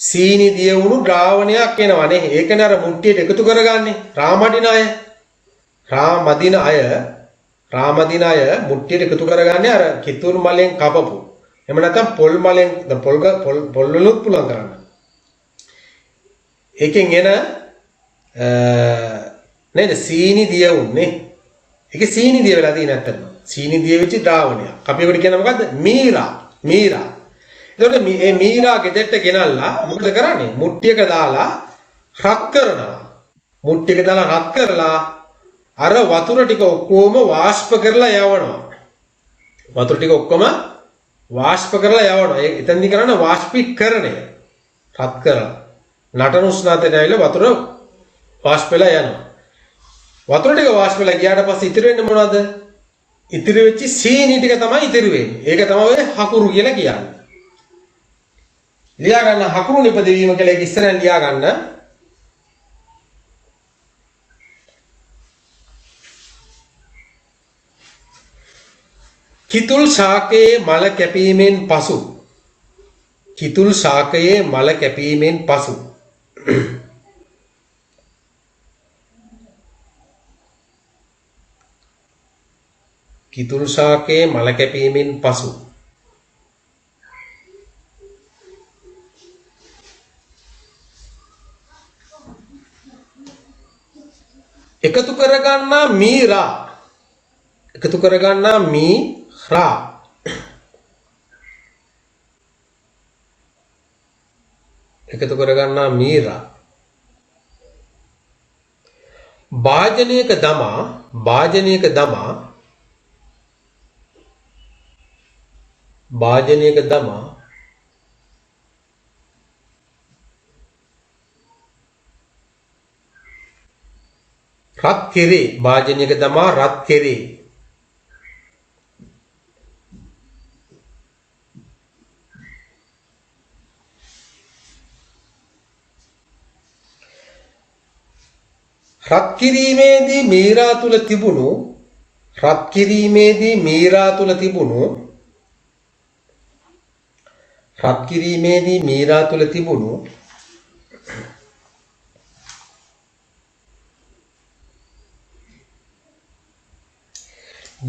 සීනි දිය වුණු ද්‍රාවණයක් එනවනේ. ඒකනේ අර මුට්ටියට එකතු කරගන්නේ. රාමදින අය මුට්ටියට එකතු කරගන්නේ අර කිතුල් මලෙන් කපපු. එහෙම නැත්නම් පොල් මලෙන් පොල් වලුත් පුළුවන් කරන්න. ඒකෙන් එන නේද සීනි දිය වුන්නේ. ඒකේ සීනි දිය වෙලා තියෙන නැත්තම්. සීනි දිය වෙච්ච ද්‍රාවණයක්. අපි ඒකට කියන්නේ මොකද්ද? මීරා. එතකොට මේ මීරා ගෙදරට ගෙනල්ලා මොකද කරන්නේ? මුට්ටියක දාලා රත් කරනවා. මුට්ටියක දාලා රත් කරලා අර වතුර ටික ඔක්කොම වාෂ්ප කරලා යවනවා. වතුර ටික ඔක්කොම වාෂ්ප කරලා යවනවා. ඒ එතෙන්දි කරන්නේ වාෂ්පීකරණය. රත් කරලා නටන උෂ්ණතාවයට ඇවිල්ලා වතුර වාෂ්ප වෙලා යනවා. වතුර ටික වාෂ්ප වෙලා ගියාට පස්සේ ඉතිරි වෙන්නේ මොනවද? ඉතිරි වෙච්ච සීනි ටික තමයි ඉතිරි වෙන්නේ. ඒක තමයි ඔය හකුරු කියලා කියන්නේ. ලියා ගන්න හකුරු නිපදවීම කියලා ඒක ඉස්සරහින් ලියා ගන්න. කිතුල් ශාකයේ මල කැපීමෙන් පසු කිතුල් ශාකයේ මල කැපීමෙන් පසු කිතුල් ශාකයේ මල කැපීමෙන් පසු එකතු කරගන්නා මීරා එකතු කරගන්නා මීරා එකතු කරගන්නා මීරා භාජනයක දමා රත් කෙරේ භාජනයක දමා රත් කෙරේ රත් කිරීමේදී මීරා තුල තිබුණු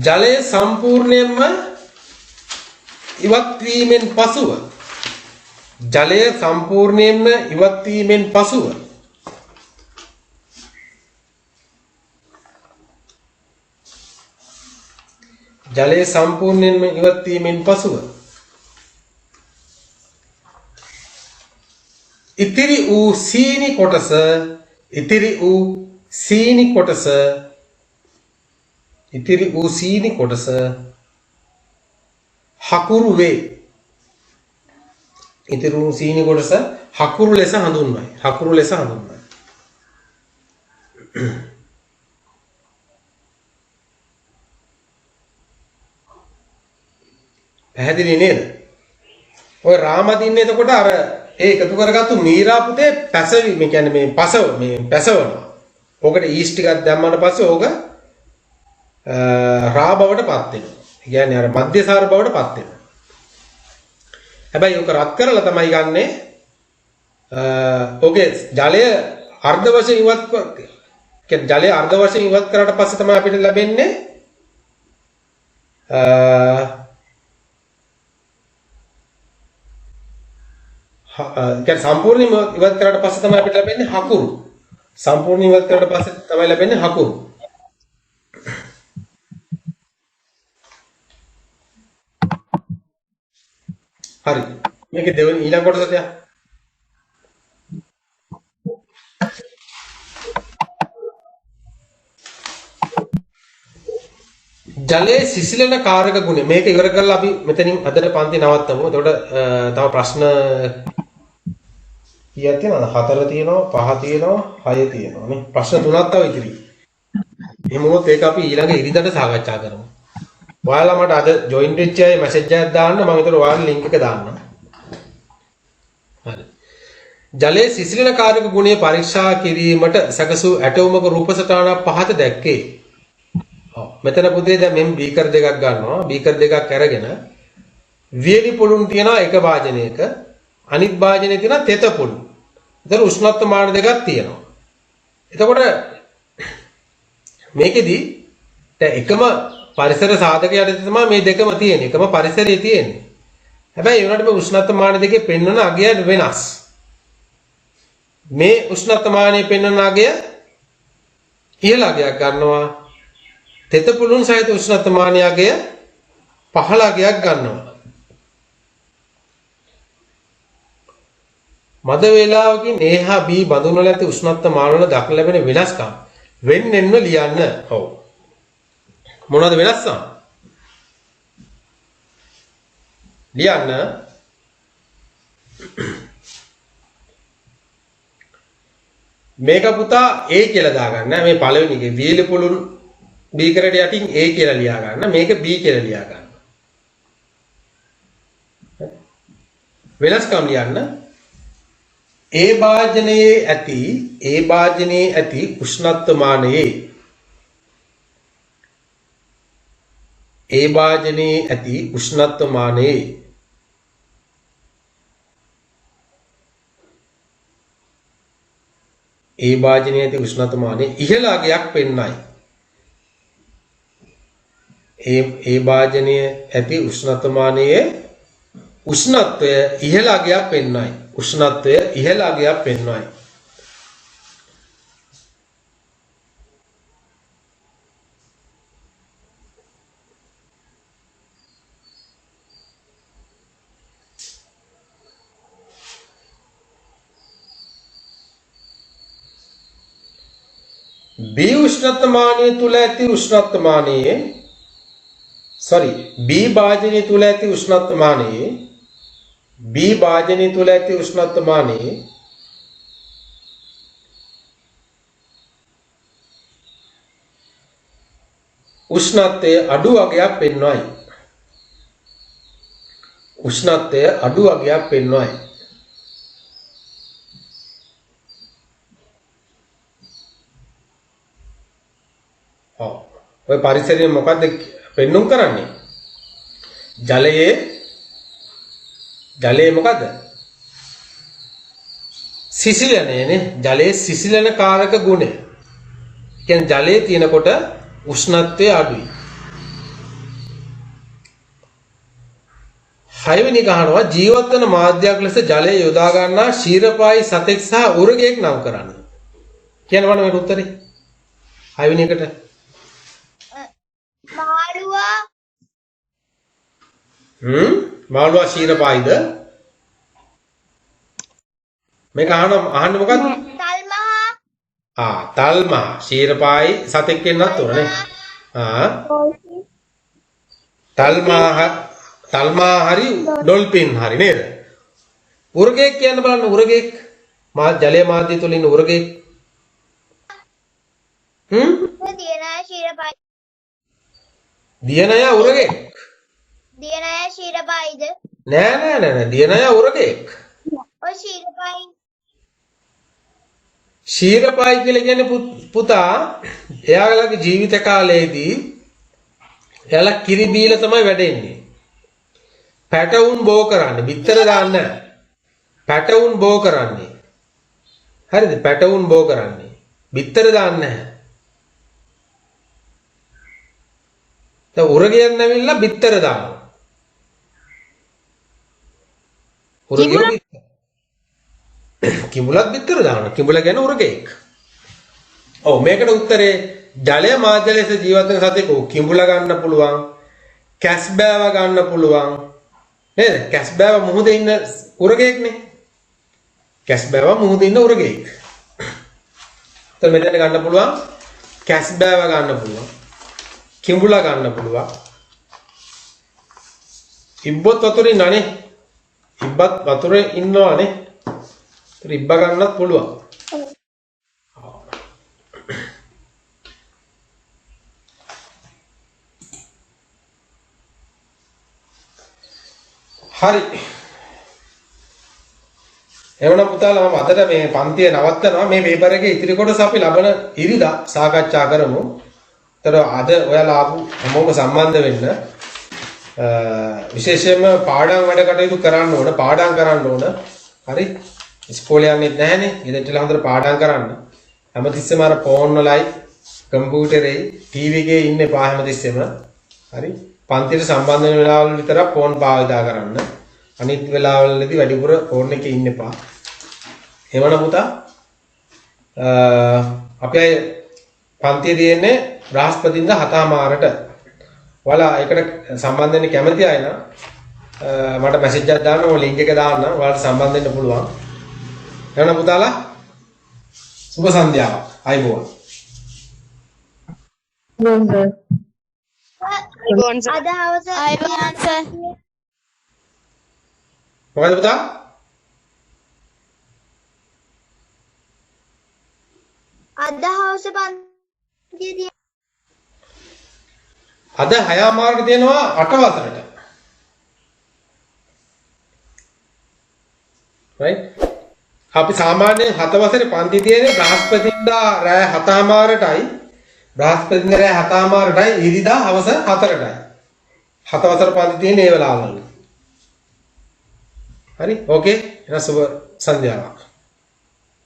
ජලය සම්පූර්ණයෙන්ම ඉවත් වීමෙන් පසුව ජලය සම්පූර්ණයෙන්ම ඉවත් වීමෙන් පසුව ඉතිරි වූ සීනි කොටස හකුරු වේ. ඉතිරි වූ සීනි කොටස හකුරු ලෙස හඳුන්වයි. පැහැදිලි නේද? ඔය රාමදින්නේ එතකොට අර ඒ එකතු කරගත්තු මීරා පුතේ පැසවි මේ කියන්නේ මේ පැසවනවා. ඕකට ඊස්ට් ටිකක් දැම්මම පස්සේ ඕක රා බවටපත් වෙනවා. ඒ කියන්නේ අර මධ්‍යසාර බවටපත් වෙනවා. හැබැයි ඕක රත් කරලා තමයි ගන්නෙ. ඕකේ ජලය අර්ධ වශයෙන් ඉවත් කියන්නේ ජලය අර්ධ වශයෙන් ඉවත් කරාට පස්සේ තමයි අපිට ලැබෙන්නේ කියන්නේ සම්පූර්ණයෙන්ම ඉවත් කරාට පස්සේ තමයි අපිට ලැබෙන්නේ හකුරු. සම්පූර්ණයෙන් ඉවත් කරාට පස්සේ තමයි ලැබෙන්නේ හකුරු. හරි. මේකේ දෙවෙනි ඊළඟ කොටසට යන්න. ජලයේ සිසිලන කාරක ගුණය. මේක ඉවර කරලා අපි මෙතනින් අදට පන්ති නවත්තමු. එතකොට තව ප්‍රශ්න කීයක් තියෙනවද? 4 තියෙනවා, 5 තියෙනවා, 6 තියෙනවා නේ. ප්‍රශ්න 3ක් තව ඉතිරි. එහෙම වුණොත් ඒක අපි ඊළඟ ඉරිදට සාකච්ඡා කරමු. ඔයාලා මට අද ජොයින් වෙච්ච අය මැසේජ් එකක් දාන්න. මම ඒතර ඔයාලා ලින්ක් එක දාන්නම්. හරි. ජලයේ සිසිලන කාරක ගුණය පරීක්ෂා කිරීමට සැකසූ ඇටෝමක රූප සටහනක් පහත දැක්කේ. ඔව් මෙතන පුතේ දැන් මෙම් බීකර් දෙකක් ගන්නවා. බීකර් දෙකක් අරගෙන වියලි පුළුන් තියනවා එක වාජනයක. අනිත් වාජනයේ තියෙන තෙත පුළු. එතන උෂ්ණත්ව මාන දෙකක් තියෙනවා. එතකොට මේකෙදි දැන් එකම පරිසර සාධකයට තමයි මේ දෙකම තියෙන්නේ. එකම පරිසරයේ තියෙන්නේ. හැබැයි ඒ වුණාට මේ උෂ්ණත්ව මාන දෙකේ පෙන්වන අගය වෙනස්. මේ උෂ්ණත්ව මානයේ පෙන්වන අගය ඉහළ අගයක් ගන්නවා. තෙත පුළුන් සහිත උෂ්ණත්ව මානයේ අගය පහළ අගයක් ගන්නවා. මද වේලාවකින් A හා B බඳුන් වල ඇති උෂ්ණත්ව මාන වල දක්න ලැබෙන වෙනස්කම් වෙන්නෙන්ම ලියන්න. ඔව්. මොනවද වෙනස්කම්? ලියන්න. මේක පුතා A කියලා දාගන්න. මේ පළවෙනි එකේ වියලි පුළුන් බීකරට යටින් A කියලා ලියා ගන්න. මේක B කියලා ලියා ගන්න. වෙනස්කම් ලියන්න. ඒ භාජනයේ ඇති උෂ්ණත්ව මානයේ ඉහළ අගයක් පෙන්වයි. ඒ භාජනයේ ඇති උෂ්ණත්ව මානයේ උෂ්ණත්වය ඉහළ අගයක් පෙන්වයි. B උෂ්ණත්ව මානය තුල ඇති උෂ්ණත්ව මානයේ B භාජනය තුල ඇති උෂ්ණත්ව මානයේ උෂ්ණත්වය අඩු අගයක් පෙන්වයි. ඔය පරිසරයේ මොකද්ද පෙන්눔 කරන්නේ? ජලයේ මොකද්ද? සිසිලනේනේ. ජලයේ සිසිලන කාරක ගුණය. කියන්නේ ජලයේ තියෙනකොට උෂ්ණත්වය අඩුයි. 6 වෙනි ගහනවා ජීවත් වන මාධ්‍යයක් ලෙස ජලය යොදා ගන්නා ශීරපායි සතෙක් සහ උරගයෙක් නම් කරන්න. කියන්න බලන්න මේකට උත්තරේ. 6 වෙනි එකට මාළුවා ශීරපායිද? මේක අහන්න මොකද්ද? තල්මා ශීරපායි සතෙක් වෙන්නත් ඕනේ. තල්මා හරි ඩොල්ෆින් හරි නේද? උරගයෙක් කියන්න බලන්න. උරගයෙක් ජලයේ මාධ්‍ය තුල ඉන්න උරගයෙක්. දියනය උරගෙක්. දියනය ශීරපායිද? නෑ. දියනය උරගෙක්. ඔය ශීරපායි. ශීරපායි කියලා කියන්නේ පුතා එයාලගේ ජීවිත කාලයේදී එයාලා කිරි බීලා තමයි වැඩෙන්නේ. පැටවුන් බෝ කරන්නේ. බිත්තර දාන්න. පැටවුන් බෝ කරන්නේ. හරිද? පැටවුන් බෝ කරන්නේ. බිත්තර දාන්නේ නැහැ. දැන් උරගයන් නැවිලා බිත්තර දානවා. උරගයෝ කිඹුලත් බිත්තර දානවා. කිඹුල කියන්නේ උරගයෙක්. ඔව් මේකට උත්තරේ ජලය මාධ්‍ය ලෙස ජීවත් වෙන සතෙකු කිඹුල ගන්න පුළුවන්. කැස්බෑව ගන්න පුළුවන්. නේද? කැස්බෑව මුහුදේ ඉන්න උරගයෙක්නේ. කැස්බෑව මුහුදේ ඉන්න උරගයෙක්. එතන මෙතන ගන්න පුළුවන්. කැස්බෑව ගන්න පුළුවන්. කිඹුලා ගන්න පුළුවන්. ඉබ්බොත් වතුරේ ඉන්නනේ. ඉබ්බත් වතුරේ ඉන්නවනේ. ඒත් ඉබ්බ ගන්නත් පුළුවන්. හරි. එවනම් පුතාලා මම අදට මේ පන්තිය නවත්තනවා. මේ පේපර් එකේ ඉතිරි කොටස අපි ලබන ඉරිදා සාකච්ඡා කරමු. ඒතර අද ඔයාලා ආපු හැමෝම සම්බන්ධ වෙන්න විශේෂයෙන්ම පාඩම් වැඩ කටයුතු කරන්න ඕන. පාඩම් කරන්න ඕන. හරි? ඉස්කෝලේ යන්නෙත් නැහනේ. ගෙදරට හොඳට පාඩම් කරන්න. හැමතිස්සෙම අර ෆෝන් වලයි, කම්පියුටරේ, ටීවී එකේ ඉන්න එපා හැමතිස්සෙම. හරි? පන්තියට සම්බන්ධ වෙන වෙලාවල විතරක් ෆෝන් භාවිතා කරන්න. අනිත් වෙලාවලදී වැඩිපුර ෆෝන් එකේ ඉන්න එපා. එවනම් පුතා අපි පන්තිය තියෙන්නේ බ්‍රහස්පතින්දා 7:00ට. ඔයාලා ඒකට සම්බන්ධ වෙන්න කැමති අය නම් මට මැසේජ් එකක් දාන්න, ඔය ලින්ක් එක දාන්න. ඔයාලට සම්බන්ධ වෙන්න පුළුවන්. එවනම් පුතාලා සුබ සන්ධ්‍යාවක්. අයබෝවන්. අද හවස මොකද පුතා? අද හවස පන්තිය තියෙන අද 6:00 තියෙනවා 8 වසරට. right? අපි සාමාන්‍යයෙන් 7 වසරේ පන්ති තියෙන්නේ බ්‍රහස්පතින්දා රෑ 7:00ටයි. බ්‍රහස්පතින්දා රෑ 7:00ටයි ඉරිදා හවස 4ටයි. 7 වසර පන්ති තියෙන්නේ ඒ වෙලාවවල. හරි? ඕකේ. එහෙනම් සුබ සන්ධ්‍යාවක්.